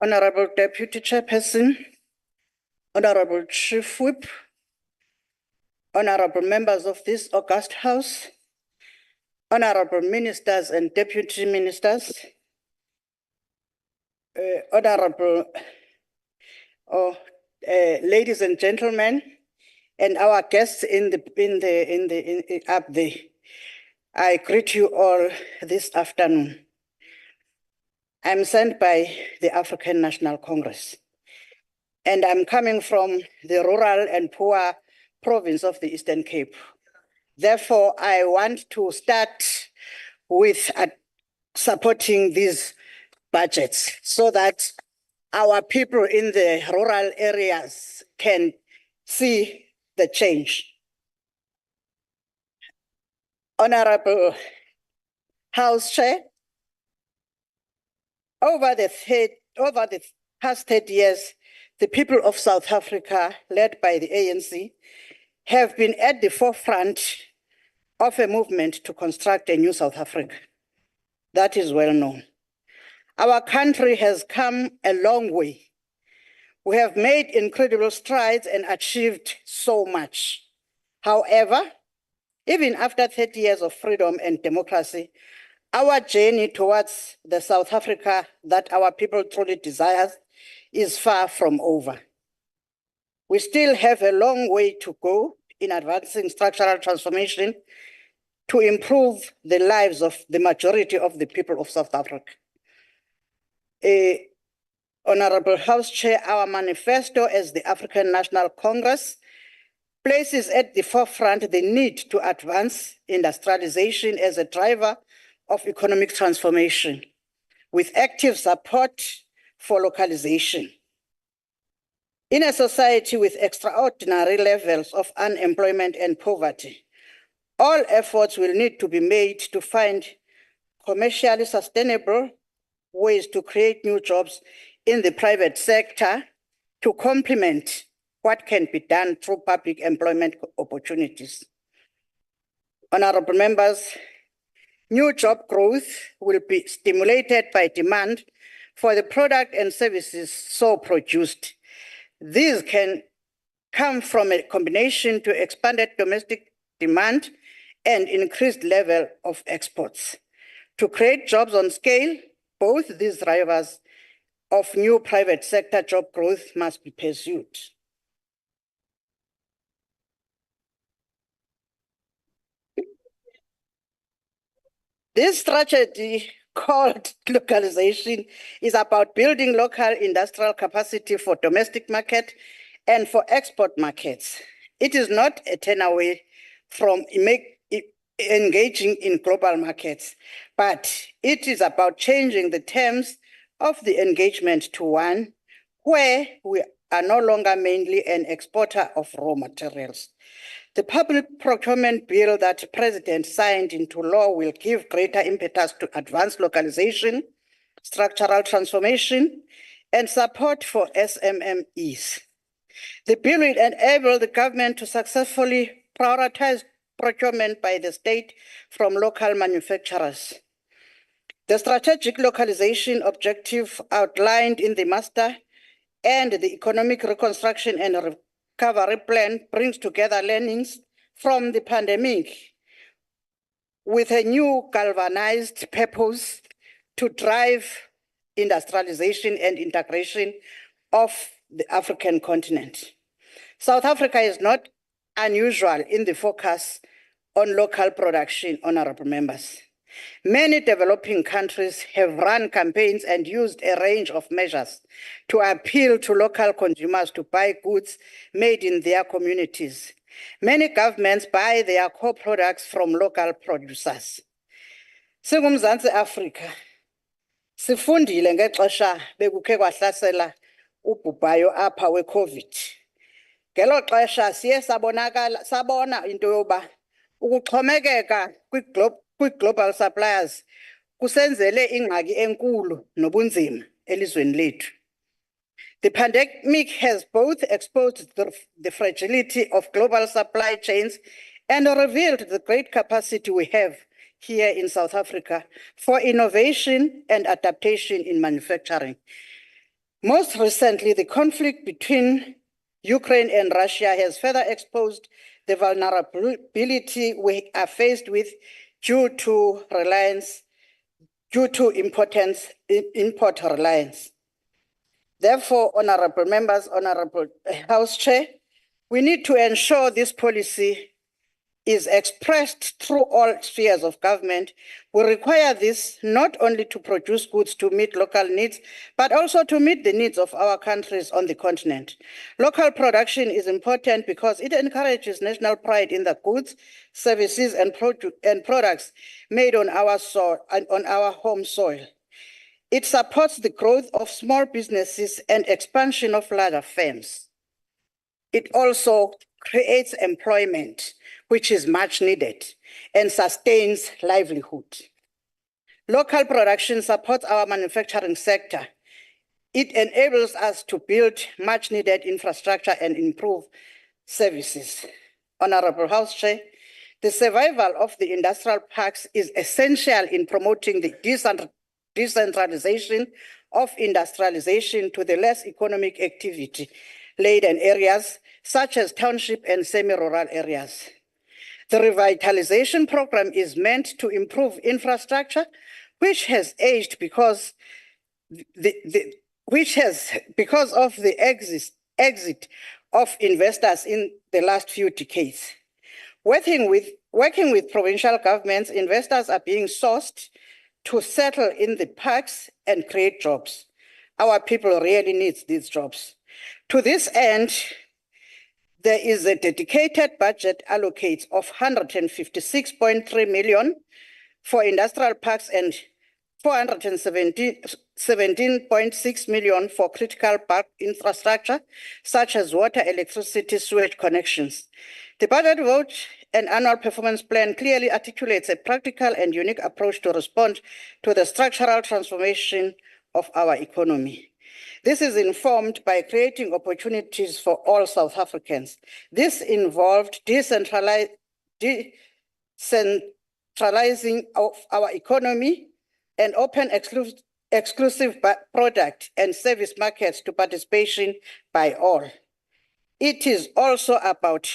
Honorable Deputy Chairperson, Honorable Chief Whip, Honorable members of this august House, Honorable Ministers and Deputy Ministers, Honorable ladies and gentlemen, and our guests up there. I greet you all this afternoon. I'm sent by the African National Congress, and I'm coming from the rural and poor province of the Eastern Cape. Therefore, I want to start with supporting these budgets so that our people in the rural areas can see the change. Honorable House Chair, over the past 30 years, the people of South Africa, led by the ANC, have been at the forefront of a movement to construct a new South Africa. That is well known. Our country has come a long way. We have made incredible strides and achieved so much. However, even after 30 years of freedom and democracy, our journey towards the South Africa that our people truly desire is far from over. We still have a long way to go in advancing structural transformation to improve the lives of the majority of the people of South Africa. Honorable House Chair, our manifesto as the African National Congress places at the forefront the need to advance industrialization as a driver of economic transformation, with active support for localization. In a society with extraordinary levels of unemployment and poverty, all efforts will need to be made to find commercially sustainable ways to create new jobs in the private sector to complement what can be done through public employment opportunities. Honorable members, new job growth will be stimulated by demand for the product and services so produced. These can come from a combination to expanded domestic demand and increased level of exports. To create jobs on scale, both these drivers of new private sector job growth must be pursued. This strategy called localization is about building local industrial capacity for domestic market and for export markets. It is not a turn away from engaging in global markets, but it is about changing the terms of the engagement to one where we are no longer mainly an exporter of raw materials. The public procurement bill that the President signed into law will give greater impetus to advanced localization, structural transformation, and support for SMMEs. The bill will enable the government to successfully prioritize procurement by the state from local manufacturers. The strategic localization objective outlined in the master and the economic reconstruction and recovery plan brings together learnings from the pandemic with a new galvanized purpose to drive industrialization and integration of the African continent. South Africa is not unusual in the focus on local production, honorable members. Many developing countries have run campaigns and used a range of measures to appeal to local consumers to buy goods made in their communities. Many governments buy their core products from local producers. SingumZansi Africa, sifundile ngexesha bekukhe kwahlasela ubhubhayo apha we-COVID. Ngelo xesha siye sabona into yoba ukuxhomekeka kwi-global suppliers kusenzele ingxaki enkulu nobunzima elizweni lethu. The pandemic has both exposed the fragility of global supply chains and revealed the great capacity we have here in South Africa for innovation and adaptation in manufacturing. Most recently, the conflict between Ukraine and Russia has further exposed the vulnerability we are faced with due to import reliance. Therefore, honorable members, honorable House Chair, we need to ensure this policy is expressed through all spheres of government. We require this not only to produce goods to meet local needs, but also to meet the needs of our countries on the continent. Local production is important because it encourages national pride in the goods, services, and products made on our soil, on our home soil. It supports the growth of small businesses and expansion of larger firms. It also creates employment, which is much needed, and sustains livelihood. Local production supports our manufacturing sector. It enables us to build much needed infrastructure and improve services. Honorable House Chair, the survival of the industrial parks is essential in promoting the decentralization of industrialization to the less economic activity-laden areas, such as township and semi-rural areas. The revitalization program is meant to improve infrastructure, which has aged because of the exit of investors in the last few decades. Working with provincial governments, investors are being sourced to settle in the parks and create jobs. Our people really need these jobs. To this end, there is a dedicated budget allocated of 156.3 million for industrial parks and 417.6 million for critical park infrastructure, such as water, electricity, sewage connections. The budget vote and annual performance plan clearly articulates a practical and unique approach to respond to the structural transformation of our economy. This is informed by creating opportunities for all South Africans. This involved decentralizing of our economy and open exclusive product and service markets to participation by all. It is also about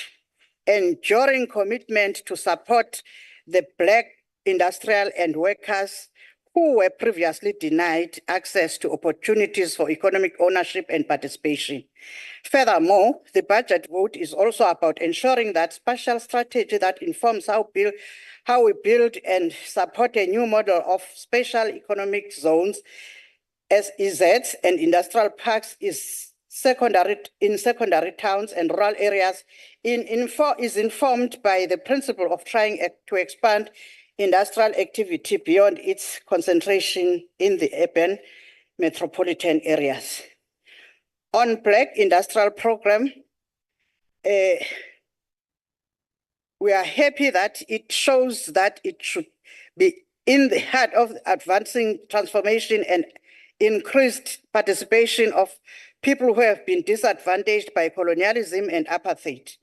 enduring commitment to support the Black industrial and workers who were previously denied access to opportunities for economic ownership and participation. Furthermore, the budget vote is also about ensuring that spatial strategy that informs how we build and support a new model of special economic zones, SEZs, and industrial parks is in secondary towns and rural areas is informed by the principle of trying to expand industrial activity beyond its concentration in the urban metropolitan areas. On Black Industrial Program, we are happy that it shows that it should be in the heart of advancing transformation and increased participation of people who have been disadvantaged by colonialism and apartheid.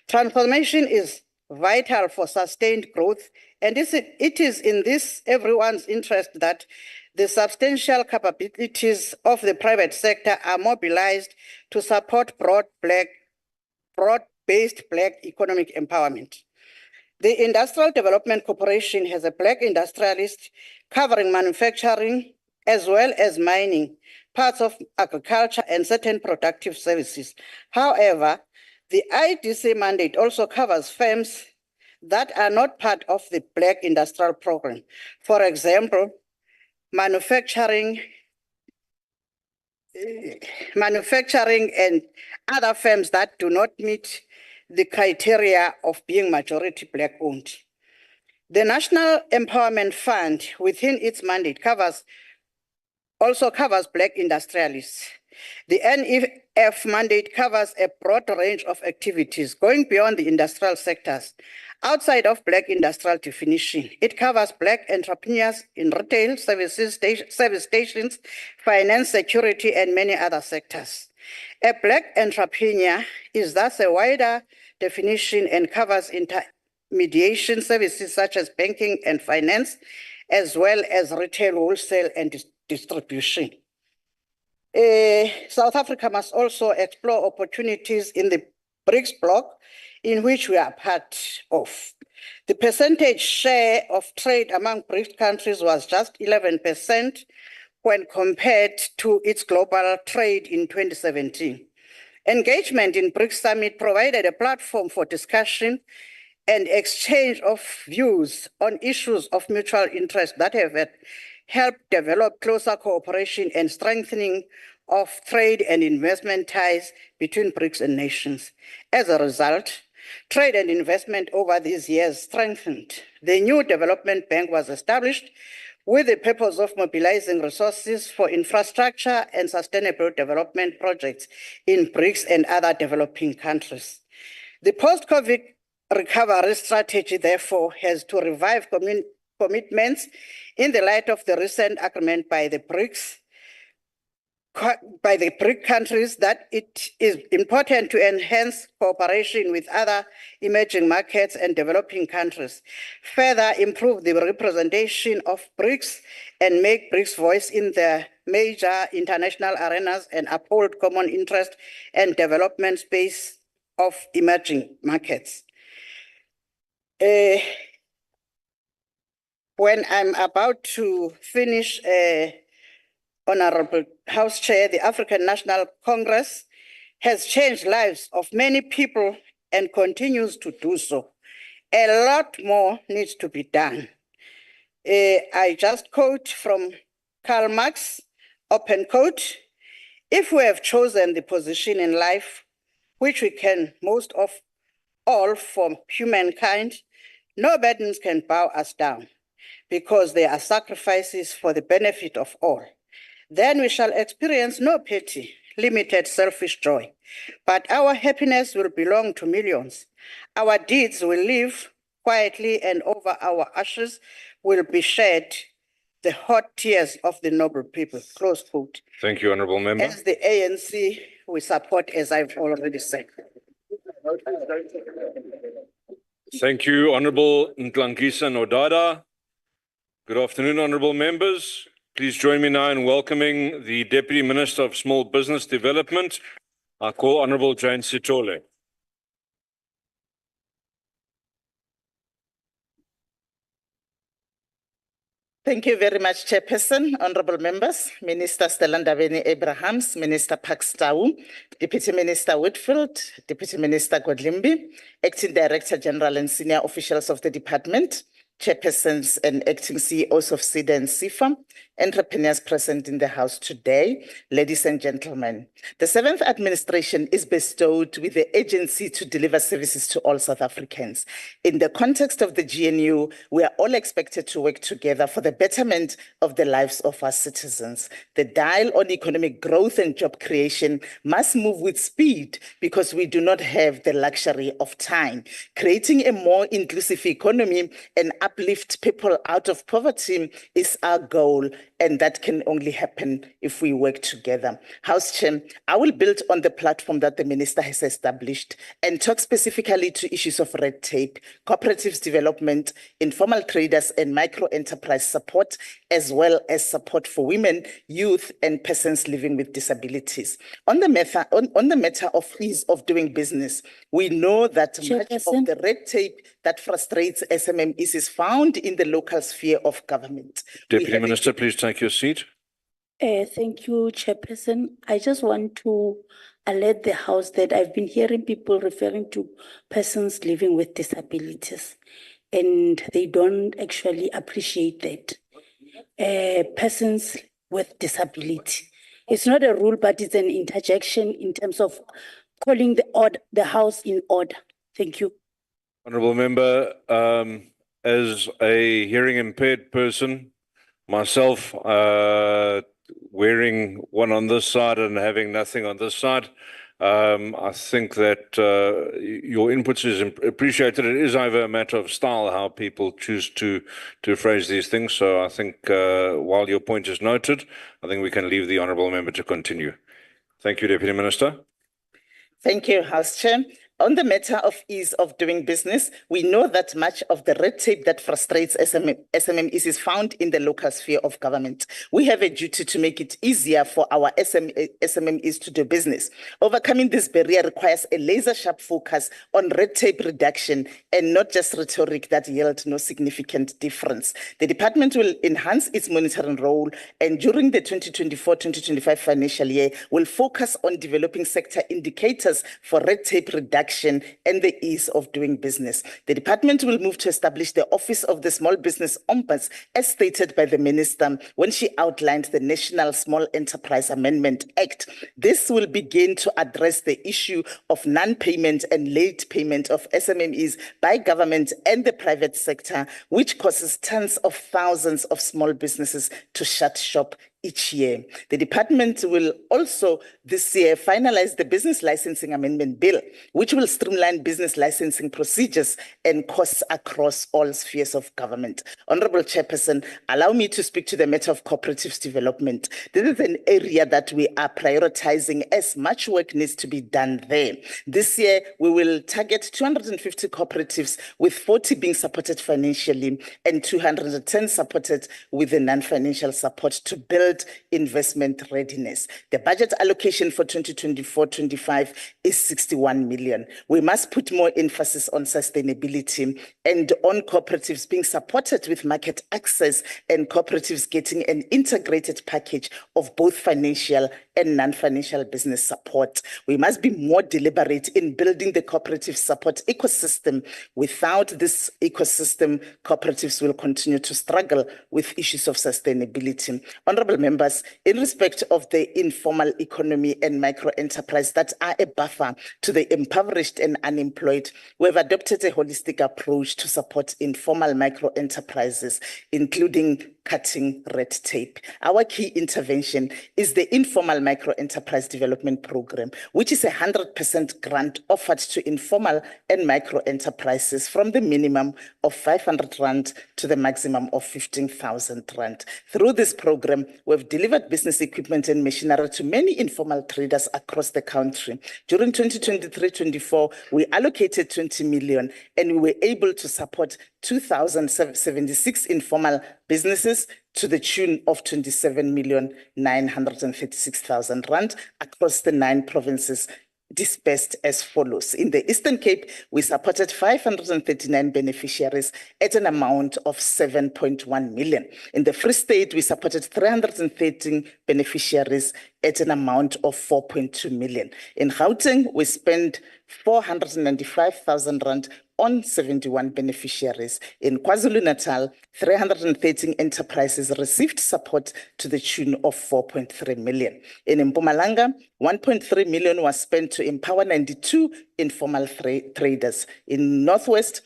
Transformation is vital for sustained growth, and it is in this everyone's interest that the substantial capabilities of the private sector are mobilized to support broad-based Black economic empowerment. The Industrial Development Corporation has a Black industrialist covering manufacturing as well as mining, parts of agriculture and certain productive services. However, the IDC mandate also covers firms that are not part of the Black Industrial Program. For example, manufacturing and other firms that do not meet the criteria of being majority Black owned. The National Empowerment Fund within its mandate also covers Black industrialists. The NEF mandate covers a broad range of activities going beyond the industrial sectors. Outside of Black industrial definition, it covers Black entrepreneurs in retail, service stations, finance, security, and many other sectors. A Black entrepreneur is thus a wider definition and covers intermediation services such as banking and finance, as well as retail, wholesale, and distribution. South Africa must also explore opportunities in the BRICS bloc, in which we are part of. The percentage share of trade among BRICS countries was just 11% when compared to its global trade in 2017. Engagement in BRICS Summit provided a platform for discussion and exchange of views on issues of mutual interest that have helped develop closer cooperation and strengthening of trade and investment ties between BRICS and nations. As a result, trade and investment over these years strengthened. The new development bank was established with the purpose of mobilizing resources for infrastructure and sustainable development projects in BRICS and other developing countries. The post-COVID recovery strategy, therefore, has to revive commitments in the light of the recent agreement by the BRIC countries that it is important to enhance cooperation with other emerging markets and developing countries, further improve the representation of BRICS and make BRICS voice in the major international arenas and uphold common interest and development space of emerging markets. When I'm about to finish, Honorable House Chair, the African National Congress has changed lives of many people and continues to do so. A lot more needs to be done. I just quote from Karl Marx, open quote, "If we have chosen the position in life which we can most of all for humankind, no burdens can bow us down, because they are sacrifices for the benefit of all. Then we shall experience no petty, limited, selfish joy, but our happiness will belong to millions. Our deeds will live quietly, and over our ashes will be shed the hot tears of the noble people." Close quote. Thank you, Honourable Member. As the ANC, we support, as I've already said. Thank you, Honourable Ntlangisa Nodada. Good afternoon, Honourable Members. Please join me now in welcoming the Deputy Minister of Small Business Development. I call Honourable Jane Sithole. Thank you very much, Chairperson, honorable members, Minister Stella Ndabeni-Abrahams, Minister Pakstau, Deputy Minister Whitfield, Deputy Minister Godlimbi, Acting Director General and senior officials of the department, chairpersons and acting CEOs of SEDA and CIFA, entrepreneurs present in the house today, ladies and gentlemen. The 7th administration is bestowed with the agency to deliver services to all South Africans. In the context of the GNU, we are all expected to work together for the betterment of the lives of our citizens. The dial on economic growth and job creation must move with speed because we do not have the luxury of time. Creating a more inclusive economy and uplift people out of poverty is our goal, and that can only happen if we work together. House Chair, I will build on the platform that the Minister has established and talk specifically to issues of red tape, cooperatives development, informal traders and micro-enterprise support, as well as support for women, youth and persons living with disabilities. On the matter of ease of doing business, we know that much of the red tape that frustrates SMMEs is found in the local sphere of government. Deputy Minister, please take your seat. Thank you, Chairperson. I just want to alert the House that I've been hearing people referring to persons living with disabilities, and they don't actually appreciate that. Persons with disability. It's not a rule, but it's an interjection in terms of calling the House in order. Thank you. Honourable Member, as a hearing impaired person, myself wearing one on this side and having nothing on this side, I think that your inputs is appreciated. It is over a matter of style how people choose to phrase these things. So I think while your point is noted, I think we can leave the Honourable Member to continue. Thank you, Deputy Minister. Thank you, House Chair. On the matter of ease of doing business, we know that much of the red tape that frustrates SMMEs is found in the local sphere of government. We have a duty to make it easier for our SMMEs to do business. Overcoming this barrier requires a laser-sharp focus on red tape reduction and not just rhetoric that yields no significant difference. The department will enhance its monitoring role, and during the 2024-2025 financial year, will focus on developing sector indicators for red tape reduction and the ease of doing business. The department will move to establish the Office of the Small Business Ombuds, as stated by the Minister when she outlined the National Small Enterprise Amendment Act. This will begin to address the issue of non-payment and late payment of SMMEs by government and the private sector, which causes tens of thousands of small businesses to shut shop each year. The department will also this year finalize the Business Licensing Amendment Bill, which will streamline business licensing procedures and costs across all spheres of government. Honourable Chairperson, allow me to speak to the matter of cooperatives development. This is an area that we are prioritizing as much work needs to be done there. This year, we will target 250 cooperatives, with 40 being supported financially and 210 supported with the non-financial support to build investment readiness. The budget allocation for 2024-25 is 61 million. We must put more emphasis on sustainability and on cooperatives being supported with market access and cooperatives getting an integrated package of both financial and non-financial business support. We must be more deliberate in building the cooperative support ecosystem. Without this ecosystem, cooperatives will continue to struggle with issues of sustainability. Honourable members, in respect of the informal economy and micro-enterprise that are a buffer to the impoverished and unemployed, we have adopted a holistic approach to support informal micro-enterprises, including cutting red tape. Our key intervention is the Informal Micro-Enterprise Development Program, which is a 100% grant offered to informal and micro-enterprises from the minimum of 500 Rand to the maximum of 15,000 Rand. Through this program, we've delivered business equipment and machinery to many informal traders across the country. During 2023-24, we allocated 20 million and we were able to support 2,076 informal businesses to the tune of 27,936,000 Rand across the 9 provinces, dispersed as follows. In the Eastern Cape, we supported 539 beneficiaries at an amount of 7.1 million. In the Free State, we supported 313 beneficiaries at an amount of 4.2 million. In Gauteng, we spent 495,000 rand on 71 beneficiaries. In KwaZulu-Natal, 313 enterprises received support to the tune of 4.3 million. In Mpumalanga, 1.3 million was spent to empower 92 informal traders. In Northwest,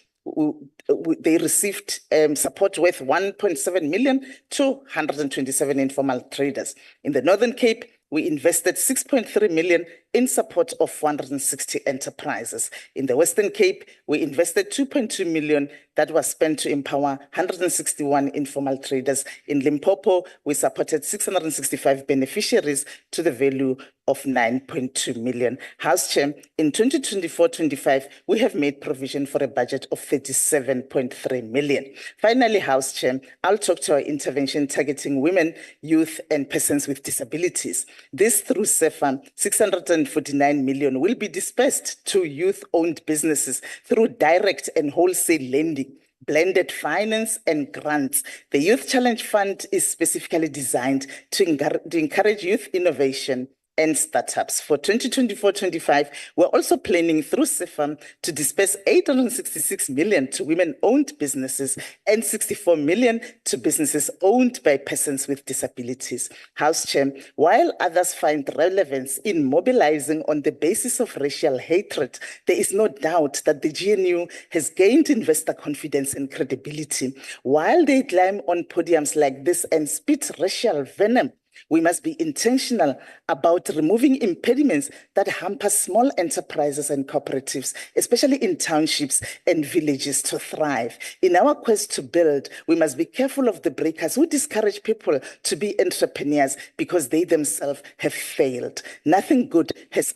they received support worth 1.7 million to 127 informal traders. In the Northern Cape, we invested 6.3 million in support of 460 enterprises. In the Western Cape, we invested 2.2 million that was spent to empower 161 informal traders. In Limpopo, we supported 665 beneficiaries to the value of 9.2 million. House Chair, in 2024-25, we have made provision for a budget of 37.3 million. Finally, House Chair, I'll talk to our intervention targeting women, youth, and persons with disabilities. This through SEFA, 649 million will be dispersed to youth-owned businesses through direct and wholesale lending, blended finance and grants. The Youth Challenge Fund is specifically designed to encourage youth innovation and startups. For 2024-25, we're also planning through SEFA to disperse 866 million to women-owned businesses and 64 million to businesses owned by persons with disabilities. House Chair, while others find relevance in mobilizing on the basis of racial hatred, there is no doubt that the GNU has gained investor confidence and credibility. While they climb on podiums like this and spit racial venom, we must be intentional about removing impediments that hamper small enterprises and cooperatives, especially in townships and villages, to thrive. In our quest to build, we must be careful of the breakers who discourage people to be entrepreneurs because they themselves have failed. Nothing good has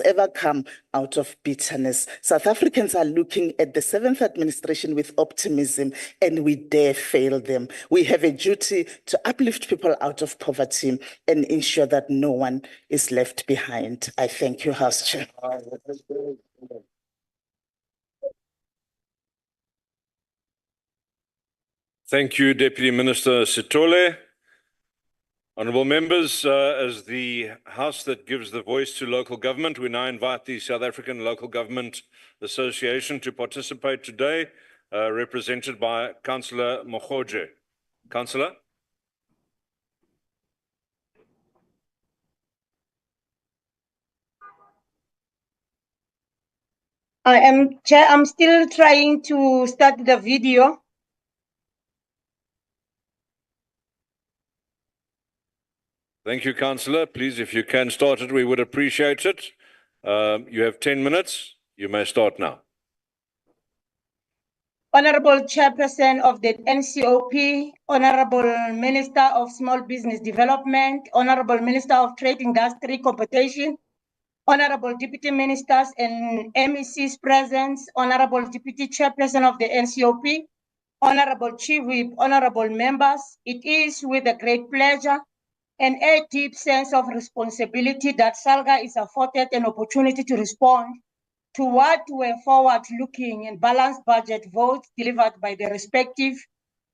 ever come out of bitterness. South Africans are looking at the 7th administration with optimism, and we dare fail them. We have a duty to uplift people out of poverty and ensure that no one is left behind. I thank you, House Chair. Thank you, Deputy Minister Sithole. Honourable members, as the House that gives the voice to local government, we now invite the South African Local Government Association to participate today, represented by Councillor Mogoje. Councillor? Chair, I'm still trying to start the video. Thank you, Councillor. Please, if you can start it, we would appreciate it. You have 10 minutes. You may start now. Honorable Chairperson of the NCOP, Honorable Minister of Small Business Development, Honorable Minister of Trade, Industry, Competition, Honorable Deputy Ministers and MECs present, Honorable Deputy Chairperson of the NCOP, Honorable Chief Whip, Honorable members, it is with a great pleasure and a deep sense of responsibility that SALGA is afforded an opportunity to respond to what were forward-looking and balanced budget votes delivered by the respective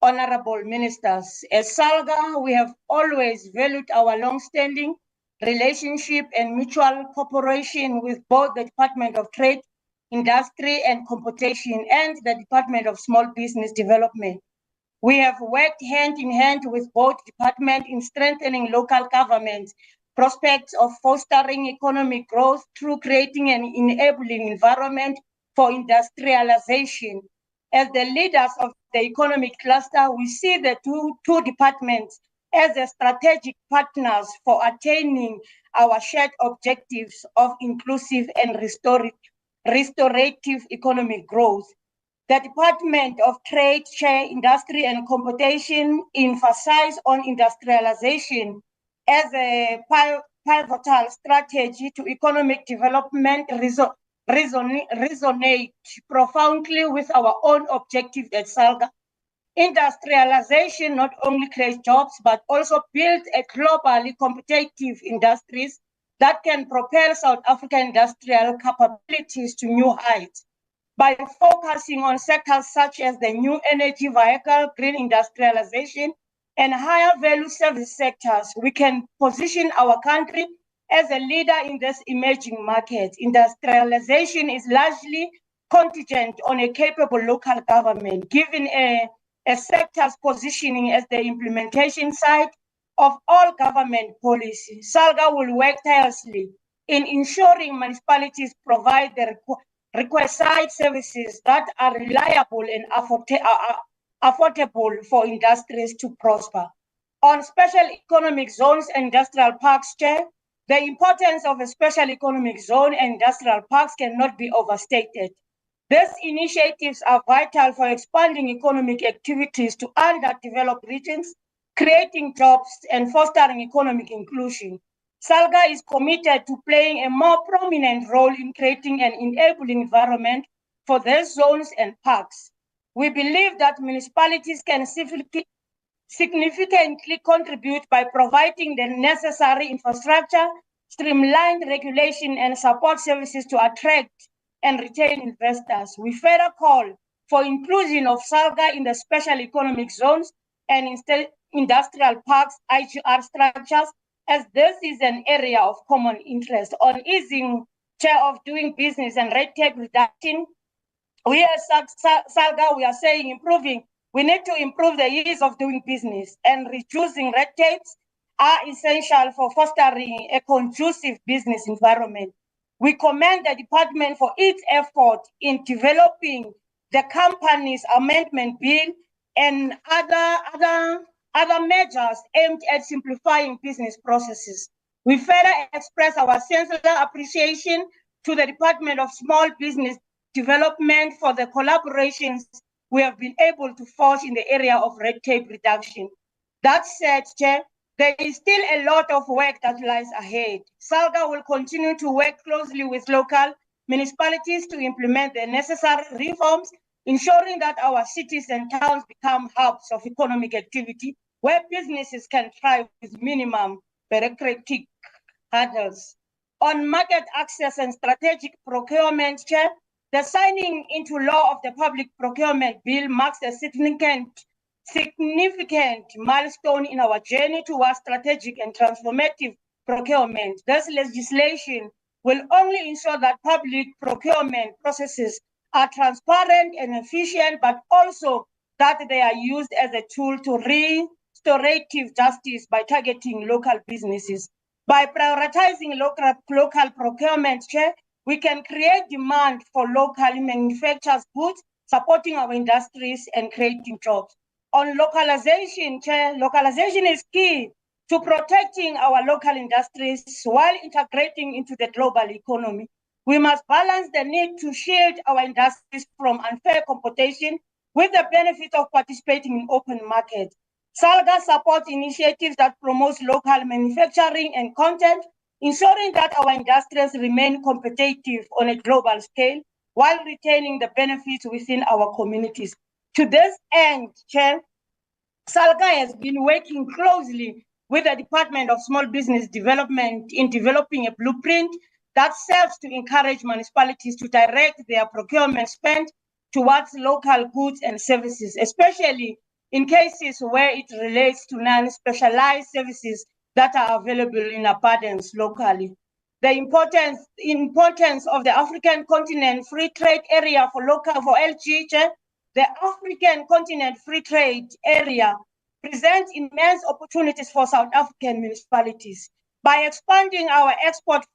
honorable ministers. As SALGA, we have always valued our long-standing relationship and mutual cooperation with both the Department of Trade, Industry and Competition and the Department of Small Business Development. We have worked hand in hand with both departments in strengthening local government prospects of fostering economic growth through creating an enabling environment for industrialization. As the leaders of the economic cluster, we see the two departments as a strategic partners for attaining our shared objectives of inclusive and restorative economic growth. The Department of Trade, Industry and Competition emphasize on industrialization as a pivotal strategy to economic development resonate profoundly with our own objective at SALGA. Industrialization not only creates jobs, but also builds a globally competitive industries that can propel South African industrial capabilities to new heights. By focusing on sectors such as the new energy vehicle, green industrialization, and higher value service sectors, we can position our country as a leader in this emerging market. Industrialization is largely contingent on a capable local government, given a sector's positioning as the implementation site of all government policy. SALGA will work tirelessly in ensuring municipalities provide the requisite services that are reliable and affordable for industries to prosper. On special economic zones and industrial parks, Chair, the importance of a special economic zone and industrial parks cannot be overstated. These initiatives are vital for expanding economic activities to underdeveloped regions, creating jobs and fostering economic inclusion. SALGA is committed to playing a more prominent role in creating an enabling environment for these zones and parks. We believe that municipalities can significantly contribute by providing the necessary infrastructure, streamlined regulation, and support services to attract and retain investors. We further call for inclusion of SALGA in the special economic zones and industrial parks IGR structures, as this is an area of common interest. On easing, Chair, of doing business and red tape reduction, we as SALGA, we are saying we need to improve the ease of doing business, and reducing red tapes are essential for fostering a conducive business environment. We commend the department for its effort in developing the company's amendment bill and other measures aimed at simplifying business processes. We further express our sincere appreciation to the Department of Small Business Development for the collaborations we have been able to forge in the area of red tape reduction. That said, Chair, there is still a lot of work that lies ahead. SALGA will continue to work closely with local municipalities to implement the necessary reforms, ensuring that our cities and towns become hubs of economic activity where businesses can thrive with minimum bureaucratic hurdles. On market access and strategic procurement, Chair, the signing into law of the Public Procurement Bill marks a significant milestone in our journey towards strategic and transformative procurement. This legislation will only ensure that public procurement processes are transparent and efficient, but also that they are used as a tool to restorative justice by targeting local businesses. By prioritizing local procurement, Chair, we can create demand for locally manufactured goods, supporting our industries and creating jobs. On localization, Chair, localization is key to protecting our local industries while integrating into the global economy. We must balance the need to shield our industries from unfair competition with the benefit of participating in open markets. SALGA supports initiatives that promote local manufacturing and content, ensuring that our industries remain competitive on a global scale while retaining the benefits within our communities. To this end, Chair, SALGA has been working closely with the Department of Small Business Development in developing a blueprint that serves to encourage municipalities to direct their procurement spend towards local goods and services, especially in cases where it relates to non-specialized services that are available in abundance locally. The importance of the African Continent Free Trade Area for LG, the African Continent Free Trade Area presents immense opportunities for South African municipalities. By expanding our export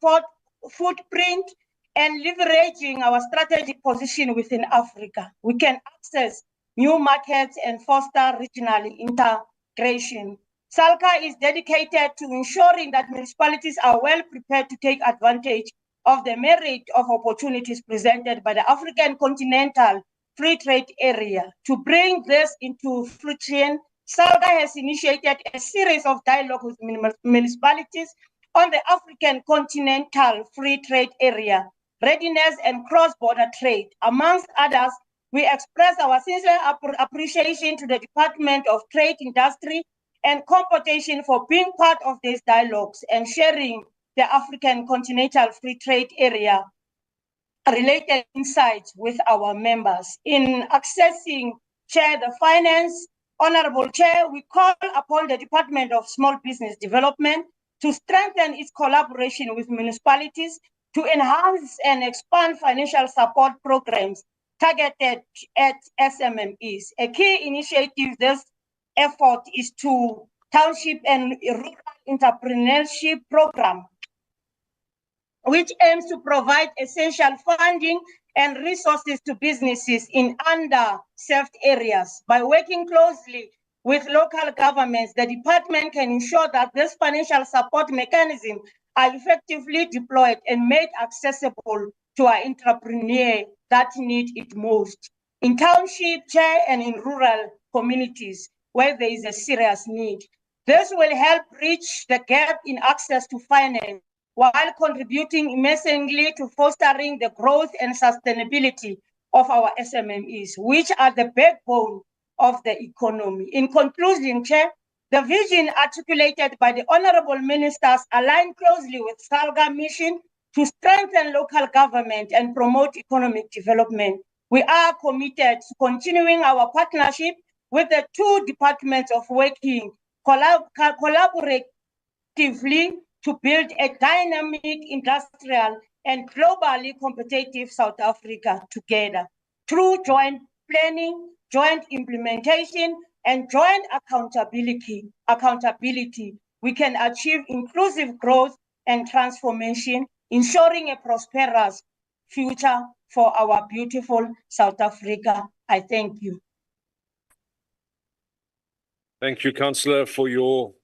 footprint and leveraging our strategic position within Africa, we can access new markets and foster regional integration. SALGA is dedicated to ensuring that municipalities are well prepared to take advantage of the merit of opportunities presented by the African Continental Free Trade Area. To bring this into fruition, SALGA has initiated a series of dialogue with municipalities on the African Continental Free Trade Area, readiness and cross-border trade. Amongst others, we express our sincere appreciation to the Department of Trade, Industry, and Competition for being part of these dialogues and sharing the African Continental Free Trade Area related insights with our members. In accessing, Chair, the finance Honorable Chair, we call upon the Department of Small Business Development to strengthen its collaboration with municipalities to enhance and expand financial support programs targeted at SMMEs. A key initiative this effort is to Township and Rural Entrepreneurship Program, which aims to provide essential funding and resources to businesses in underserved areas. By working closely with local governments, the department can ensure that this financial support mechanism are effectively deployed and made accessible to our entrepreneurs that need it most. In township, Chair, and in rural communities where there is a serious need. This will help bridge the gap in access to finance while contributing immensely to fostering the growth and sustainability of our SMMEs, which are the backbone of the economy. In conclusion, Chair, the vision articulated by the Honorable Ministers align closely with SALGA mission to strengthen local government and promote economic development. We are committed to continuing our partnership with the two departments of working collaboratively to build a dynamic, industrial, and globally competitive South Africa together. Through joint planning, joint implementation, and joint accountability, we can achieve inclusive growth and transformation, ensuring a prosperous future for our beautiful South Africa. I thank you. Thank you, Councillor, for your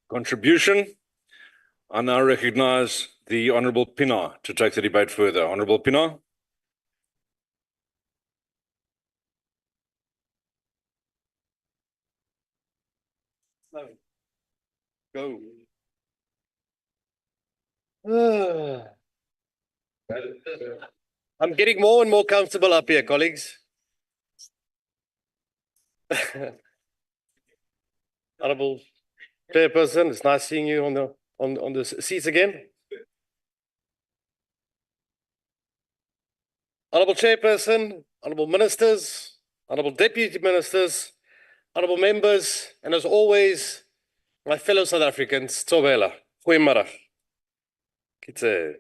contribution. I now recognize the Honourable Pinar to take the debate further. Honourable Pinar. Go. I'm getting more and more comfortable up here, colleagues. Honourable Chairperson, it's nice seeing you on the seats again. Honourable Chairperson, Honourable Ministers, Honourable Deputy Ministers, Honourable Members, and as always, my fellow South Africans, Tobela, Goeiemiddag. The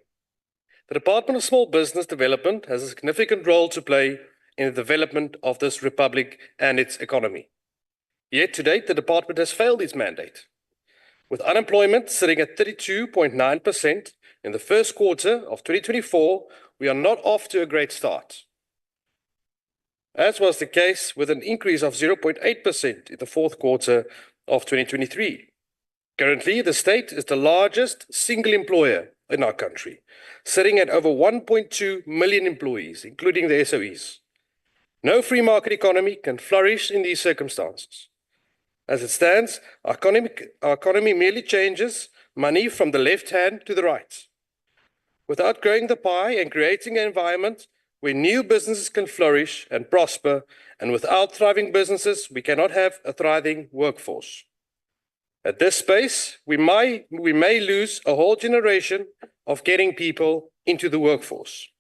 Department of Small Business Development has a significant role to play in the development of this republic and its economy. Yet to date, the department has failed its mandate. With unemployment sitting at 32.9% in the first quarter of 2024, we are not off to a great start, as was the case with an increase of 0.8% in the fourth quarter of 2023. Currently, the state is the largest single employer in our country, sitting at over 1.2 million employees, including the SOEs. No free market economy can flourish in these circumstances. As it stands, our economy merely changes money from the left hand to the right, without growing the pie and creating an environment where new businesses can flourish and prosper, and without thriving businesses, we cannot have a thriving workforce. At this pace, we may lose a whole generation of getting people into the workforce.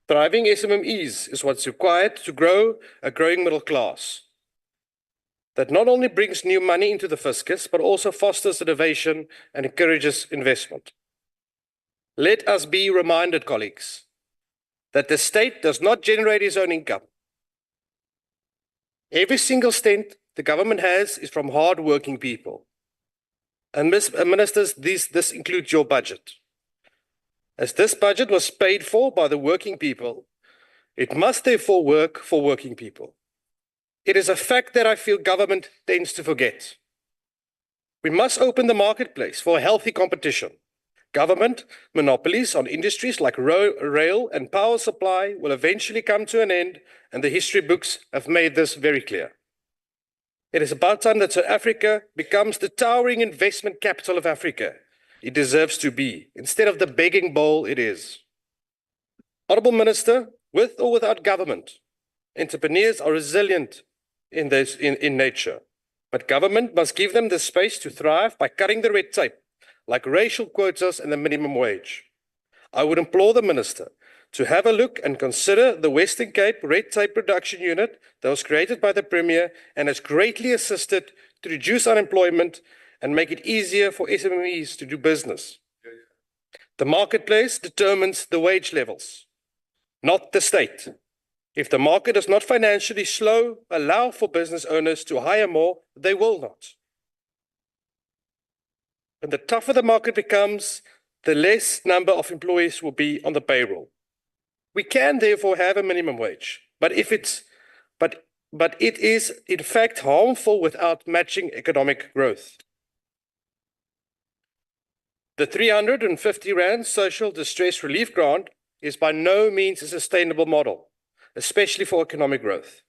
Thriving SMMEs is what's required to grow a growing middle class that not only brings new money into the fiscus, but also fosters innovation and encourages investment. Let us be reminded, colleagues, that the state does not generate its own income. Every single cent the government has is from hard-working people. And ministers, this includes your budget. As this budget was paid for by the working people, it must therefore work for working people. It is a fact that I feel government tends to forget. We must open the marketplace for healthy competition. Government monopolies on industries like rail and power supply will eventually come to an end, and the history books have made this very clear. It is about time that South Africa becomes the towering investment capital of Africa it deserves to be, instead of the begging bowl it is. Honourable Minister, with or without government, entrepreneurs are resilient in nature, but government must give them the space to thrive by cutting the red tape, like racial quotas and the minimum wage. I would implore the Minister to have a look and consider the Western Cape Red Tape Reduction Unit that was created by the Premier and has greatly assisted to reduce unemployment and make it easier for SMMEs to do business. The marketplace determines the wage levels, not the state. If the market does not financially allow for business owners to hire more, they will not. And the tougher the market becomes, the less number of employees will be on the payroll. We can therefore have a minimum wage, but it is in fact harmful without matching economic growth. The 350 Rand Social Distress Relief Grant is by no means a sustainable model, especially for economic growth.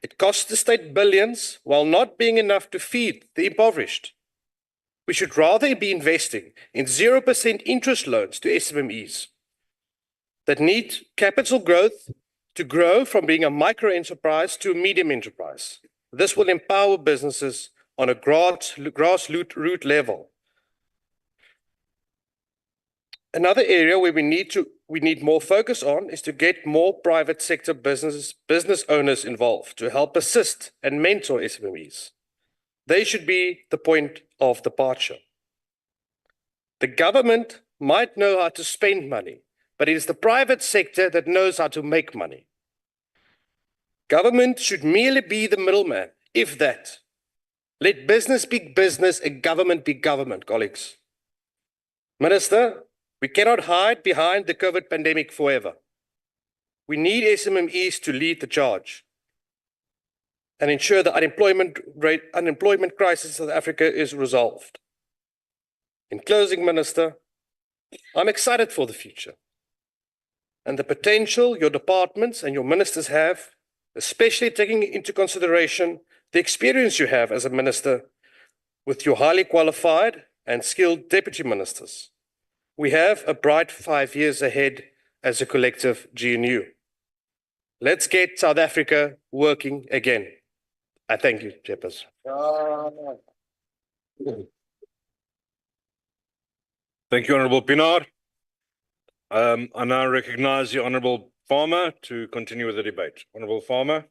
It costs the state billions while not being enough to feed the impoverished. We should rather be investing in 0% interest loans to SMMEs that need capital growth to grow from being a micro enterprise to a medium enterprise. This will empower businesses on a grassroots level. Another area where we need more focus on is to get more private sector business owners involved to help assist and mentor SMMEs. They should be the point of departure. The government might know how to spend money, but it is the private sector that knows how to make money. Government should merely be the middleman, if that. Let business be business and government be government, colleagues. Minister, we cannot hide behind the COVID pandemic forever. We need SMMEs to lead the charge and ensure the unemployment crisis in South Africa is resolved. In closing, Minister, I'm excited for the future and the potential your departments and your ministers have, especially taking into consideration the experience you have as a minister with your highly qualified and skilled deputy ministers. We have a bright 5 years ahead as a collective GNU. Let's get South Africa working again. I thank you, Chairperson. Thank you, Honourable Pienaar. I now recognise the Honourable Farmer to continue with the debate. Honourable Farmer.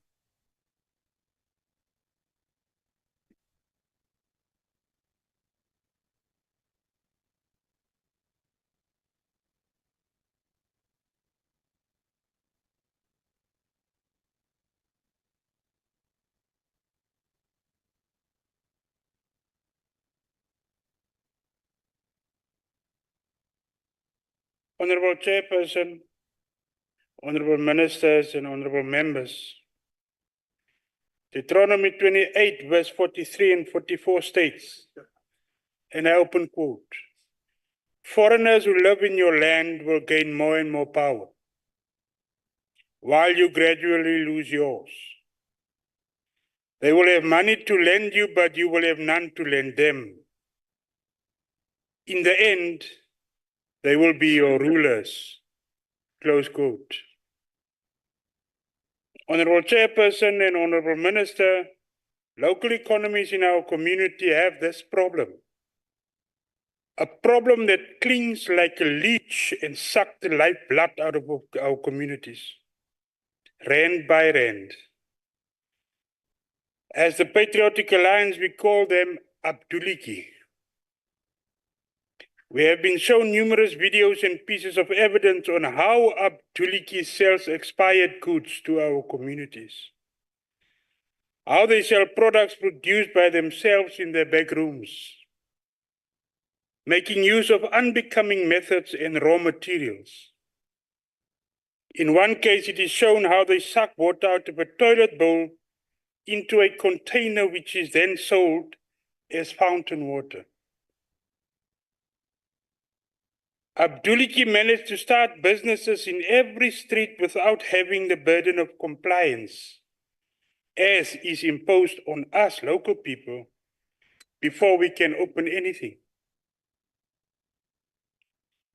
Honourable Chairperson, Honourable Ministers and Honourable Members, Deuteronomy 28 verse 43 and 44 states, and I open quote, "Foreigners who live in your land will gain more and more power, while you gradually lose yours. They will have money to lend you, but you will have none to lend them. In the end, they will be your rulers." Close quote. Honourable Chairperson and Honourable Minister, local economies in our community have this problem. A problem that clings like a leech and sucks the lifeblood out of our communities, rand by rand. As the Patriotic Alliance, we call them Abduliki. We have been shown numerous videos and pieces of evidence on how Abduliki sells expired goods to our communities. How they sell products produced by themselves in their back rooms, making use of unbecoming methods and raw materials. In one case, it is shown how they suck water out of a toilet bowl into a container which is then sold as fountain water. Abduliki managed to start businesses in every street without having the burden of compliance, as is imposed on us local people before we can open anything.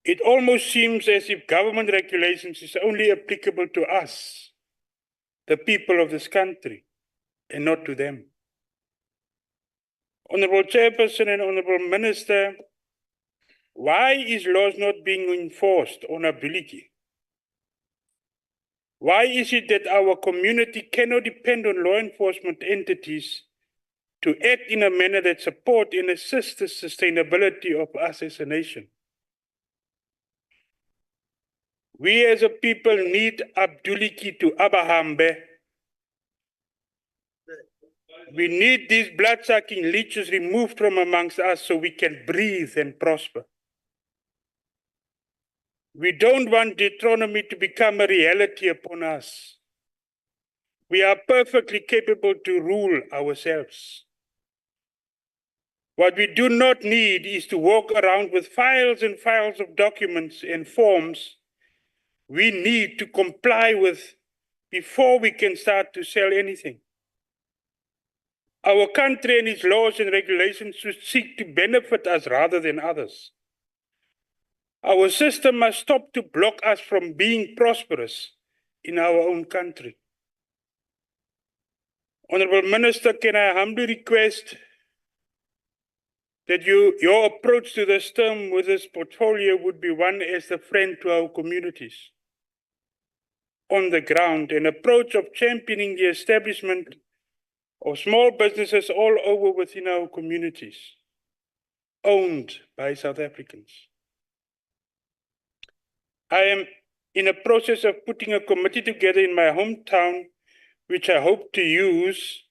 It almost seems as if government regulations is only applicable to us, the people of this country, and not to them. Honourable Chairperson and Honourable Minister, why is laws not being enforced on Abduliki? Why is it that our community cannot depend on law enforcement entities to act in a manner that support and assist the sustainability of us as a nation? We as a people need Abduliki to Abahambe. We need these blood-sucking leeches removed from amongst us so we can breathe and prosper. We don't want Deuteronomy to become a reality upon us. We are perfectly capable to rule ourselves. What we do not need is to walk around with files and files of documents and forms we need to comply with before we can start to sell anything. Our country and its laws and regulations should seek to benefit us rather than others. Our system must stop to block us from being prosperous in our own country. Honourable Minister, can I humbly request that your approach to this term with this portfolio would be one as a friend to our communities on the ground, an approach of championing the establishment of small businesses all over within our communities, owned by South Africans. I am in a process of putting a committee together in my hometown, which I hope to use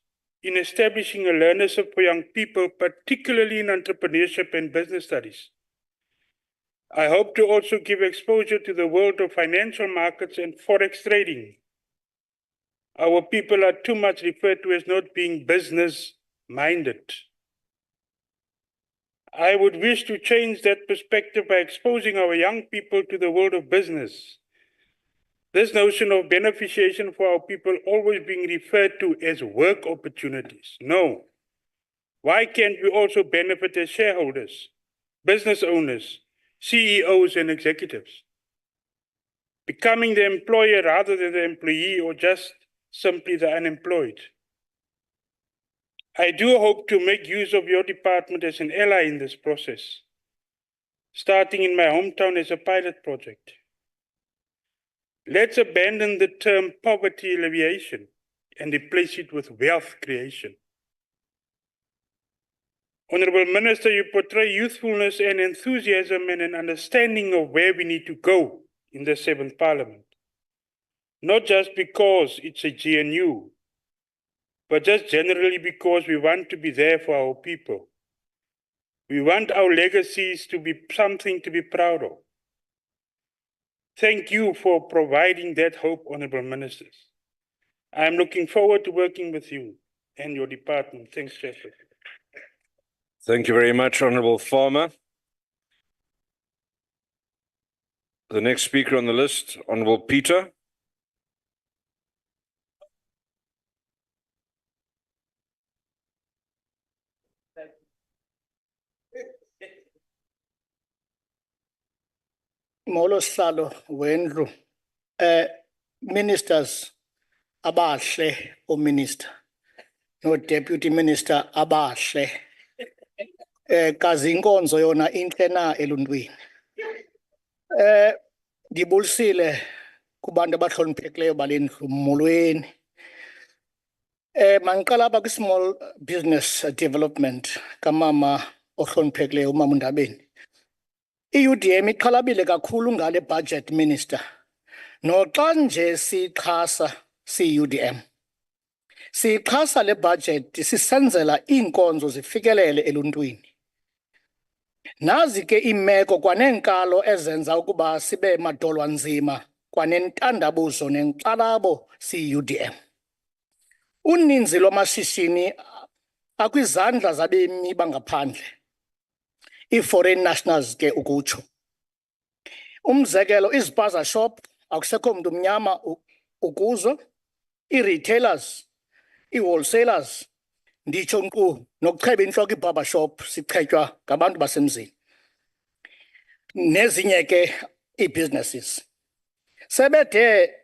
in establishing a learnership for young people, particularly in entrepreneurship and business studies. I hope to also give exposure to the world of financial markets and forex trading. Our people are too much referred to as not being business-minded. I would wish to change that perspective by exposing our young people to the world of business. This notion of beneficiation for our people always being referred to as work opportunities. No. Why can't we also benefit as shareholders, business owners, CEOs and executives? Becoming the employer rather than the employee or just simply the unemployed. I do hope to make use of your department as an ally in this process, starting in my hometown as a pilot project. Let's abandon the term poverty alleviation and replace it with wealth creation. Honourable Minister, you portray youthfulness and enthusiasm and an understanding of where we need to go in the 7th Parliament. Not just because it's a GNU, but just generally because we want to be there for our people. We want our legacies to be something to be proud of. Thank you for providing that hope, Honourable Ministers. I am looking forward to working with you and your department. Thanks, Chairperson. Thank you very much, Honourable Farmer. The next speaker on the list, Honourable Peter. Molo Salo Wendru, ministers abahle o minister, no deputy minister abahle, kazi inkonzo yona inhle na eluntwini. Ndibulisile kubantu abahloniphekileyo balendlu molweni. Mangiqala apha kwi-small business development kamama ohloniphekileyo umama uNdabeni. I-UDM ixhalabile kakhulu ngale budget minister. Noxa nje sixhasa si-UDM. Sixhasa le budget sisenzela iinkonzo zifikelele eluntwini. Nazi ke imeko kwaneenkalo ezenza ukuba sibe madolwa nzima kwanentandabuzo nenkxalabo si-UDM. Uninzi lwamashishini akwizandla zabemi bangaphandle. I-foreign nationals ke ukutsho. Umzekelo, izipaza shop, akusekho mntu mnyama ukuzo. I-retailers, i-wholesalers, nditsho nkqu nokucheba intloko i-barber shop sichetywa ngabantu basemzini. Nezinye ke i-businesses. Sebethe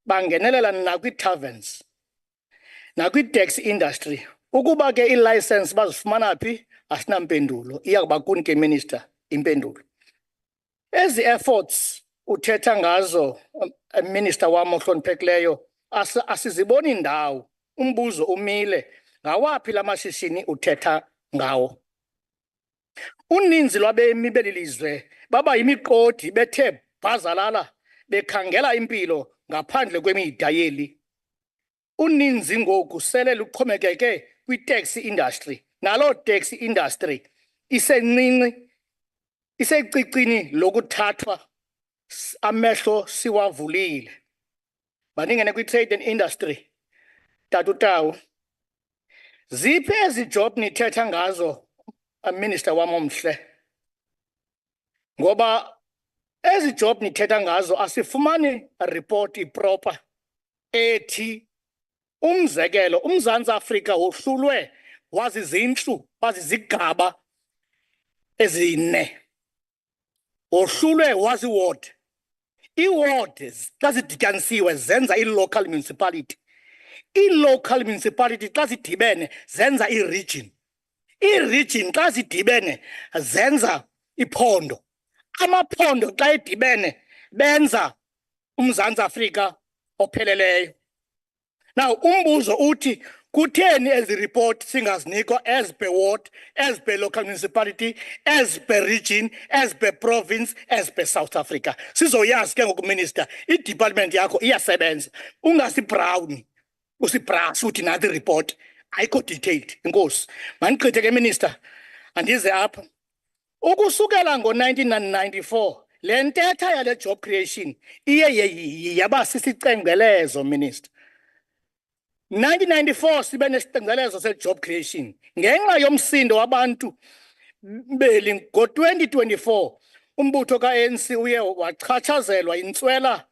bangenelela nakwi-taverns, nakwi-tax industry. Ukuba ke i-license bazifumana phi? Asinampendulo, iya kuba kuni ke minister impendulo. Ezi efforts uthetha ngazo Minister wam ohloniphekileyo, asiziboni ndawo. Umbuzo umile, ngawaphi la mashishini uthetha ngawo? Uninzi lwabemi beli lizwe baba yimiqodi bethe bhazalala bekhangela impilo ngaphandle kwemida yeli. Uninzi ngoku sele luxhomekeke kwi-taxi industry. Naloo taxi industry isecicini lokuthathwa amehlo siwavulile. Maningene kwi-trade and industry. Tatutawu. Ziphi ezi job nithetha ngazo, Minister wam omhle? Ngoba ezi job nithetha ngazo asifumani report iproper ethi umzekelo uMzantsi Afrika wohlulwe wazizintlu wazizigaba ezine. Wohlulwe waziward. Iward xa zidityanisiwe zenza i-local municipality. I-local municipality xa zidibene zenza i-region. I-region xa zidibene zenza iphondo. Amaphondo xa edibene benza uMzantsi Afrika opheleleyo. Now umbuzo uthi kutheni ezi report singazinikwa as per ward, as per local municipality, as per region, as per province, as per South Africa? Sizoyazi ke ngoku minister, i-department yakho iyasebenza. Ungasibrown, usibras uthi nanti report ayikho detailed. Inkosi. Mandichithe ke minister, andize apha. Ukusukela ngo-1994 le ntetha yale job creation iye yaba sisicengcelezo, minister. 1994 sibe nesicengcelezo se-job creation ngenxa yomsindo wabantu beli. Ngo-2024 umbutho ka-ANC uye wachatshazelwa yintswela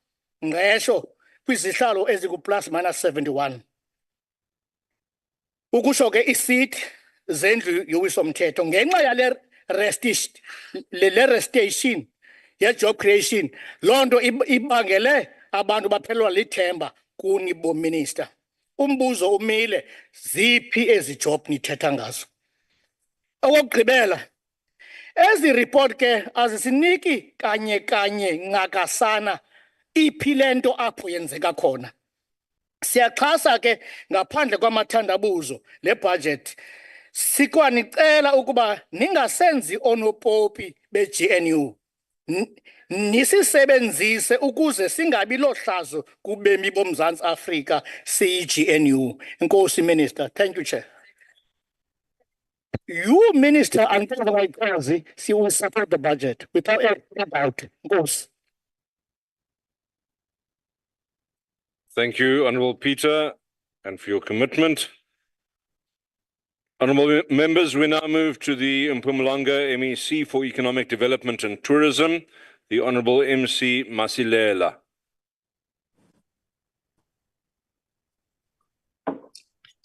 ngqesho kwizihlalo eziku-plus minus 71. Ukusho ke isithi zendlu yowiso-mthetho ngenxa yale restation ye-job creation, loo nto ibangele abantu baphelelwa lithemba kuni bominister. Umbuzo umile, ziphi ezi job nithetha ngazo? Okugqibela, ezi report ke azisiniki kanye ncakasana iphi le nto apho yenzeka khona. Siyaxhasa ke ngaphandle kwamathandabuzo le budget. Sikwanicela ukuba ningasenzi oonopopi be-GNU. Nisisebenzise ukuze singabi lohlazo kubemi boMzantsi Afrika siyi-GNU. Inkosi, Minister. Thank you, Chair. You, Minister, and she will support the budget without any doubt. Inkosi. Thank you, Honourable Peter, and for your commitment. Honourable members, we now move to the Mpumalanga MEC for Economic Development and Tourism, the Honourable MC Masilela.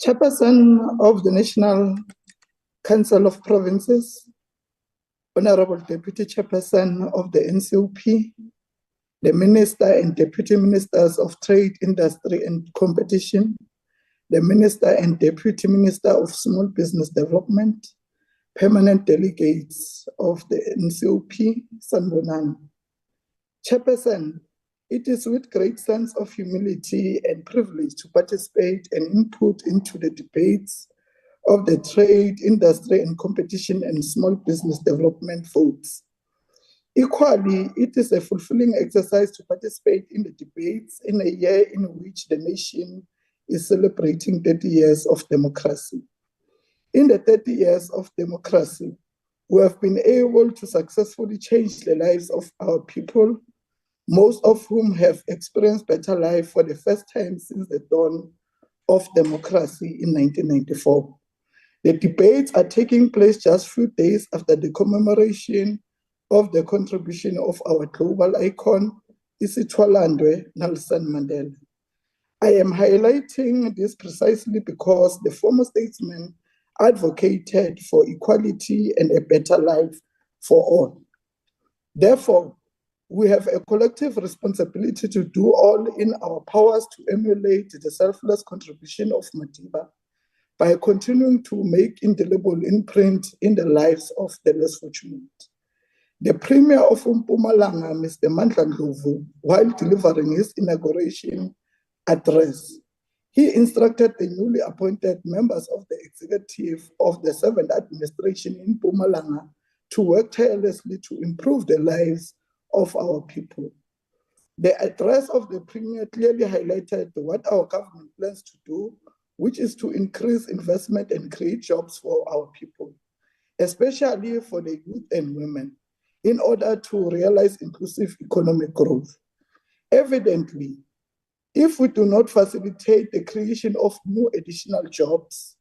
Chairperson of the National Council of Provinces, Honourable Deputy Chairperson of the NCOP, the Minister and Deputy Ministers of Trade, Industry and Competition, the Minister and Deputy Minister of Small Business Development, permanent delegates of the NCOP, Sanbonani. Chairperson, it is with great sense of humility and privilege to participate and input into the debates of the Trade, Industry and Competition and Small Business Development votes. Equally, it is a fulfilling exercise to participate in the debates in a year in which the nation is celebrating 30 years of democracy. In the 30 years of democracy, we have been able to successfully change the lives of our people, most of whom have experienced better life for the first time since the dawn of democracy in 1994. The debates are taking place just a few days after the commemoration of the contribution of our global icon, Isitwalandwe Nelson Mandela. I am highlighting this precisely because the former statesman advocated for equality and a better life for all. Therefore, we have a collective responsibility to do all in our powers to emulate the selfless contribution of Madiba by continuing to make indelible imprint in the lives of the less fortunate. The Premier of Mpumalanga, Mr. Mandla Ndlovu, while delivering his inauguration address, he instructed the newly appointed members of the executive of the 7th administration in Mpumalanga to work tirelessly to improve the lives of our people. The address of the Premier clearly highlighted what our government plans to do, which is to increase investment and create jobs for our people, especially for the youth and women, in order to realize inclusive economic growth. Evidently, if we do not facilitate the creation of new additional jobs,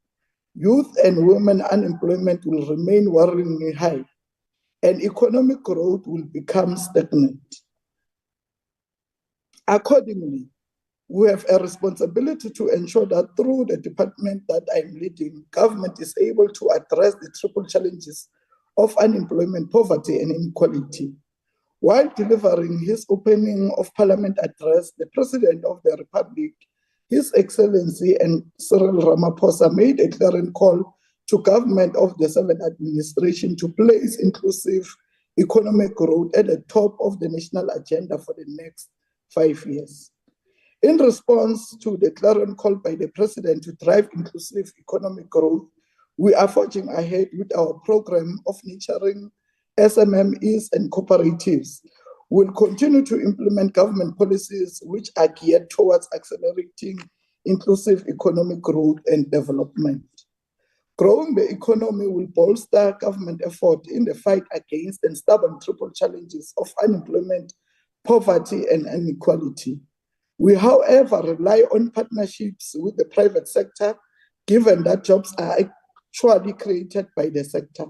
youth and women unemployment will remain worryingly high, and economic growth will become stagnant. Accordingly, we have a responsibility to ensure that through the department that I'm leading, government is able to address the triple challenges of unemployment, poverty, and inequality. While delivering his opening of Parliament address, the President of the Republic, His Excellency and Cyril Ramaphosa, made a clarion call to government of the 7th administration to place inclusive economic growth at the top of the national agenda for the next 5 years. In response to the clarion call by the President to drive inclusive economic growth, we are forging ahead with our program of nurturing SMMEs and cooperatives. We'll continue to implement government policies which are geared towards accelerating inclusive economic growth and development. Growing the economy will bolster government effort in the fight against the stubborn triple challenges of unemployment, poverty, and inequality. We, however, rely on partnerships with the private sector, given that jobs are actually created by the sector.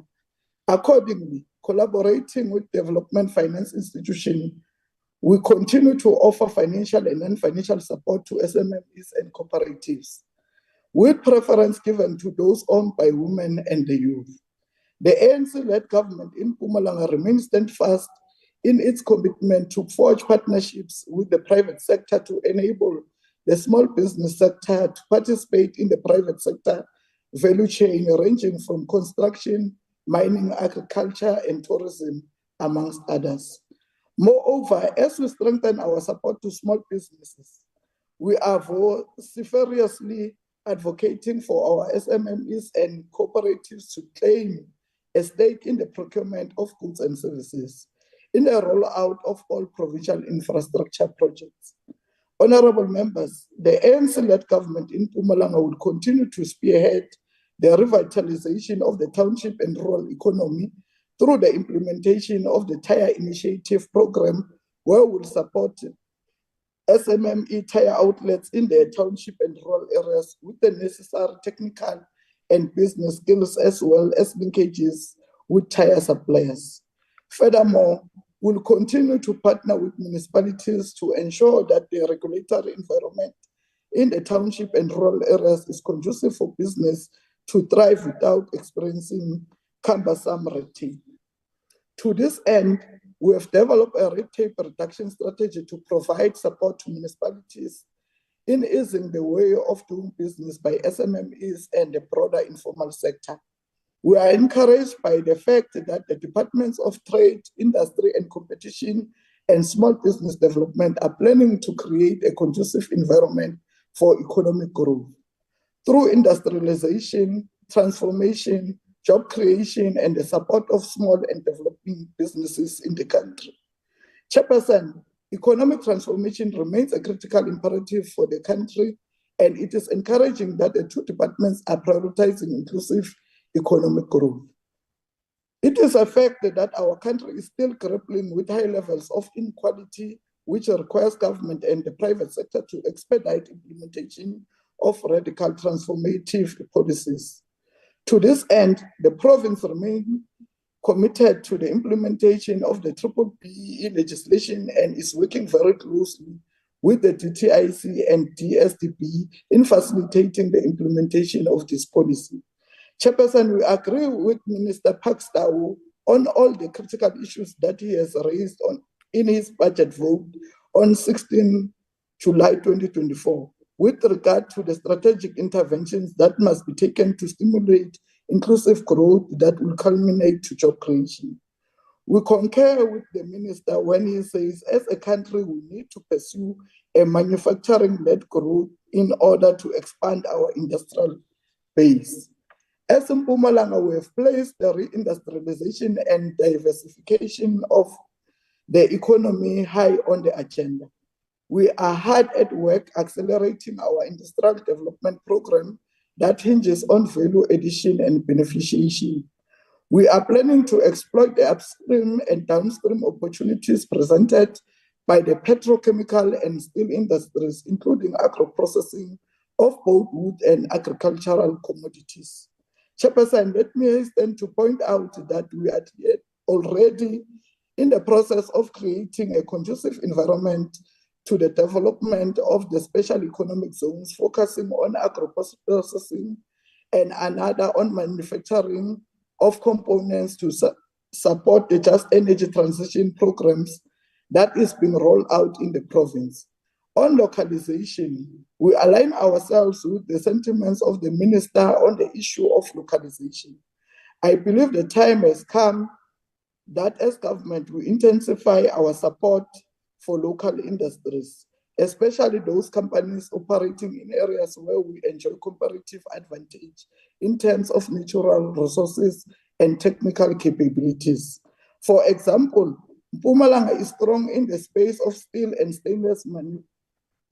Accordingly, collaborating with development finance institutions, we continue to offer financial and non-financial support to SMMEs and cooperatives, with preference given to those owned by women and the youth. The ANC-led government in Mpumalanga remains steadfast in its commitment to forge partnerships with the private sector to enable the small business sector to participate in the private sector value chain ranging from construction, mining, agriculture, and tourism, amongst others. Moreover, as we strengthen our support to small businesses, we are vociferously advocating for our SMMEs and cooperatives to claim a stake in the procurement of goods and services in the rollout of all provincial infrastructure projects. Honorable members, the ANC-led government in Mpumalanga will continue to spearhead the revitalization of the township and rural economy through the implementation of the Tire Initiative program, where we'll support SMME tire outlets in their township and rural areas with the necessary technical and business skills, as well as linkages with tire suppliers. Furthermore, we'll continue to partner with municipalities to ensure that the regulatory environment in the township and rural areas is conducive for business to thrive without experiencing cumbersome red tape. To this end, we have developed a red tape reduction strategy to provide support to municipalities in easing the way of doing business by SMMEs and the broader informal sector. We are encouraged by the fact that the Departments of Trade, Industry and Competition and Small Business Development are planning to create a conducive environment for economic growth through industrialization, transformation, job creation, and the support of small and developing businesses in the country. Chairperson, economic transformation remains a critical imperative for the country, and it is encouraging that the two departments are prioritizing inclusive economic growth. It is a fact that our country is still grappling with high levels of inequality, which requires government and the private sector to expedite implementation of radical transformative policies. To this end, the province remains committed to the implementation of the BBBE legislation and is working very closely with the DTIC and DSDB in facilitating the implementation of this policy. Chairperson, we agree with Minister Pakstau on all the critical issues that he has raised in his budget vote on 16 July 2024 with regard to the strategic interventions that must be taken to stimulate inclusive growth that will culminate to job creation. We concur with the minister when he says, as a country, we need to pursue a manufacturing-led growth in order to expand our industrial base. As in Mpumalanga, we have placed the reindustrialization and diversification of the economy high on the agenda. We are hard at work accelerating our industrial development program that hinges on value addition and beneficiation. We are planning to exploit the upstream and downstream opportunities presented by the petrochemical and steel industries, including agro-processing of both wood and agricultural commodities. Chairperson, let me hasten to point out that we are already in the process of creating a conducive environment to the development of the special economic zones, focusing on agro-processing and another on manufacturing of components to support the just energy transition programs that is being rolled out in the province. On localization, we align ourselves with the sentiments of the minister on the issue of localization. I believe the time has come that as government, we intensify our support for local industries, especially those companies operating in areas where we enjoy comparative advantage in terms of natural resources and technical capabilities. For example, Mpumalanga is strong in the space of steel and stainless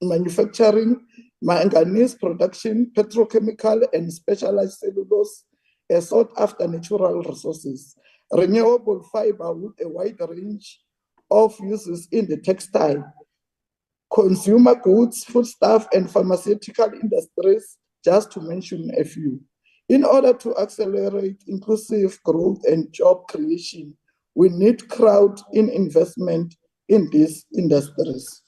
manufacturing, manganese production, petrochemical, and specialized cellulose, as sought after natural resources, renewable fiber with a wide range of uses in the textile, consumer goods, foodstuff, and pharmaceutical industries, just to mention a few. In order to accelerate inclusive growth and job creation, we need crowd-in investment in these industries.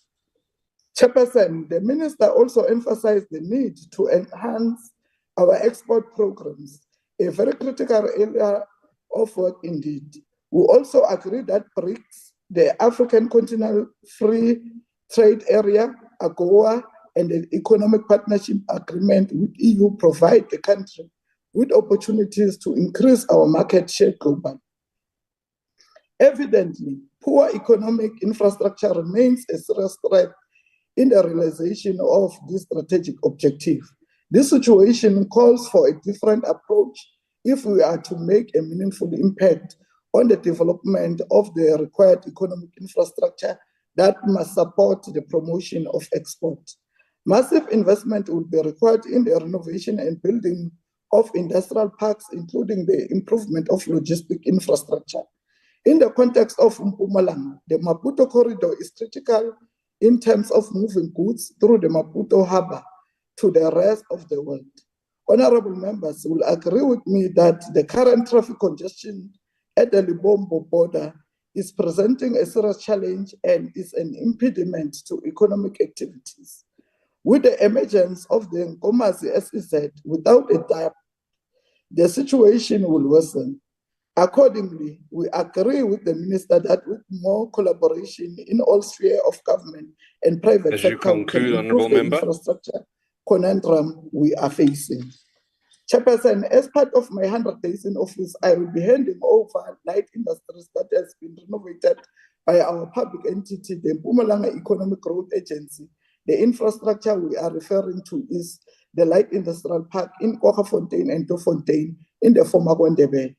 Chairperson, the minister also emphasized the need to enhance our export programs, a very critical area of work indeed. We also agree that BRICS, the African Continental Free Trade Area, AGOA, and the Economic Partnership Agreement with EU provide the country with opportunities to increase our market share globally. Evidently, poor economic infrastructure remains a serious threat in the realization of this strategic objective. This situation calls for a different approach if we are to make a meaningful impact on the development of the required economic infrastructure that must support the promotion of export. Massive investment will be required in the renovation and building of industrial parks, including the improvement of logistic infrastructure. In the context of Mpumalanga, the Maputo corridor is critical in terms of moving goods through the Maputo harbor to the rest of the world. Honorable members will agree with me that the current traffic congestion at the Limpopo border is presenting a serious challenge and is an impediment to economic activities. With the emergence of the Nkomazi SEZ, without a doubt, the situation will worsen. Accordingly, we agree with the minister that with more collaboration in all spheres of government and private sector, we can improve the infrastructure conundrum we are facing. Chairperson, as part of my 100 days in office, I will be handing over light industries that has been renovated by our public entity, the Mpumalanga Economic Growth Agency. The infrastructure we are referring to is the light industrial park in Kwaggafontein and Tofontein in the former Kwandebele.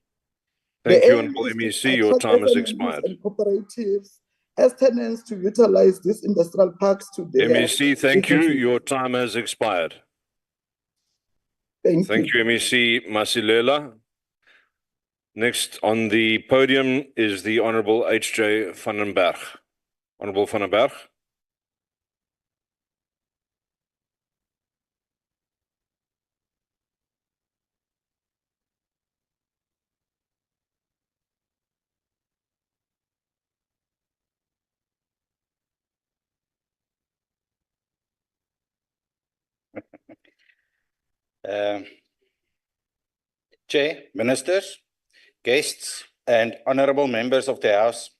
Thank you, Honorable MEC. Your time has expired. And cooperatives as tenants to utilize these industrial parks to their MEC, thank you. Your time has expired. Thank you, MEC Masilela. Next on the podium is the Honorable H.J. van den Berg. Honorable van den Berg. Chair, ministers, guests, and honorable members of the House,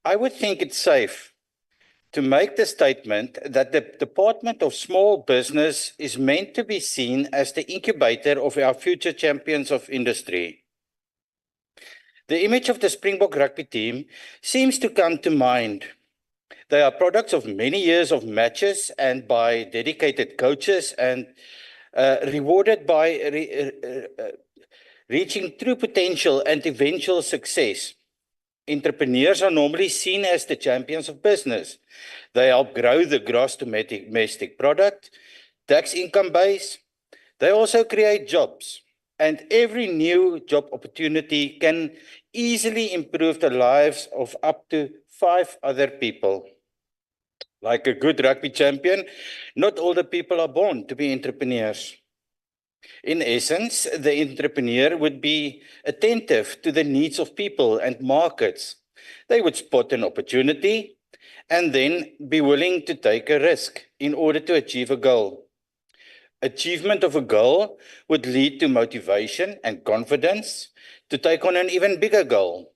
I would think it's safe to make the statement that the Department of Small Business is meant to be seen as the incubator of our future champions of industry. The image of the Springbok rugby team seems to come to mind. They are products of many years of matches and by dedicated coaches and rewarded by reaching true potential and eventual success. Entrepreneurs are normally seen as the champions of business. They help grow the gross domestic product, tax income base. They also create jobs. And every new job opportunity can easily improve the lives of up to 5 other people. Like a good rugby champion, not all the people are born to be entrepreneurs. In essence, the entrepreneur would be attentive to the needs of people and markets. They would spot an opportunity and then be willing to take a risk in order to achieve a goal. Achievement of a goal would lead to motivation and confidence to take on an even bigger goal.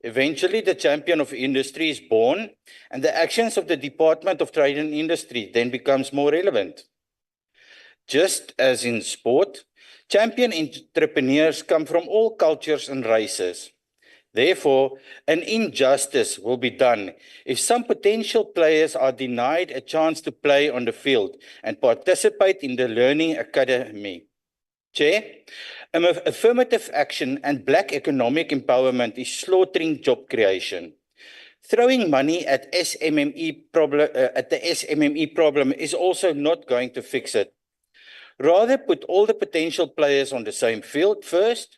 Eventually, the champion of industry is born, and the actions of the Department of Trade and Industry then becomes more relevant. Just as in sport, champion entrepreneurs come from all cultures and races. Therefore, an injustice will be done if some potential players are denied a chance to play on the field and participate in the learning academy. Chair, affirmative action and black economic empowerment is slaughtering job creation. Throwing money at the SMME problem is also not going to fix it. Rather, put all the potential players on the same field first,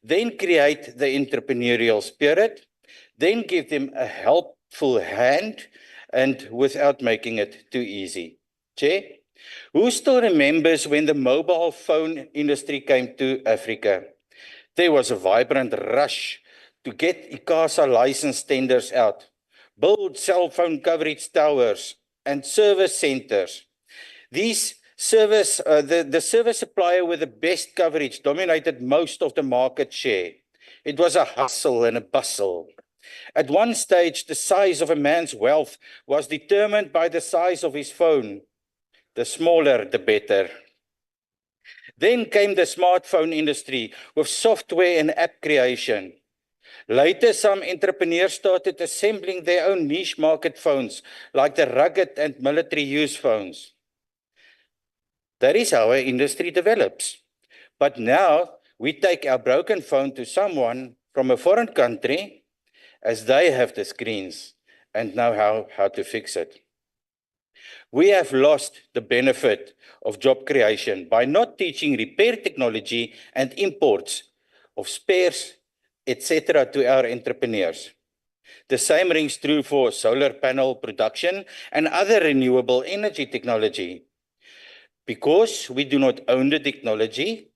then create the entrepreneurial spirit, then give them a helpful hand, and without making it too easy. Chair, who still remembers when the mobile phone industry came to Africa? There was a vibrant rush to get ICASA license tenders out, build cell phone coverage towers and service centers. These the service supplier with the best coverage dominated most of the market share. It was a hustle and a bustle. At one stage, the size of a man's wealth was determined by the size of his phone. The smaller, the better. Then came the smartphone industry with software and app creation. Later, some entrepreneurs started assembling their own niche market phones, like the rugged and military use phones. That is how our industry develops. But now we take our broken phone to someone from a foreign country as they have the screens and know how to fix it. We have lost the benefit of job creation by not teaching repair technology and imports of spares, etc. to our entrepreneurs. The same rings true for solar panel production and other renewable energy technology. Because we do not own the technology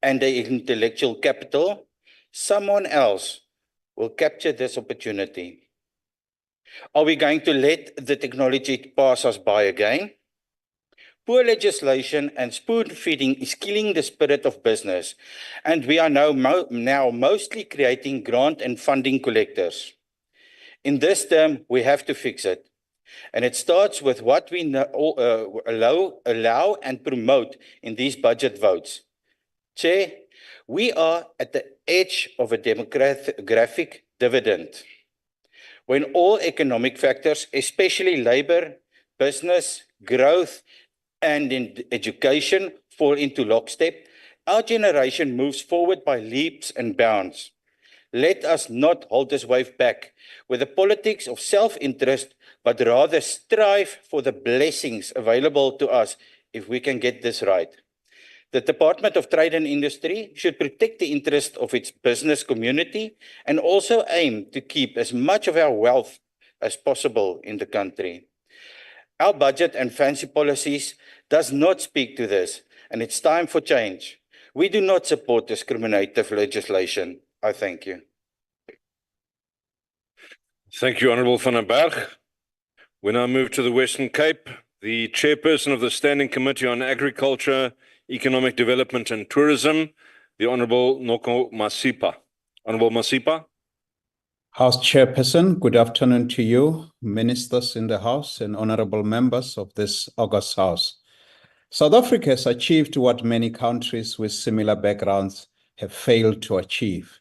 and the intellectual capital, someone else will capture this opportunity. Are we going to let the technology pass us by again? Poor legislation and spoon-feeding is killing the spirit of business, and we are now mostly creating grant and funding collectors. In this term, we have to fix it. And it starts with what we allow and promote in these budget votes. Chair, we are at the edge of a demographic dividend. When all economic factors, especially labor, business, growth, and in education fall into lockstep, our generation moves forward by leaps and bounds. Let us not hold this wave back with the politics of self-interest, but rather strive for the blessings available to us if we can get this right. The Department of Trade and Industry should protect the interest of its business community and also aim to keep as much of our wealth as possible in the country. Our budget and fancy policies does not speak to this, and it's time for change. We do not support discriminative legislation. I thank you. Thank you, Honourable van den Berg. We now move to the Western Cape. The chairperson of the Standing Committee on Agriculture, Economic Development and Tourism, the Honourable Noko Masipa. Honourable Masipa. House Chairperson, good afternoon to you, ministers in the House and honourable members of this august House. South Africa has achieved what many countries with similar backgrounds have failed to achieve.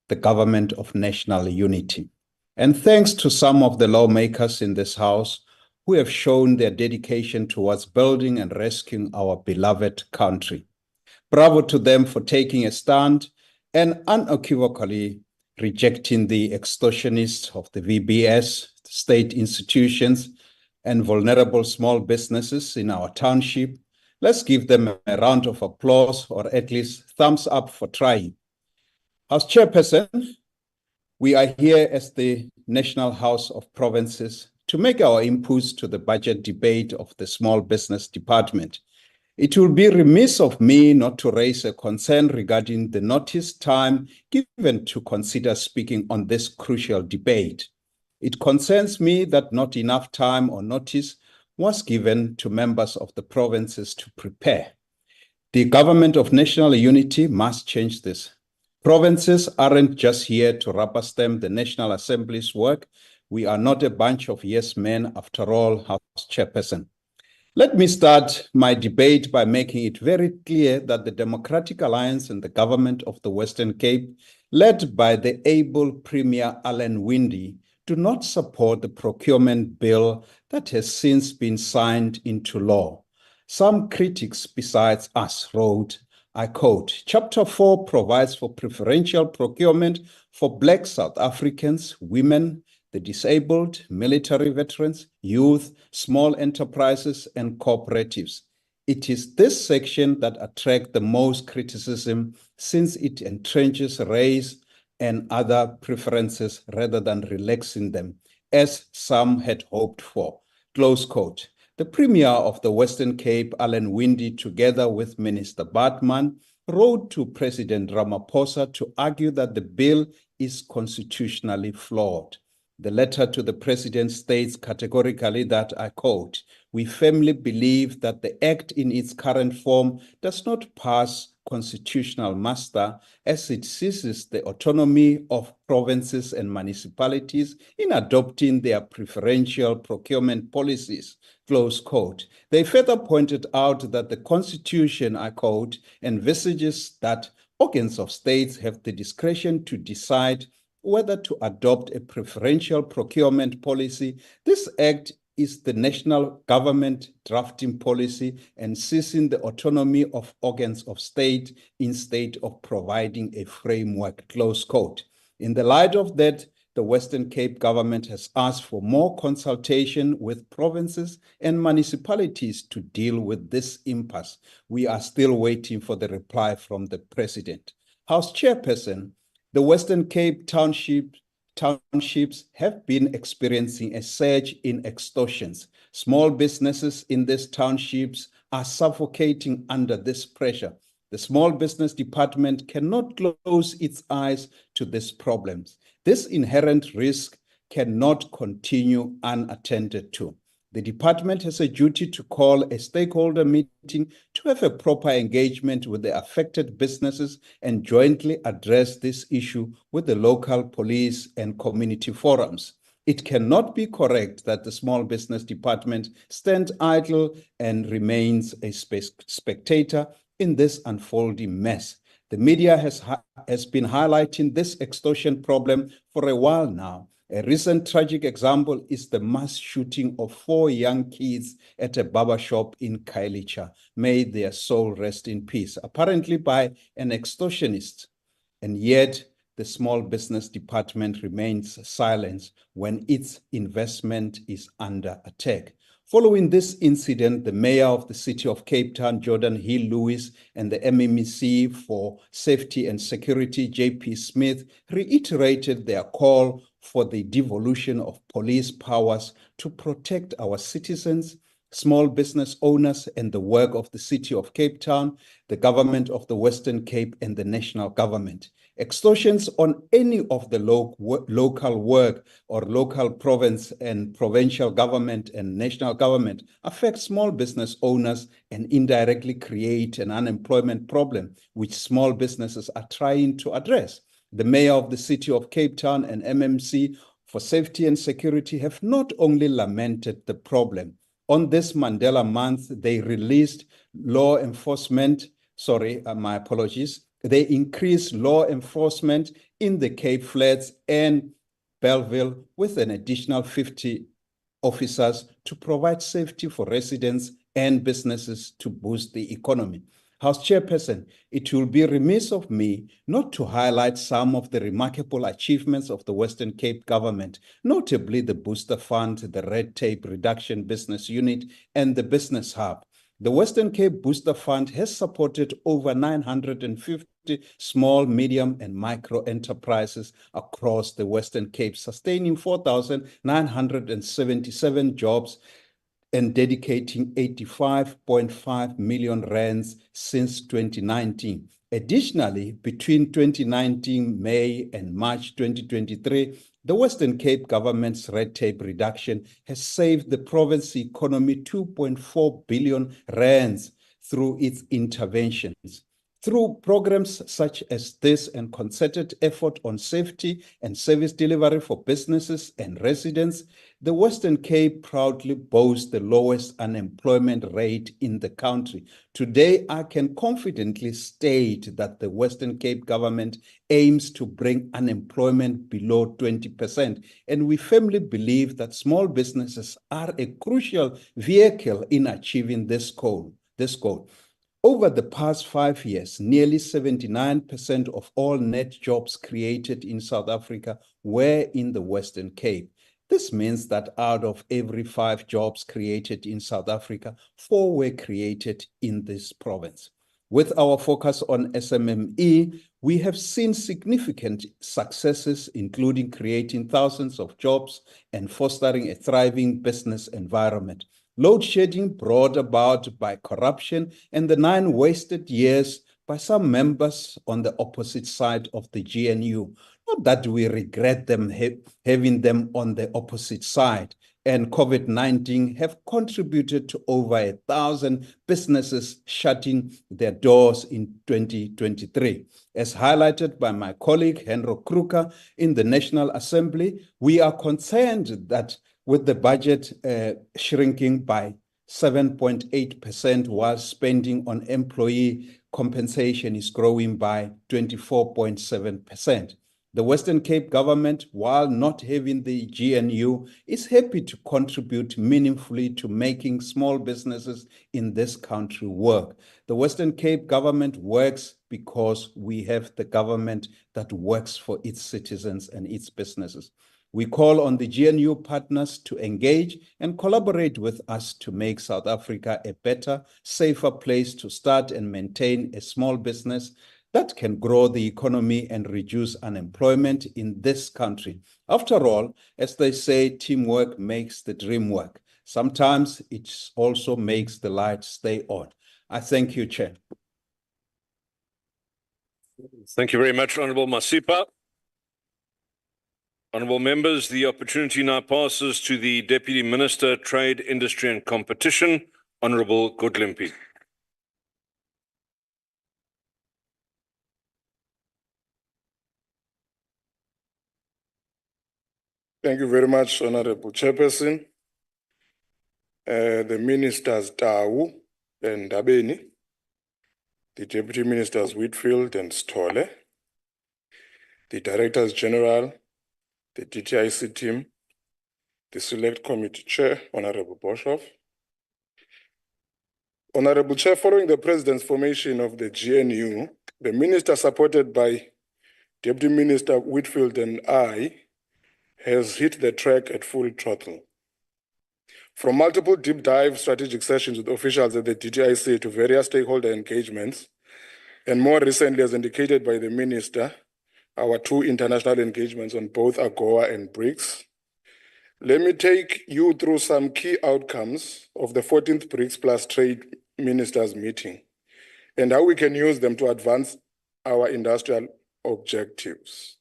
the government of national unity. And thanks to some of the lawmakers in this House who have shown their dedication towards building and rescuing our beloved country. Bravo to them for taking a stand and unequivocally rejecting the extortionists of the VBS, state institutions, and vulnerable small businesses in our township. Let's give them a round of applause, or at least thumbs up for trying. As chairperson, we are here as the National House of Provinces to make our inputs to the budget debate of the Small Business Department. It will be remiss of me not to raise a concern regarding the notice time given to consider speaking on this crucial debate. It concerns me that not enough time or notice was given to members of the provinces to prepare. The government of national unity must change this. Provinces aren't just here to rubber stamp the National Assembly's work. We are not a bunch of yes men, after all, House Chairperson. Let me start my debate by making it very clear that the Democratic Alliance and the government of the Western Cape, led by the able Premier Alan Winde, do not support the procurement bill that has since been signed into law. Some critics besides us wrote, I quote, Chapter 4 provides for preferential procurement for Black South Africans, women, the disabled, military veterans, youth, small enterprises, and cooperatives. It is this section that attracts the most criticism since it entrenches race and other preferences rather than relaxing them, as some had hoped for. Close quote. The Premier of the Western Cape, Alan Winde, together with Minister Bartman, wrote to President Ramaphosa to argue that the bill is constitutionally flawed. The letter to the President states categorically that, I quote, we firmly believe that the Act in its current form does not pass constitutional muster as it seizes the autonomy of provinces and municipalities in adopting their preferential procurement policies, close quote. They further pointed out that the Constitution, I quote, envisages that organs of states have the discretion to decide whether to adopt a preferential procurement policy. This act is the national government drafting policy and seizing the autonomy of organs of state instead of providing a framework, close quote. In the light of that, the Western Cape government has asked for more consultation with provinces and municipalities to deal with this impasse. We are still waiting for the reply from the President. House Chairperson, the Western Cape townships have been experiencing a surge in extortions. Small businesses in these townships are suffocating under this pressure. The Small Business Department cannot close its eyes to these problems. This inherent risk cannot continue unattended to. The department has a duty to call a stakeholder meeting to have a proper engagement with the affected businesses and jointly address this issue with the local police and community forums. It cannot be correct that the Small Business Department stands idle and remains a spectator in this unfolding mess. The media has been highlighting this extortion problem for a while now. A recent tragic example is the mass shooting of 4 young kids at a barber shop in Kailicha. May their soul rest in peace, apparently by an extortionist. And yet, the Small Business Department remains silent when its investment is under attack. Following this incident, the mayor of the city of Cape Town, Jordan Hill Lewis, and the MEC for Safety and Security, JP Smith, reiterated their call for the devolution of police powers to protect our citizens, small business owners, and the work of the city of Cape Town, the government of the Western Cape, and the national government. Extortions on any of the local work or local province and provincial government and national government affect small business owners and indirectly create an unemployment problem, which small businesses are trying to address. The mayor of the city of Cape Town and MMC for Safety and Security have not only lamented the problem. On this Mandela month, they released law enforcement, my apologies. They increased law enforcement in the Cape Flats and Belleville with an additional 50 officers to provide safety for residents and businesses to boost the economy. House Chairperson, it will be remiss of me not to highlight some of the remarkable achievements of the Western Cape government, notably the Booster Fund, the Red Tape Reduction Business Unit, and the Business Hub. The Western Cape Booster Fund has supported over 950 small, medium, and micro enterprises across the Western Cape, sustaining 4,977 jobs and dedicating 85.5 million rands since 2019. Additionally, between 2019 May and March 2023, the Western Cape government's red tape reduction has saved the province economy 2.4 billion rands through its interventions. Through programs such as this and concerted effort on safety and service delivery for businesses and residents, the Western Cape proudly boasts the lowest unemployment rate in the country. Today, I can confidently state that the Western Cape government aims to bring unemployment below 20%, and we firmly believe that small businesses are a crucial vehicle in achieving this goal. Over the past 5 years, nearly 79% of all net jobs created in South Africa were in the Western Cape. This means that out of every 5 jobs created in South Africa, 4 were created in this province. With our focus on SMME, we have seen significant successes, including creating thousands of jobs and fostering a thriving business environment. Load shedding brought about by corruption and the 9 wasted years by some members on the opposite side of the GNU. Not that we regret them having them on the opposite side. And COVID-19 have contributed to over 1,000 businesses shutting their doors in 2023. As highlighted by my colleague Henro Kruger in the National Assembly, we are concerned that with the budget shrinking by 7.8%, while spending on employee compensation is growing by 24.7%. The Western Cape government, while not having the GNU, is happy to contribute meaningfully to making small businesses in this country work. The Western Cape government works because we have the government that works for its citizens and its businesses. We call on the GNU partners to engage and collaborate with us to make South Africa a better, safer place to start and maintain a small business that can grow the economy and reduce unemployment in this country. After all, as they say, teamwork makes the dream work. Sometimes it also makes the light stay on. I thank you, Chair. Thank you very much, Honourable Masipa. Honourable members, the opportunity now passes to the Deputy Minister, Trade, Industry and Competition, Honourable Godlimpi. Thank you very much, Honourable Chairperson. The Ministers Tau and Dabeni, the Deputy Ministers Whitfield and Stolle, the Directors General, the DTIC team, the Select Committee Chair, Honourable Boshoff. Honourable Chair, following the President's formation of the GNU, the Minister, supported by Deputy Minister Whitfield and I, has hit the track at full throttle. From multiple deep dive strategic sessions with officials at the DTIC to various stakeholder engagements, and more recently, as indicated by the Minister, our 2 international engagements on both AGOA and BRICS. Let me take you through some key outcomes of the 14th BRICS Plus Trade Ministers meeting and how we can use them to advance our industrial objectives.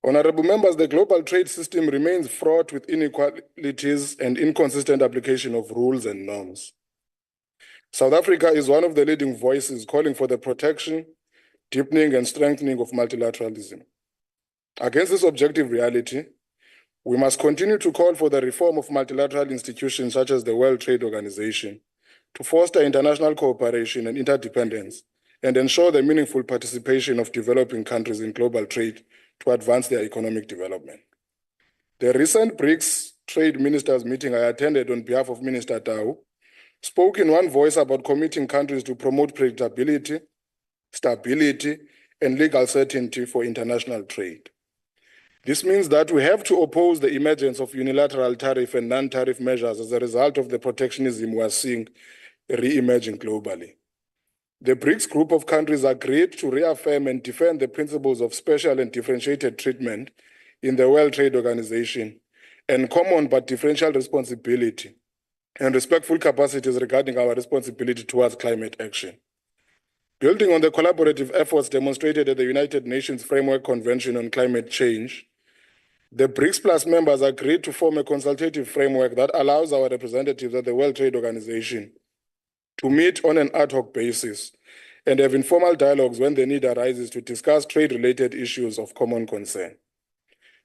Honourable members, the global trade system remains fraught with inequalities and inconsistent application of rules and norms. South Africa is one of the leading voices calling for the protection, deepening and strengthening of multilateralism. Against this objective reality, we must continue to call for the reform of multilateral institutions such as the World Trade Organization to foster international cooperation and interdependence and ensure the meaningful participation of developing countries in global trade to advance their economic development. The recent BRICS Trade Ministers meeting I attended on behalf of Minister Tau spoke in one voice about committing countries to promote predictability, stability, and legal certainty for international trade. This means that we have to oppose the emergence of unilateral tariff and non-tariff measures as a result of the protectionism we are seeing re-emerging globally. The BRICS group of countries agreed to reaffirm and defend the principles of special and differentiated treatment in the World Trade Organization and common but differential responsibility and respectful capacities regarding our responsibility towards climate action. Building on the collaborative efforts demonstrated at the United Nations Framework Convention on Climate Change, the BRICS Plus members agreed to form a consultative framework that allows our representatives at the World Trade Organization to meet on an ad hoc basis and have informal dialogues when the need arises to discuss trade-related issues of common concern.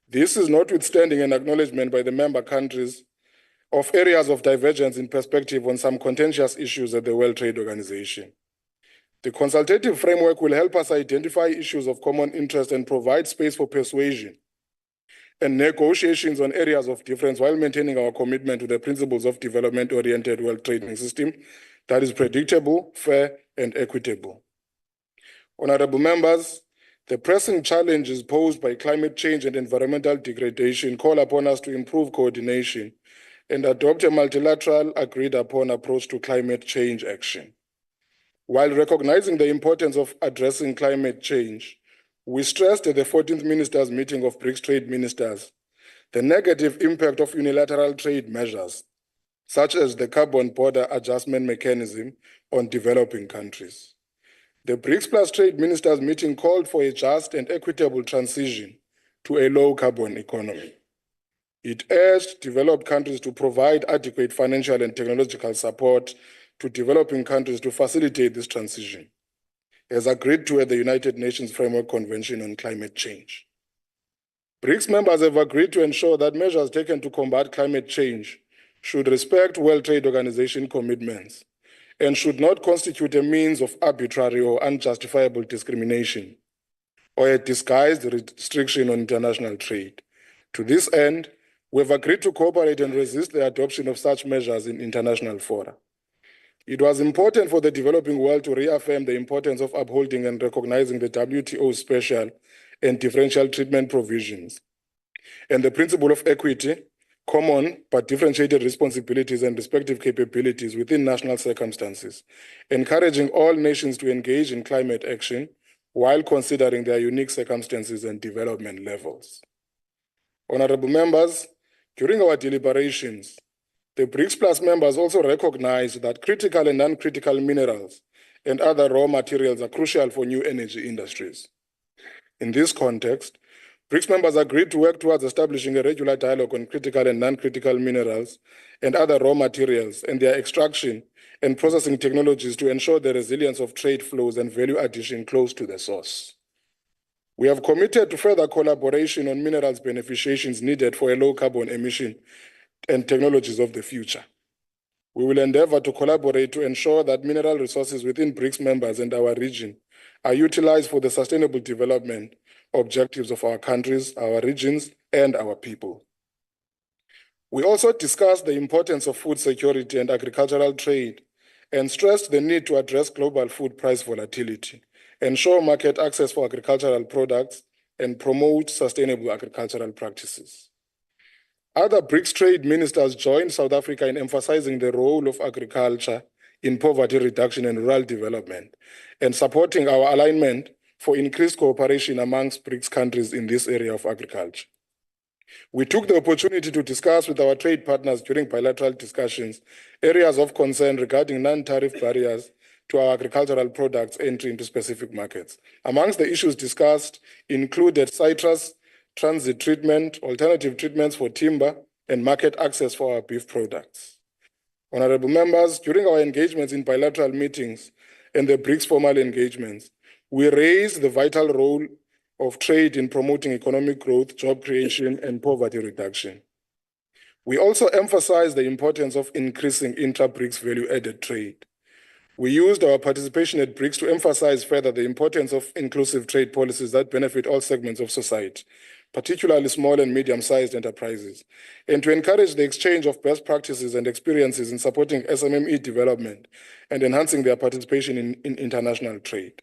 This is notwithstanding an acknowledgement by the member countries of areas of divergence in perspective on some contentious issues at the World Trade Organization. The consultative framework will help us identify issues of common interest and provide space for persuasion and negotiations on areas of difference while maintaining our commitment to the principles of development-oriented world trading system that is predictable, fair, and equitable. Honorable members, the pressing challenges posed by climate change and environmental degradation call upon us to improve coordination and adopt a multilateral agreed-upon approach to climate change action. While recognizing the importance of addressing climate change, we stressed at the 14th Ministers' meeting of BRICS Trade Ministers the negative impact of unilateral trade measures, such as the Carbon Border Adjustment Mechanism, on developing countries. The BRICS Plus Trade Ministers' meeting called for a just and equitable transition to a low-carbon economy. It urged developed countries to provide adequate financial and technological support to developing countries to facilitate this transition, as agreed to at the United Nations Framework Convention on Climate Change. BRICS members have agreed to ensure that measures taken to combat climate change should respect World Trade Organization commitments and should not constitute a means of arbitrary or unjustifiable discrimination or a disguised restriction on international trade. To this end, we have agreed to cooperate and resist the adoption of such measures in international fora. It was important for the developing world to reaffirm the importance of upholding and recognizing the WTO special and differential treatment provisions and the principle of equity, common but differentiated responsibilities and respective capabilities within national circumstances, encouraging all nations to engage in climate action while considering their unique circumstances and development levels. Honorable members, during our deliberations, the BRICS Plus members also recognized that critical and non-critical minerals and other raw materials are crucial for new energy industries. In this context, BRICS members agreed to work towards establishing a regular dialogue on critical and non-critical minerals and other raw materials and their extraction and processing technologies to ensure the resilience of trade flows and value addition close to the source. We have committed to further collaboration on minerals beneficiations needed for a low carbon emission and technologies of the future. We will endeavor to collaborate to ensure that mineral resources within BRICS members and our region are utilized for the sustainable development objectives of our countries, our regions, and our people. We also discussed the importance of food security and agricultural trade and stressed the need to address global food price volatility, ensure market access for agricultural products, and promote sustainable agricultural practices. Other BRICS trade ministers joined South Africa in emphasizing the role of agriculture in poverty reduction and rural development and supporting our alignment for increased cooperation amongst BRICS countries in this area of agriculture. We took the opportunity to discuss with our trade partners during bilateral discussions areas of concern regarding non-tariff barriers to our agricultural products entry into specific markets. Amongst the issues discussed included citrus, transit treatment, alternative treatments for timber, and market access for our beef products. Honorable members, during our engagements in bilateral meetings and the BRICS formal engagements, we raised the vital role of trade in promoting economic growth, job creation, and poverty reduction. We also emphasized the importance of increasing intra-BRICS value-added trade. We used our participation at BRICS to emphasize further the importance of inclusive trade policies that benefit all segments of society, particularly small and medium-sized enterprises, and to encourage the exchange of best practices and experiences in supporting SMME development and enhancing their participation in international trade.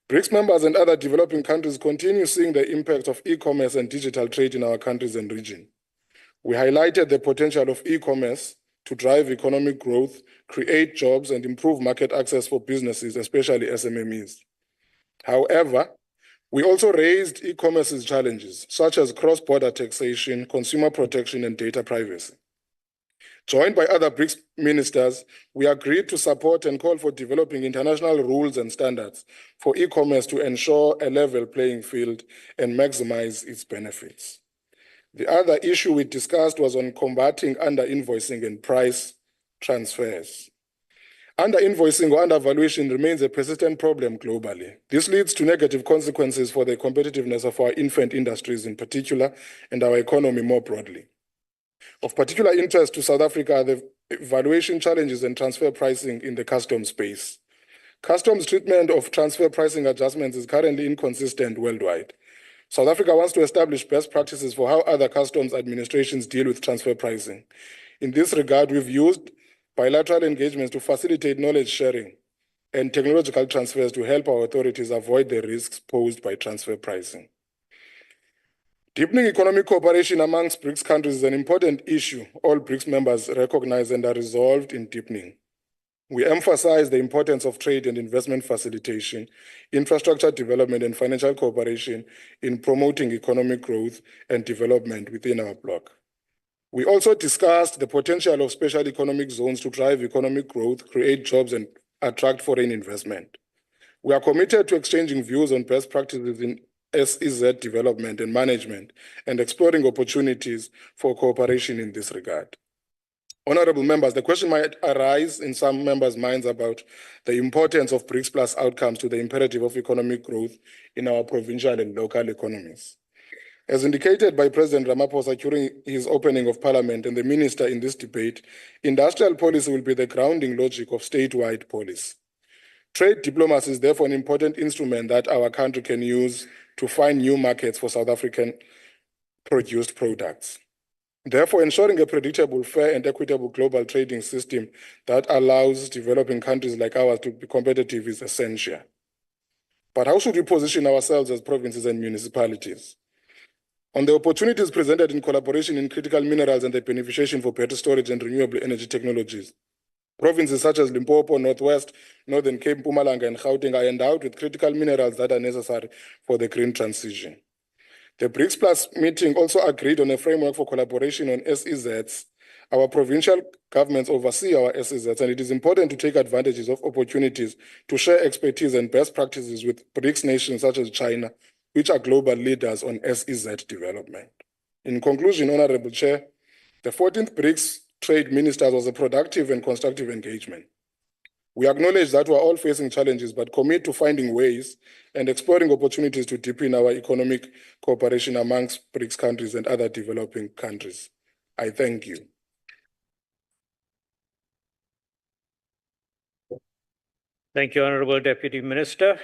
BRICS members and other developing countries continue seeing the impact of e-commerce and digital trade in our countries and region. We highlighted the potential of e-commerce to drive economic growth, create jobs, and improve market access for businesses, especially SMMEs. However, we also raised e-commerce's challenges, such as cross-border taxation, consumer protection, and data privacy. Joined by other BRICS ministers, we agreed to support and call for developing international rules and standards for e-commerce to ensure a level playing field and maximize its benefits. The other issue we discussed was on combating under-invoicing and price transfers. Under-invoicing or undervaluation remains a persistent problem globally. This leads to negative consequences for the competitiveness of our infant industries in particular and our economy more broadly. Of particular interest to South Africa are the valuation challenges and transfer pricing in the customs space. Customs treatment of transfer pricing adjustments is currently inconsistent worldwide. South Africa wants to establish best practices for how other customs administrations deal with transfer pricing. In this regard, we've used bilateral engagements to facilitate knowledge sharing and technological transfers to help our authorities avoid the risks posed by transfer pricing. Deepening economic cooperation amongst BRICS countries is an important issue all BRICS members recognize and are resolved in deepening. We emphasize the importance of trade and investment facilitation, infrastructure development, and financial cooperation in promoting economic growth and development within our bloc. We also discussed the potential of special economic zones to drive economic growth, create jobs, and attract foreign investment. We are committed to exchanging views on best practices in SEZ development and management and exploring opportunities for cooperation in this regard. Honorable members, the question might arise in some members' minds about the importance of BRICS Plus outcomes to the imperative of economic growth in our provincial and local economies. As indicated by President Ramaphosa during his opening of Parliament and the Minister in this debate, industrial policy will be the grounding logic of statewide policy. Trade diplomacy is therefore an important instrument that our country can use to find new markets for South African produced products. Therefore, ensuring a predictable, fair, and equitable global trading system that allows developing countries like ours to be competitive is essential. But how should we position ourselves as provinces and municipalities? On the opportunities presented in collaboration in critical minerals and the beneficiation for better storage and renewable energy technologies, provinces such as Limpopo, Northwest, Northern Cape, Mpumalanga, and Gauteng are endowed with critical minerals that are necessary for the green transition. The BRICS Plus meeting also agreed on a framework for collaboration on SEZs. Our provincial governments oversee our SEZs, and it is important to take advantages of opportunities to share expertise and best practices with BRICS nations such as China, which are global leaders on SEZ development. In conclusion, Honorable Chair, the 14th BRICS Trade Ministers was a productive and constructive engagement. We acknowledge that we are all facing challenges, but commit to finding ways and exploring opportunities to deepen our economic cooperation amongst BRICS countries and other developing countries. I thank you. Thank you, Honorable Deputy Minister.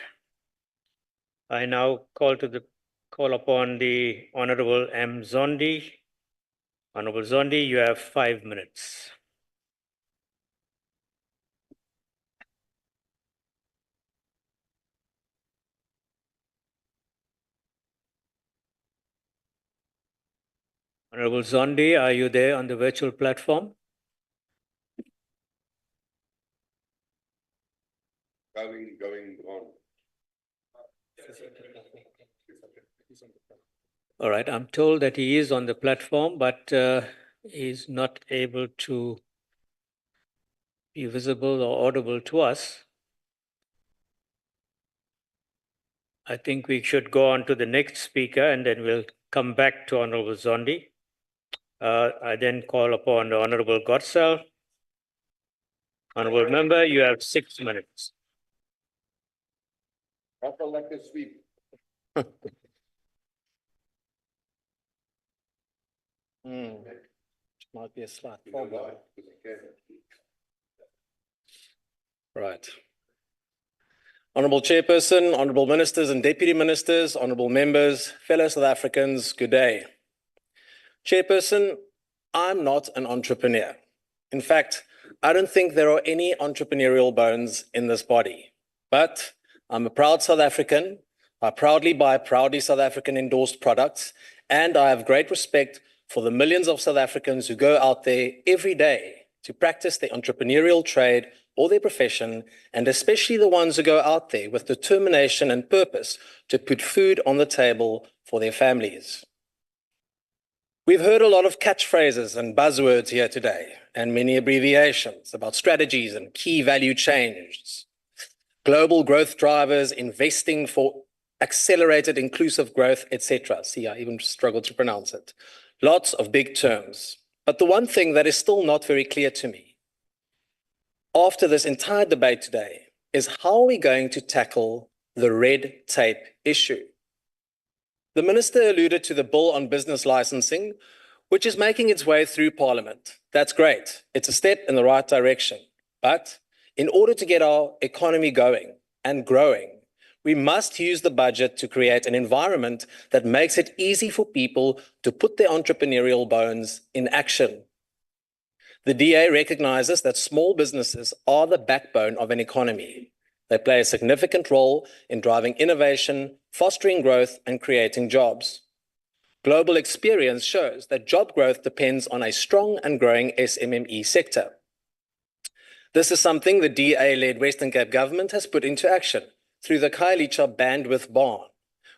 I now call upon the Honorable M. Zondi. Honorable Zondi, you have 5 minutes. Honorable Zondi, are you there on the virtual platform? Going on. All right, I'm told that he is on the platform, but he's not able to be visible or audible to us. I think we should go on to the next speaker and then we'll come back to Honorable Zondi. I then call upon the Honorable Godsell. Honorable Member, you have 6 minutes. Like a sweep. Might be a slight Right. Honourable Chairperson, Honourable Ministers and Deputy Ministers, Honourable Members, fellow South Africans, good day. Chairperson, I'm not an entrepreneur. In fact, I don't think there are any entrepreneurial bones in this body. But I'm a proud South African. I proudly buy proudly South African endorsed products, and I have great respect for the millions of South Africans who go out there every day to practice their entrepreneurial trade or their profession, and especially the ones who go out there with determination and purpose to put food on the table for their families. We've heard a lot of catchphrases and buzzwords here today, and many abbreviations about strategies and key value chains, global growth drivers, investing for accelerated inclusive growth, etc. See, I even struggled to pronounce it. Lots of big terms. But the one thing that is still not very clear to me after this entire debate today is how are we going to tackle the red tape issue? The Minister alluded to the bill on business licensing, which is making its way through Parliament. That's great. It's a step in the right direction. But in order to get our economy going and growing, we must use the budget to create an environment that makes it easy for people to put their entrepreneurial bones in action. The DA recognizes that small businesses are the backbone of an economy. They play a significant role in driving innovation, fostering growth, and creating jobs. Global experience shows that job growth depends on a strong and growing SMME sector. This is something the DA-led Western Cape government has put into action through the Khayelitsha Bandwidth Barn,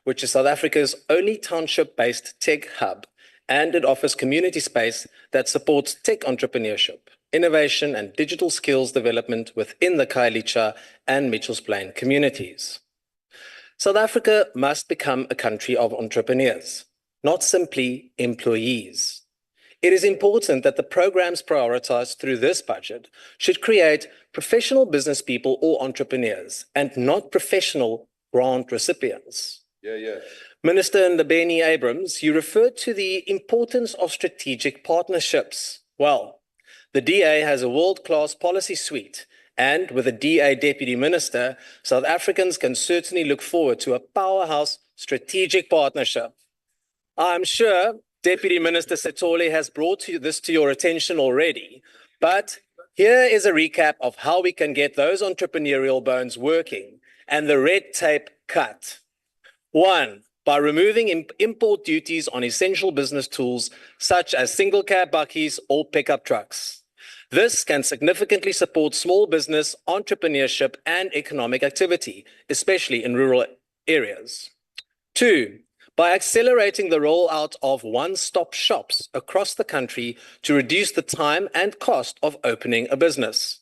which is South Africa's only township-based tech hub, and it offers community space that supports tech entrepreneurship, innovation, and digital skills development within the Khayelitsha and Mitchells Plain communities. South Africa must become a country of entrepreneurs, not simply employees. It is important that the programs prioritized through this budget should create professional business people or entrepreneurs and not professional grant recipients. Minister Ndabeni Abrams, you referred to the importance of strategic partnerships. Well, the DA has a world-class policy suite, and with a DA Deputy Minister, South Africans can certainly look forward to a powerhouse strategic partnership. I'm sure Deputy Minister Setole has brought this to your attention already, but here is a recap of how we can get those entrepreneurial bones working and the red tape cut. 1, by removing import duties on essential business tools such as single cab bakkies or pickup trucks. This can significantly support small business, entrepreneurship, and economic activity, especially in rural areas. 2, by accelerating the rollout of one-stop shops across the country to reduce the time and cost of opening a business.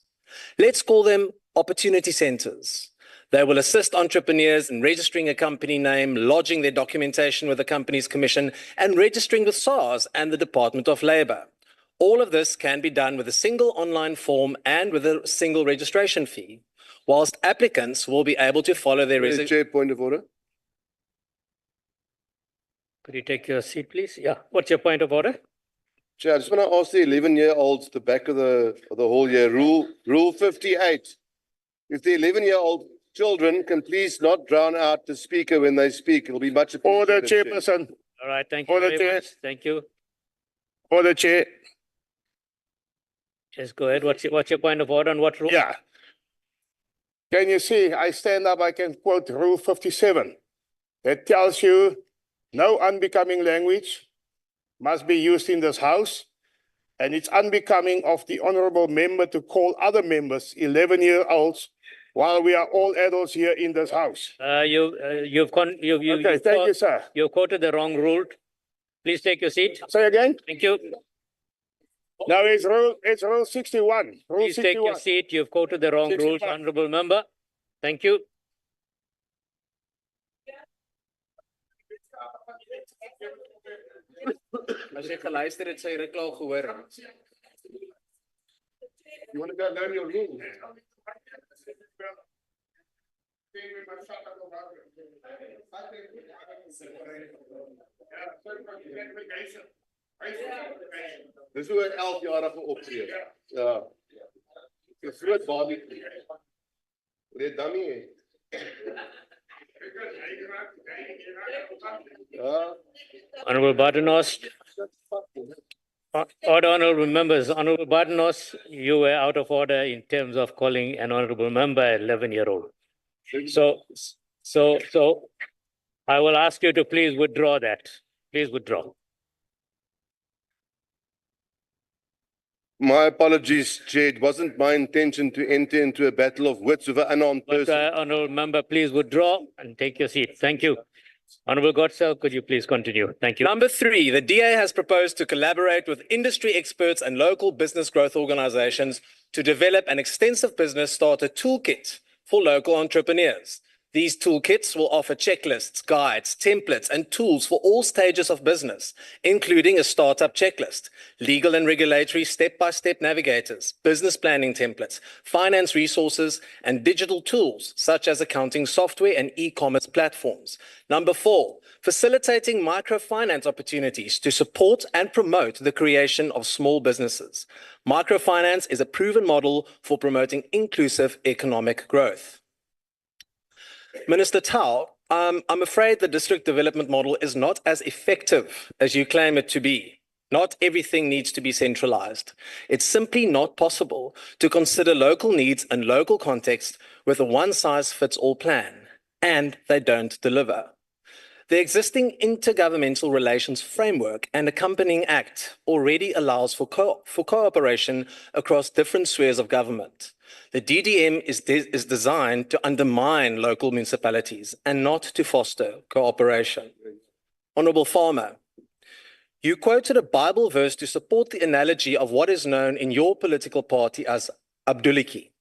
Let's call them opportunity centers. They will assist entrepreneurs in registering a company name, lodging their documentation with the Companies Commission, and registering with SARS and the Department of Labor. All of this can be done with a single online form and with a single registration fee, whilst applicants will be able to follow their Chair, point of order. Could you take your seat, please? Yeah. What's your point of order? Chair, I just want to ask the 11-year-olds at the back of the hall here, Rule 58. If the 11-year-old children can please not drown out the speaker when they speak, it'll be much appreciated. Order, Chairperson. All right, thank you Order, very Chair. much. Thank you. Order, Chair. Yes, go ahead. What's your point of order on what rule? Yeah. Can you see, I stand up, I can quote Rule 57. That tells you no unbecoming language must be used in this house, and it's unbecoming of the honorable member to call other members 11-year-olds while we are all adults here in this house. Okay, thank you, sir. You quoted the wrong rule. Please take your seat. Say again? Thank you. No, it's rule 61. Please take your seat. You've quoted the wrong rules, honorable member. Thank you. As jy geluister het, sê jy klaar gehoor. You want to go learn your rule? Dis hoe 'n 11-jarige optree. Ja. 'n groot barbecue. The dummy. Honorable Bartanos. Order, honorable members. Honorable Bartanos, you were out of order in terms of calling an honorable member 11-year-old. So I will ask you to please withdraw that. Please withdraw. My apologies, Chair. It wasn't my intention to enter into a battle of wits with an unarmed person. Honorable member, please withdraw and take your seat. Thank you. Honorable Godsell, could you please continue? Thank you. Number 3, the DA has proposed to collaborate with industry experts and local business growth organizations to develop an extensive business starter toolkit for local entrepreneurs. These toolkits will offer checklists, guides, templates, and tools for all stages of business, including a startup checklist, legal and regulatory step-by-step navigators, business planning templates, finance resources, and digital tools such as accounting software and e-commerce platforms. Number 4, facilitating microfinance opportunities to support and promote the creation of small businesses. Microfinance is a proven model for promoting inclusive economic growth. Minister Tao, I'm afraid the district development model is not as effective as you claim it to be. Not everything needs to be centralized. It's simply not possible to consider local needs and local context with a one-size-fits-all plan, and they don't deliver. The existing intergovernmental relations framework and accompanying act already allows for cooperation across different spheres of government. The DDM is designed to undermine local municipalities and not to foster cooperation. Honorable Farmer, you quoted a Bible verse to support the analogy of what is known in your political party as Abduliki.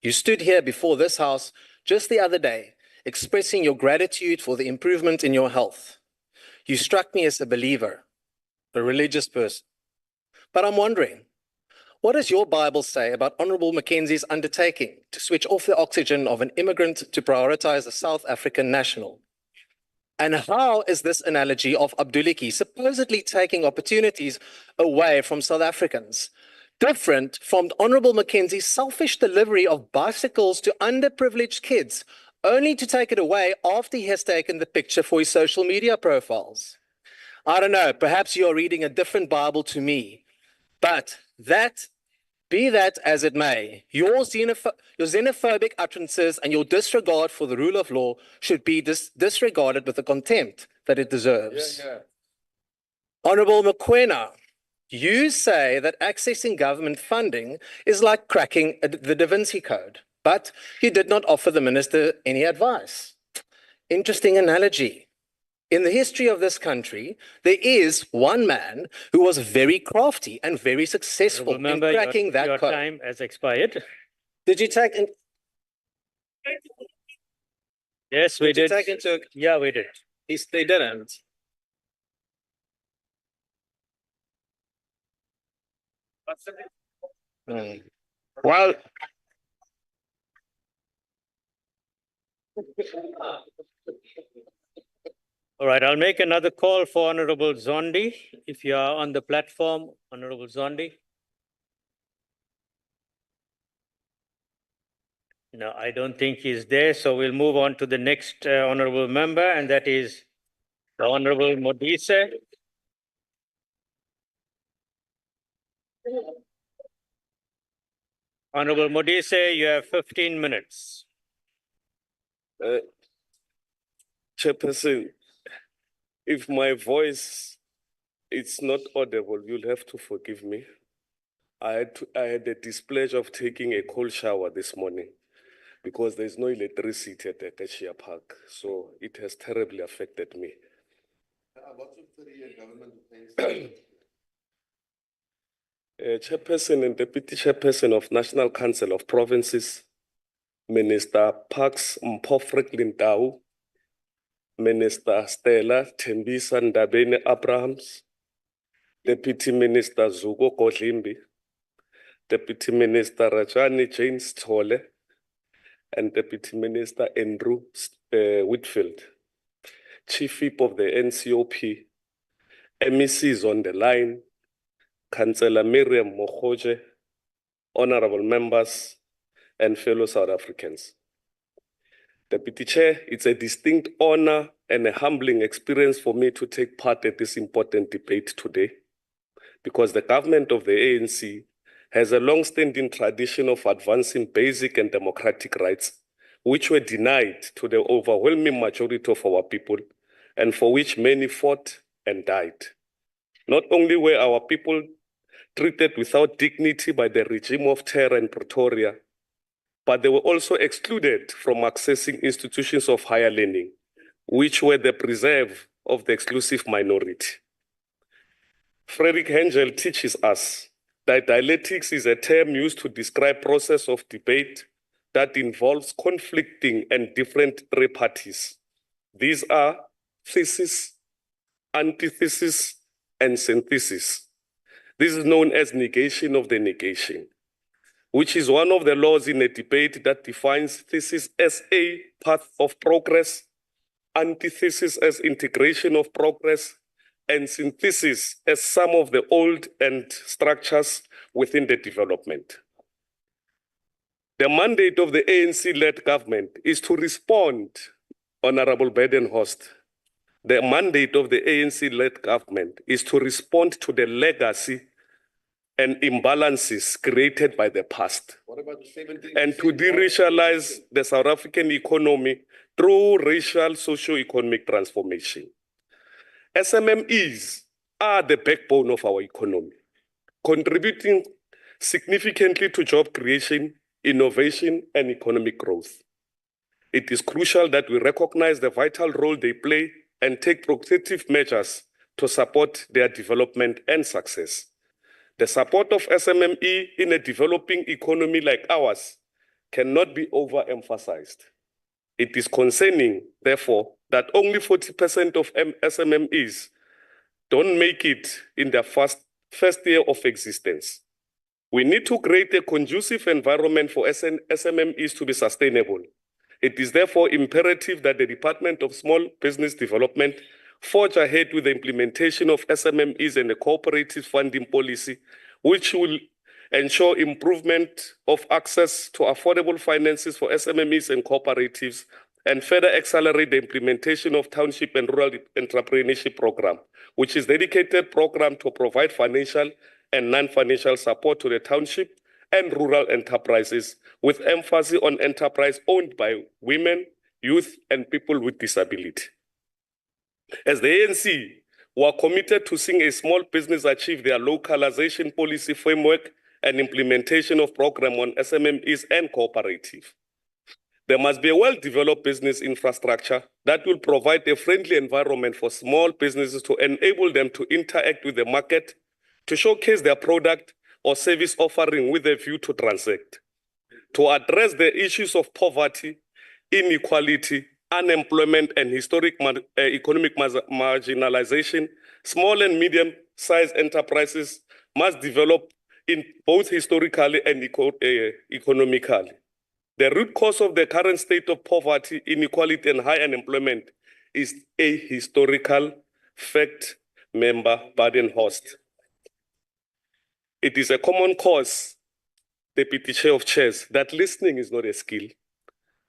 You stood here before this house just the other day, expressing your gratitude for the improvement in your health. You struck me as a believer, a religious person. But I'm wondering, what does your Bible say about Honorable Mackenzie's undertaking to switch off the oxygen of an immigrant to prioritize a South African national? And how is this analogy of Abduliki supposedly taking opportunities away from South Africans different from Honorable Mackenzie's selfish delivery of bicycles to underprivileged kids, only to take it away after he has taken the picture for his social media profiles? I don't know, perhaps you're reading a different Bible to me, but be that as it may, your xenophobic utterances and your disregard for the rule of law should be disregarded with the contempt that it deserves. Honorable Mokoena, you say that accessing government funding is like cracking the Da Vinci Code, but you did not offer the minister any advice. Interesting analogy. In the history of this country, there is one man who was very crafty and very successful in cracking that code. Your time has expired. Did you take in? Yes, we did. Take into, yeah, we did. They didn't. Well, all right, I'll make another call for Honorable Zondi. If you are on the platform, Honorable Zondi. No, I don't think he's there, so we'll move on to the next honorable member, and that is the Honorable Modise. Honorable Modise, you have 15 minutes. Chairperson, if my voice is not audible, you'll have to forgive me. I had the displeasure of taking a cold shower this morning because there's no electricity at the Kashia Park. So it has terribly affected me. Chairperson and Deputy Chairperson of National Council of Provinces, Minister Parks Mpho Franklin Tau, Minister Stella Tembisa Ndabeni Abrahams, Deputy Minister Zuko Godlimbi, Deputy Minister Rajani James Tole, and Deputy Minister Andrew Whitfield, Chief Whip of the NCOP, MECs on the line, Councillor Miriam Mohoje, honorable members, and fellow South Africans. Deputy Chair, it's a distinct honor and a humbling experience for me to take part in this important debate today, because the government of the ANC has a long-standing tradition of advancing basic and democratic rights, which were denied to the overwhelming majority of our people, and for which many fought and died. Not only were our people treated without dignity by the regime of terror in Pretoria, but they were also excluded from accessing institutions of higher learning, which were the preserve of the exclusive minority. Frederick Hengel teaches us that dialectics is a term used to describe process of debate that involves conflicting and different three parties. These are thesis, antithesis, and synthesis. This is known as negation of the negation, which is one of the laws in a debate that defines thesis as a path of progress, antithesis as integration of progress, and synthesis as some of the old and structures within the development. The mandate of the ANC-led government is to respond, Honorable Badenhorst. The mandate of the ANC-led government is to respond to the legacy and imbalances created by the past, and to de-racialize the South African economy through racial socio-economic transformation. SMMEs are the backbone of our economy, contributing significantly to job creation, innovation, and economic growth. It is crucial that we recognize the vital role they play and take protective measures to support their development and success. The support of SMME in a developing economy like ours cannot be overemphasized. It is concerning, therefore, that only 40% of SMMEs don't make it in their first year of existence. We need to create a conducive environment for SMMEs to be sustainable. It is therefore imperative that the Department of Small Business Development forge ahead with the implementation of SMMEs and a cooperative funding policy, which will ensure improvement of access to affordable finances for SMMEs and cooperatives, and further accelerate the implementation of Township and Rural Entrepreneurship Program, which is a dedicated program to provide financial and non-financial support to the township and rural enterprises, with emphasis on enterprise owned by women, youth, and people with disability. As the ANC, we are committed to seeing a small business achieve their localization policy framework and implementation of program on SMMEs and cooperative. There must be a well-developed business infrastructure that will provide a friendly environment for small businesses to enable them to interact with the market, to showcase their product or service offering with a view to transact. To address the issues of poverty, inequality, unemployment, and historic economic marginalization, small and medium-sized enterprises must develop in both historically and economically. The root cause of the current state of poverty, inequality, and high unemployment is a historical fact, Member Badenhorst. It is a common cause, Deputy Chair of Chairs, that listening is not a skill,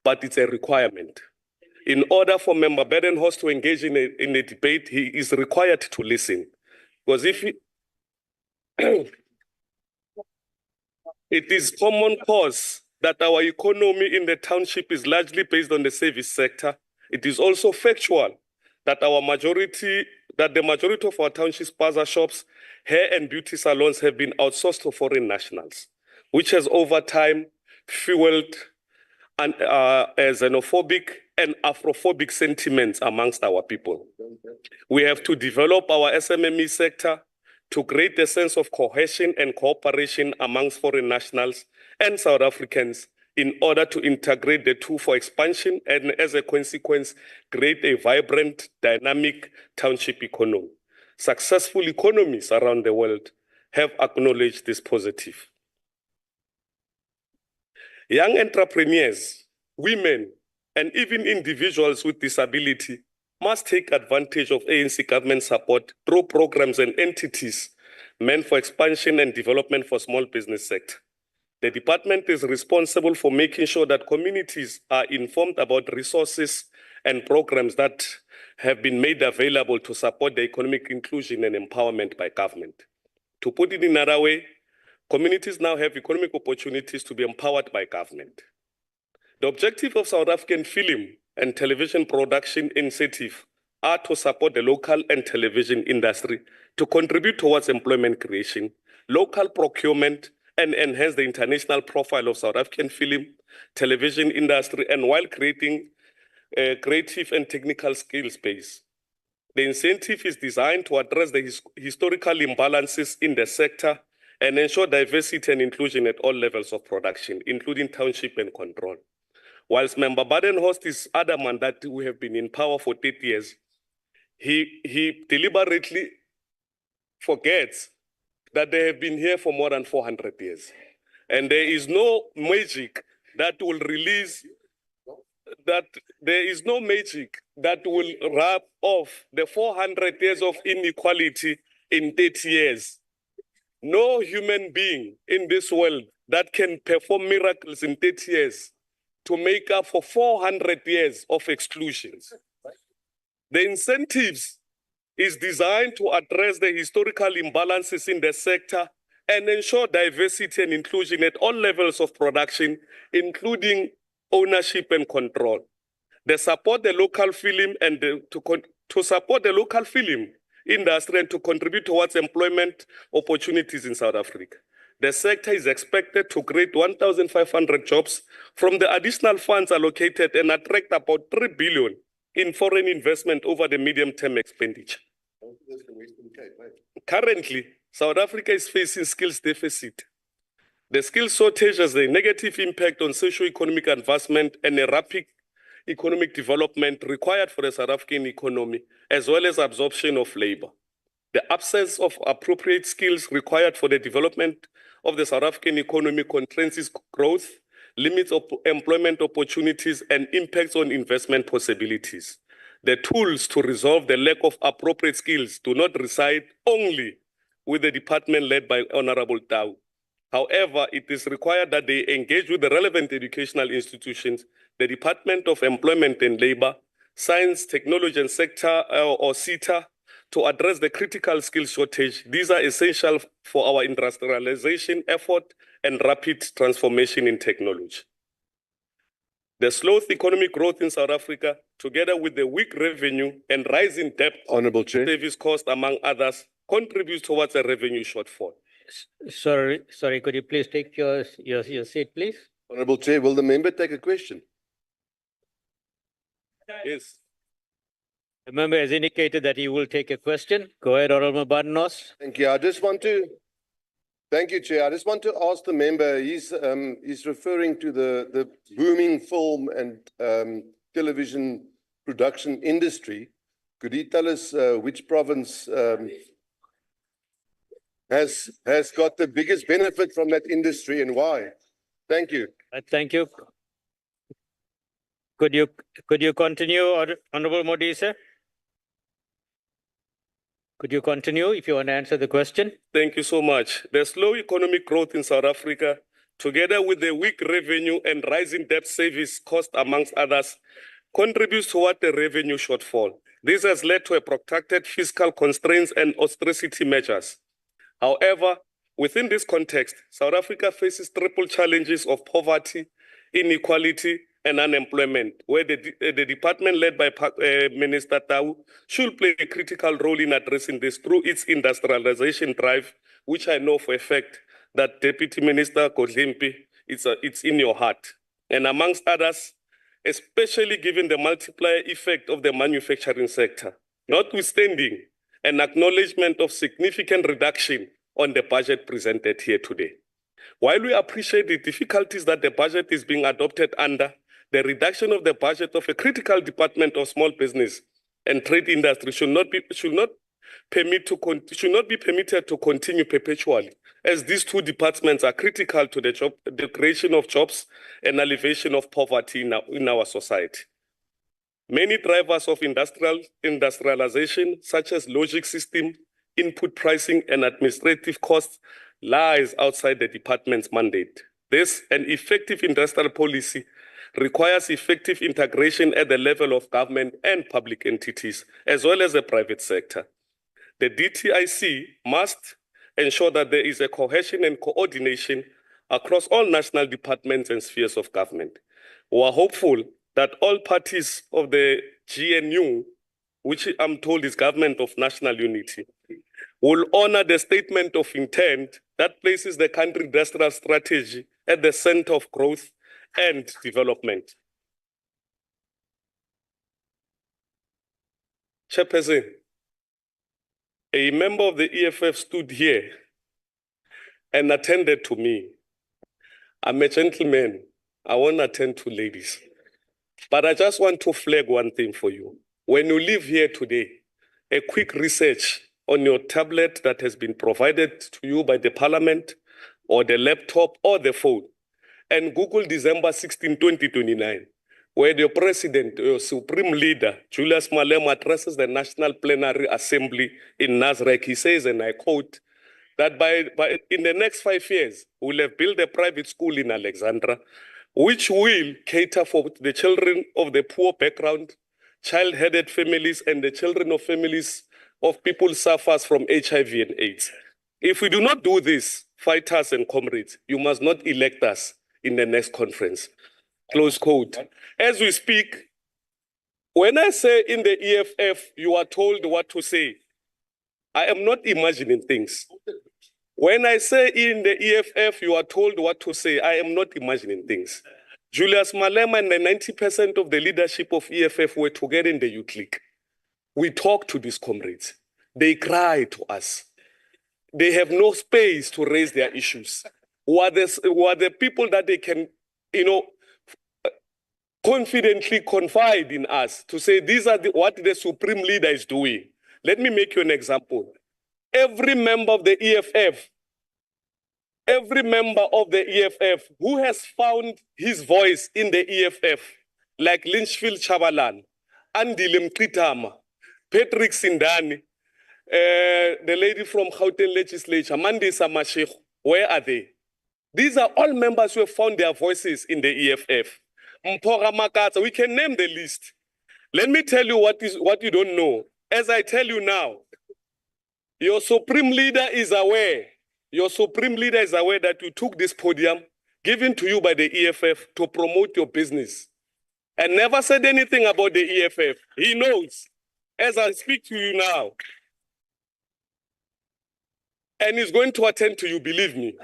but it's a requirement. In order for Member Badenhorst to engage in a debate, he is required to listen. Because if he, it is common cause that our economy in the township is largely based on the service sector. It is also factual that the majority of our township spaza shops, hair and beauty salons have been outsourced to foreign nationals, which has over time fueled xenophobic and Afrophobic sentiments amongst our people. We have to develop our SMME sector to create a sense of cohesion and cooperation amongst foreign nationals and South Africans in order to integrate the two for expansion and, as a consequence, create a vibrant, dynamic township economy. Successful economies around the world have acknowledged this positive. Young entrepreneurs, women, and even individuals with disability must take advantage of ANC government support through programs and entities meant for expansion and development for small business sector. The department is responsible for making sure that communities are informed about resources and programs that have been made available to support the economic inclusion and empowerment by government. To put it in another way, communities now have economic opportunities to be empowered by government. The objective of South African film and television production initiative are to support the local and television industry to contribute towards employment creation, local procurement, and enhance the international profile of South African film, television industry, and while creating a creative and technical skills base. The incentive is designed to address the historical imbalances in the sector and ensure diversity and inclusion at all levels of production, including township and control. Whilst Member Badenhorst is adamant that we have been in power for 30 years, he deliberately forgets that they have been here for more than 400 years. And there is no magic that will release, that there is no magic that will wrap off the 400 years of inequality in 30 years. No human being in this world that can perform miracles in 30 years to make up for 400 years of exclusions. The incentives is designed to address the historical imbalances in the sector and ensure diversity and inclusion at all levels of production, including ownership and control. They support the local film and to support the local film industry and to contribute towards employment opportunities in South Africa. The sector is expected to create 1,500 jobs from the additional funds allocated and attract about 3 billion in foreign investment over the medium-term expenditure. Currently, South Africa is facing skills deficit. The skills shortage has a negative impact on socio-economic advancement and a rapid economic development required for the South African economy, as well as absorption of labor. The absence of appropriate skills required for the development of the South African economy constrains its growth, limits employment opportunities, and impacts on investment possibilities. The tools to resolve the lack of appropriate skills do not reside only with the department led by Honorable Tau. However, it is required that they engage with the relevant educational institutions, the Department of Employment and Labor, Science, Technology and Sector, or SETA, to address the critical skills shortage. These are essential for our industrialization effort and rapid transformation in technology. The slow economic growth in South Africa, together with the weak revenue and rising debt, Honorable Chair, service cost, among others, contributes towards a revenue shortfall. Sorry, could you please take your seat, please? Honorable Chair, will the member take a question? Yes. The member has indicated that he will take a question. Go ahead, Honorable Badenhorst. Thank you. Thank you, Chair. I just want to ask the member, he's referring to the booming film and television production industry. Could he tell us which province has got the biggest benefit from that industry and why? Thank you. Thank you. Could you continue, Honorable Modise? Could you continue if you want to answer the question? Thank you so much. The slow economic growth in South Africa, together with the weak revenue and rising debt service cost, amongst others, contributes toward the revenue shortfall. This has led to a protracted fiscal constraints and austerity measures. However, within this context, South Africa faces triple challenges of poverty, inequality, and unemployment, where the department led by Minister Tau should play a critical role in addressing this through its industrialization drive, which I know for a fact that Deputy Minister Godlimpi, it's in your heart. And amongst others, especially given the multiplier effect of the manufacturing sector, notwithstanding an acknowledgement of significant reduction on the budget presented here today. While we appreciate the difficulties that the budget is being adopted under, the reduction of the budget of a critical department of small business and trade industry should not be permitted to continue perpetually, as these two departments are critical to the creation of jobs and alleviation of poverty in our society. Many drivers of industrialization, such as logic system, input pricing, and administrative costs, lies outside the department's mandate. This, an effective industrial policy, requires effective integration at the level of government and public entities, as well as the private sector. The DTIC must ensure that there is a cohesion and coordination across all national departments and spheres of government. We are hopeful that all parties of the GNU, which I'm told is Government of National Unity, will honor the statement of intent that places the country industrial strategy at the center of growth and development. Chairperson, a member of the EFF stood here and attended to me. I'm a gentleman. I won't attend to ladies. But I just want to flag one thing for you. When you leave here today, a quick research on your tablet that has been provided to you by the parliament, or the laptop, or the phone, and Google December 16, 2029, where the president, your supreme leader, Julius Malema, addresses the National Plenary Assembly in Nasrec. He says, and I quote, that in the next 5 years, we'll have built a private school in Alexandra, which will cater for the children of the poor background, child-headed families, and the children of families of people who suffer from HIV and AIDS. If we do not do this, fighters and comrades, you must not elect us in the next conference. Close quote. As we speak, when I say in the EFF, you are told what to say, I am not imagining things. When I say in the EFF, you are told what to say, I am not imagining things. Julius Malema and the 90% of the leadership of EFF were together in the youth league. We talk to these comrades. They cry to us. They have no space to raise their issues. Who are the people that they can, confidently confide in us to say, these are what the supreme leader is doing. Let me make you an example. Every member of the EFF who has found his voice in the EFF, like Lynchfield Chabalan, Andy Lemkitama, Patrick Sindani, the lady from Gauteng Legislature, Mandisa Mashego, where are they? These are all members who have found their voices in the EFF. Mpora Makata, we can name the list. Let me tell you what you don't know. As I tell you now, your supreme leader is aware. Your supreme leader is aware that you took this podium given to you by the EFF to promote your business and never said anything about the EFF. He knows as I speak to you now. And he's going to attend to you, believe me.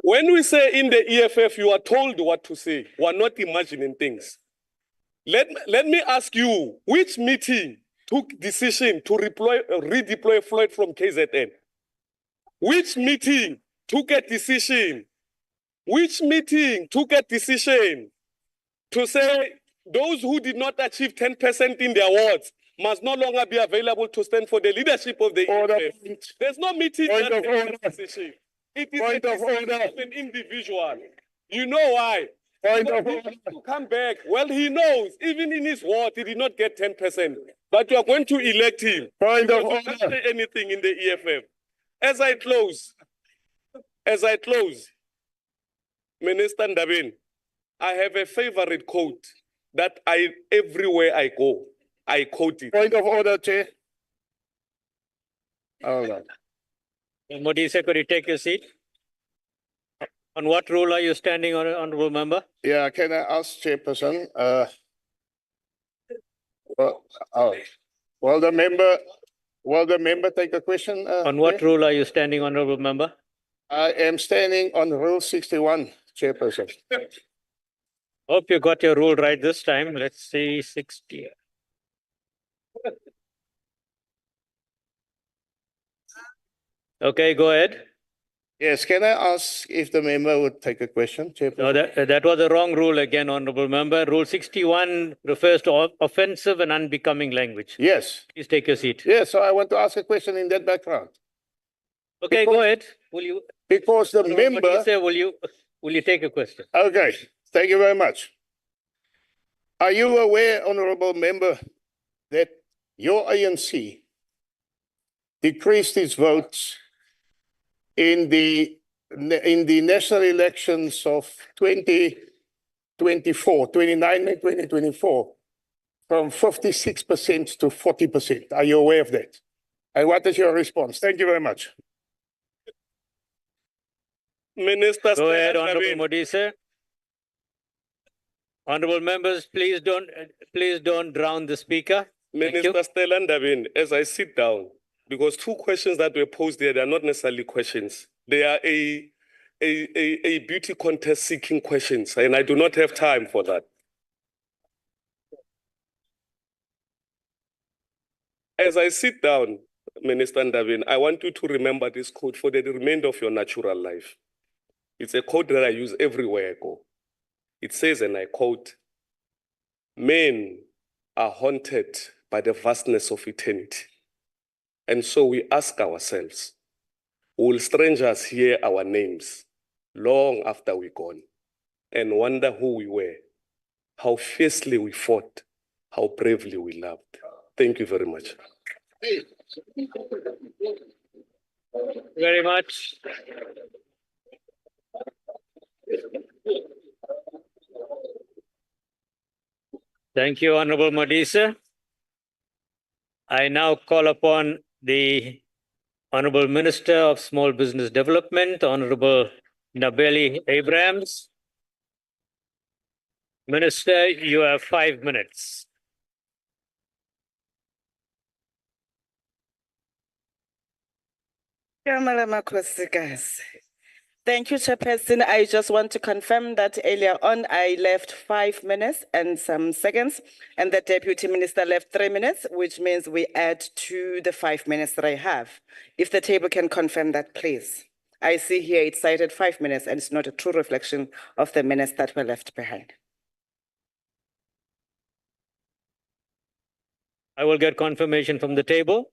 When we say in the EFF, you are told what to say. We are not imagining things. Let me ask you, which meeting took decision to redeploy Floyd from KZN? Which meeting took a decision? Which meeting took a decision to say those who did not achieve 10% in their wards must no longer be available to stand for the leadership of the EFF? There's no meeting that takes a decision. It is a decision of an individual. You know why? To come back. Well, he knows, even in his ward, he did not get 10%. But you are going to elect him. He can't say anything in the EFF. As I close, Minister Ndabeni, I have a favorite quote that everywhere I go, I quote it. Point of order, Chair. All right. Modise, could you take your seat? On what rule are you standing on, honorable member? Yeah, can I ask Chairperson? Will the member take a question? On what rule are you standing, honorable member? I am standing on Rule 61, Chairperson. Hope you got your rule right this time. Let's see, 60. Okay, go ahead. Yes, can I ask if the member would take a question, Chairperson? No, that was the wrong rule again, honorable member. Rule 61 refers to offensive and unbecoming language. Yes. Please take your seat. Yes, so I want to ask a question in that background. Okay, go ahead. Will you? Because the member. What do you say? Will you take a question? Okay, thank you very much. Are you aware, honorable member, that your ANC decreased its votes in the in the national elections of 2024, 29 May 2024, from 56% to 40%. Are you aware of that? And what is your response? Thank you very much. Minister, Go ahead, Honorable Modise. Honorable members, please don't drown the speaker. Minister Stella Ndabeni, as I sit down, because two questions that were posed there, they are not necessarily questions. They are a beauty contest seeking questions, and I do not have time for that. As I sit down, Minister Ndabeni, I want you to remember this quote for the remainder of your natural life. It's a quote that I use everywhere I go. It says, and I quote, "Men are haunted by the vastness of eternity. And so we ask ourselves, will strangers hear our names long after we're gone and wonder who we were, how fiercely we fought, how bravely we loved?" Thank you very much. Very much. Thank you, Honorable Modise. I now call upon the Honorable Minister of Small Business Development, Honorable Ndabeni Abrahams. Minister, you have 5 minutes. Thank you, Chairperson. I just want to confirm that earlier on I left 5 minutes and some seconds, and the Deputy Minister left 3 minutes, which means we add to the 5 minutes that I have. If the table can confirm that, please. I see here it cited 5 minutes, and it's not a true reflection of the minutes that were left behind. I will get confirmation from the table.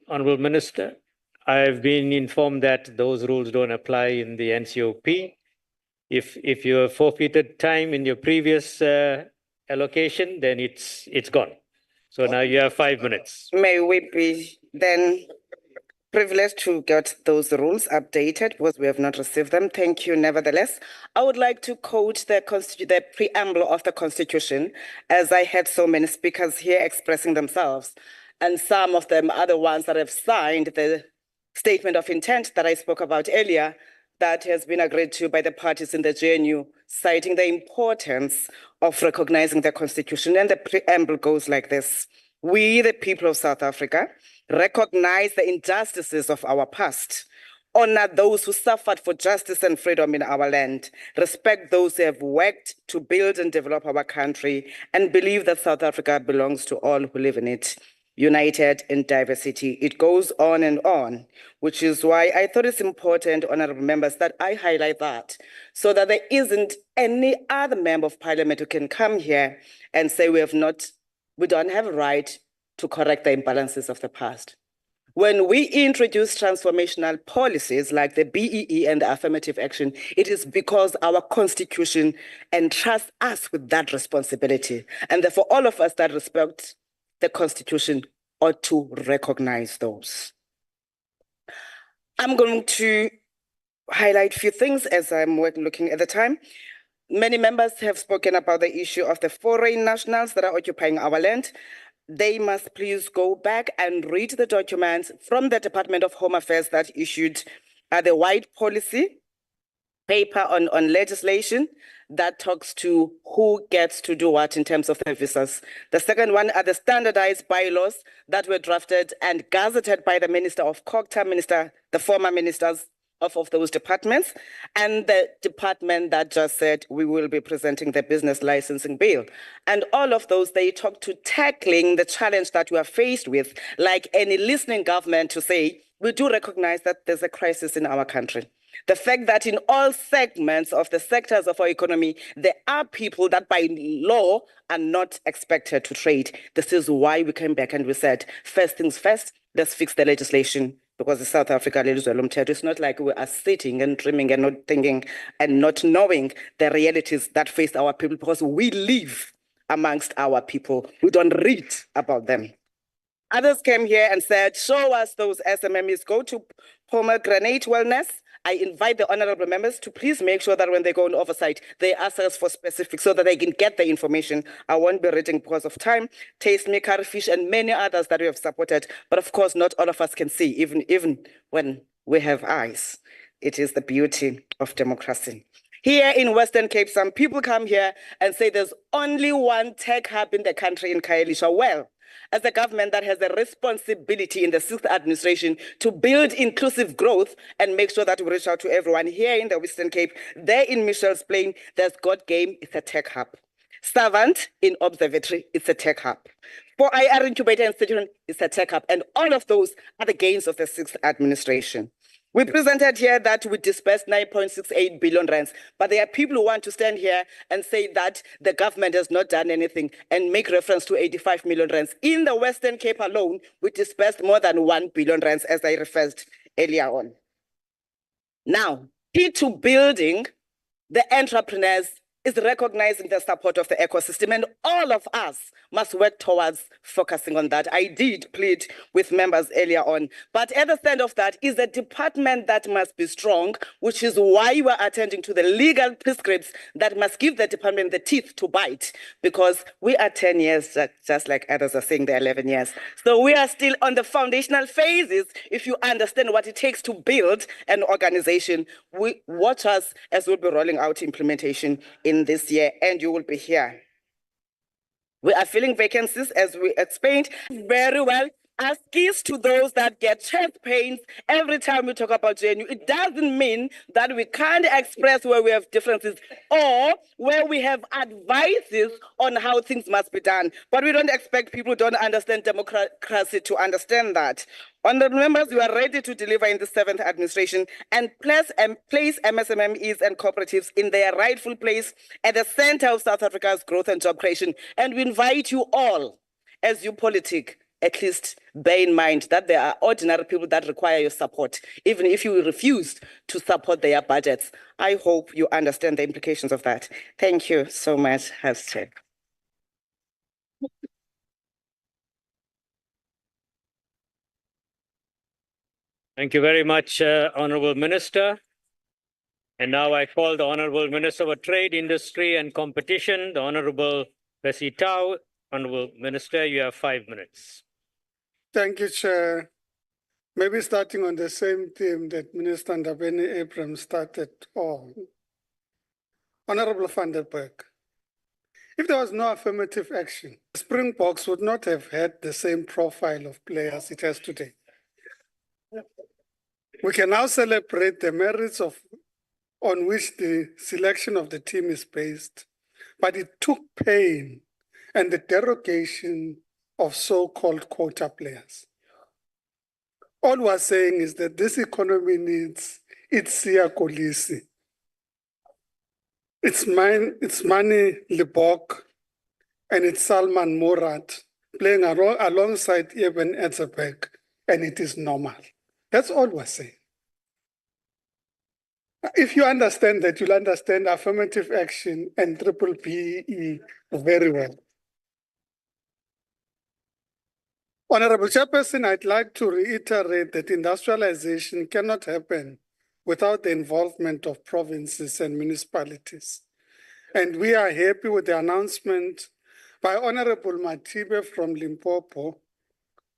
Honorable Minister, I've been informed that those rules don't apply in the NCOP. If you have forfeited time in your previous allocation, then it's gone. So now you have 5 minutes. May we be then privileged to get those rules updated because we have not received them. Thank you. Nevertheless, I would like to quote the preamble of the Constitution, as I had so many speakers here expressing themselves. And some of them are the ones that have signed the statement of intent that I spoke about earlier that has been agreed to by the parties in the GNU, citing the importance of recognizing the Constitution. And the preamble goes like this: "We, the people of South Africa, recognize the injustices of our past, honor those who suffered for justice and freedom in our land, respect those who have worked to build and develop our country, and believe that South Africa belongs to all who live in it, united in diversity." It goes on, which is why I thought it's important, honorable members, that I highlight that so that there isn't any other member of parliament who can come here and say we don't have a right to correct the imbalances of the past. When we introduce transformational policies like the BEE and the affirmative action, it is because our Constitution entrusts us with that responsibility. And therefore, all of us that respect the Constitution ought to recognize those. I'm going to highlight a few things as I'm looking at the time. Many members have spoken about the issue of the foreign nationals that are occupying our land. They must please go back and read the documents from the Department of Home Affairs that issued the white policy paper on legislation that talks to who gets to do what in terms of the visas. The second one are the standardized bylaws that were drafted and gazetted by the Minister of COGTA, the former ministers of those departments, and the department that just said we will be presenting the business licensing bill. And all of those, they talk to tackling the challenge that we are faced with, like any listening government to say, we do recognize that there's a crisis in our country. The fact that in all segments of the sectors of our economy, there are people that by law are not expected to trade. This is why we came back and we said, first things first, let's fix the legislation because the South Africa it's not like we are sitting and dreaming and not thinking and not knowing the realities that face our people, because we live amongst our people. We don't read about them. Others came here and said, show us those SMMEs, go to Pomegranate Wellness. I invite the honorable members to please make sure that when they go on oversight, they ask us for specifics so that they can get the information. I won't be reading because of time. Taste Me, Curry Fish, and many others that we have supported. But of course, not all of us can see, even when we have eyes. It is the beauty of democracy. Here in Western Cape, some people come here and say there's only one tech hub in the country in Khayelitsha. Well, as a government that has a responsibility in the 6th administration to build inclusive growth and make sure that we reach out to everyone here in the Western Cape, there in Michelle's Plain, there's God Game, it's a tech hub. Savant in Observatory, it's a tech hub. For IR Incubator Institute, it's a tech hub. And all of those are the gains of the 6th administration. We presented here that we dispersed 9.68 billion rands, but there are people who want to stand here and say that the government has not done anything and make reference to 85 million rands. In the Western Cape alone, we dispersed more than 1 billion rands, as I referred earlier on. Now, key to building the entrepreneurs is recognizing the support of the ecosystem, and all of us must work towards focusing on that. I did plead with members earlier on, but at the center of that is a department that must be strong, which is why we're attending to the legal prescripts that must give the department the teeth to bite, because we are 10 years, just like others are saying they're 11 years. So we are still on the foundational phases. If you understand what it takes to build an organization, watch us as we'll be rolling out implementation in this year, and you will be here. We are filling vacancies, as we explained very well. As keys to those that get chest pains every time we talk about GNU, it doesn't mean that we can't express where we have differences or where we have advices on how things must be done. But we don't expect people who don't understand democracy to understand that. Honourable members, we are ready to deliver in the 7th administration and place MSMEs and cooperatives in their rightful place at the center of South Africa's growth and job creation. And we invite you all, as you politic, at least bear in mind that there are ordinary people that require your support, even if you refuse to support their budgets. I hope you understand the implications of that. Thank you so much, House Chair. Thank you very much, Honourable Minister. And now I call the Honourable Minister for Trade, Industry and Competition, the Honourable Bessie Tau. Honourable Minister, you have 5 minutes. Thank you, Chair. Maybe starting on the same theme that Minister Ndabeni Abrams started on. Honourable Van der Berg, if there was no affirmative action, Springboks would not have had the same profile of players it has today. We can now celebrate the merits on which the selection of the team is based, but it took pain and the derogation of so-called quota players. All we're saying is that this economy needs its Siya Kolisi, it's Mani Libok, and it's Salman Murat playing alongside Eben Etzebek, and it is normal. That's all we're saying. If you understand that, you'll understand affirmative action and triple PE very well. Honourable Chairperson, I'd like to reiterate that industrialization cannot happen without the involvement of provinces and municipalities. And we are happy with the announcement by Honourable Matibe from Limpopo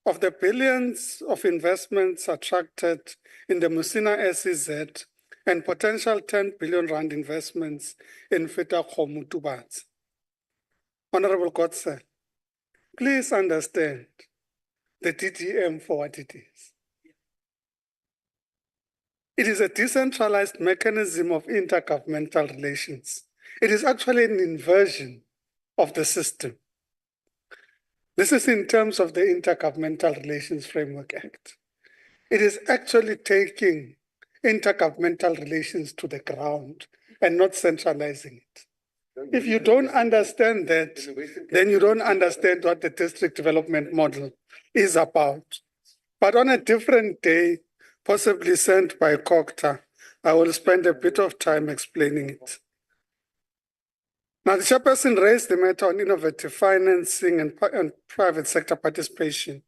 of the billions of investments attracted in the Musina SEZ and potential 10 billion rand investments in Fetakgomo Tubatsi. Honourable Godson, please understand the DDM for what it is. It is a decentralized mechanism of intergovernmental relations. It is actually an inversion of the system. This is in terms of the Intergovernmental Relations Framework Act. It is actually taking intergovernmental relations to the ground and not centralizing it. If you don't understand that, then you don't understand what the district development model is about. But on a different day, possibly sent by COCTA. I will spend a bit of time explaining it. Now, the chairperson raised the matter on innovative financing and private sector participation.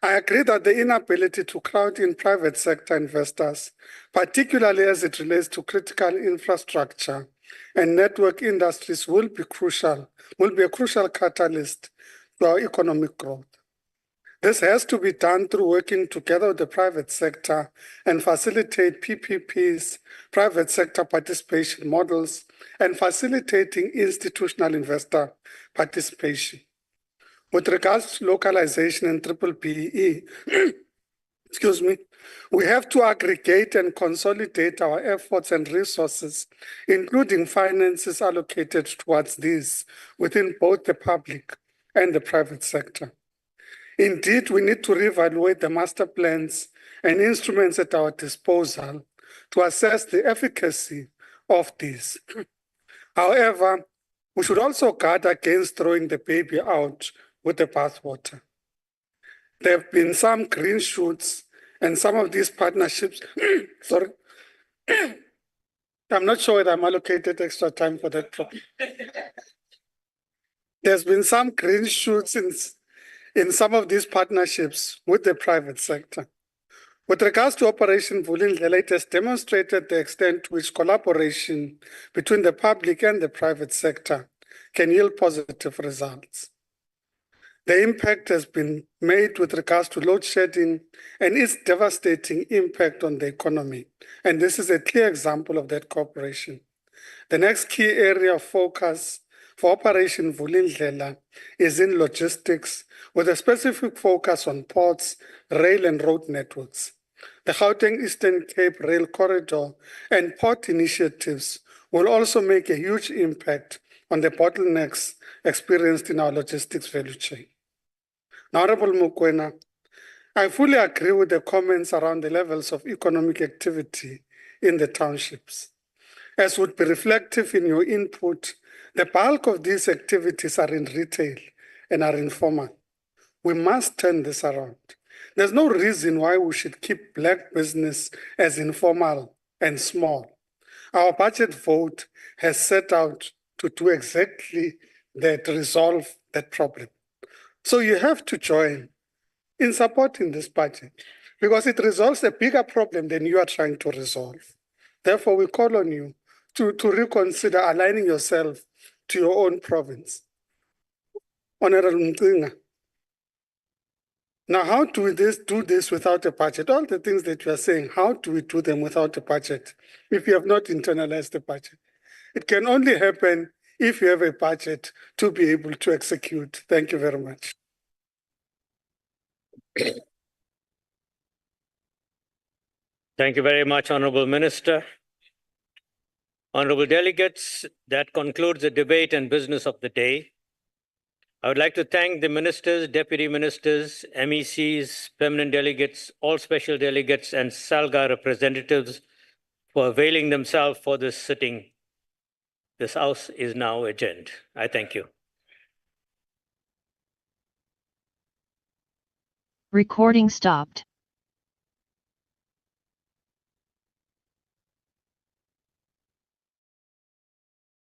I agree that the inability to crowd in private sector investors, particularly as it relates to critical infrastructure and network industries, will be a crucial catalyst to our economic growth. This has to be done through working together with the private sector and facilitate PPPs, private sector participation models, and facilitating institutional investor participation. With regards to localization and BBBEE, excuse me, we have to aggregate and consolidate our efforts and resources, including finances allocated towards these within both the public and the private sector. Indeed, we need to reevaluate the master plans and instruments at our disposal to assess the efficacy of these. However, we should also guard against throwing the baby out with the bathwater. There have been some green shoots and some of these partnerships, sorry, I'm not sure whether I'm allocated extra time for that. There's been some green shoots in some of these partnerships with the private sector. With regards to Operation Vulindlela, it has demonstrated the extent to which collaboration between the public and the private sector can yield positive results. The impact has been made with regards to load shedding and its devastating impact on the economy. And this is a clear example of that cooperation. The next key area of focus for Operation Vulindlela is in logistics, with a specific focus on ports, rail and road networks. The Gauteng Eastern Cape Rail Corridor and port initiatives will also make a huge impact on the bottlenecks experienced in our logistics value chain. Honorable Mokoena, I fully agree with the comments around the levels of economic activity in the townships. As would be reflective in your input, the bulk of these activities are in retail and are informal. We must turn this around. There's no reason why we should keep black business as informal and small. Our budget vote has set out to do exactly that, resolve that problem. So you have to join in supporting this budget because it resolves a bigger problem than you are trying to resolve. Therefore, we call on you to reconsider aligning yourself to your own province. Honorable Mtinga, now how do we do this without a budget? All the things that you are saying, how do we do them without a budget if you have not internalized the budget? It can only happen if you have a budget to be able to execute. Thank you very much. Thank you very much, Honorable Minister. Honorable delegates, that concludes the debate and business of the day. I would like to thank the ministers, deputy ministers, MECs, permanent delegates, all special delegates, and SALGA representatives for availing themselves for this sitting. This House is now adjourned. I thank you. Recording stopped.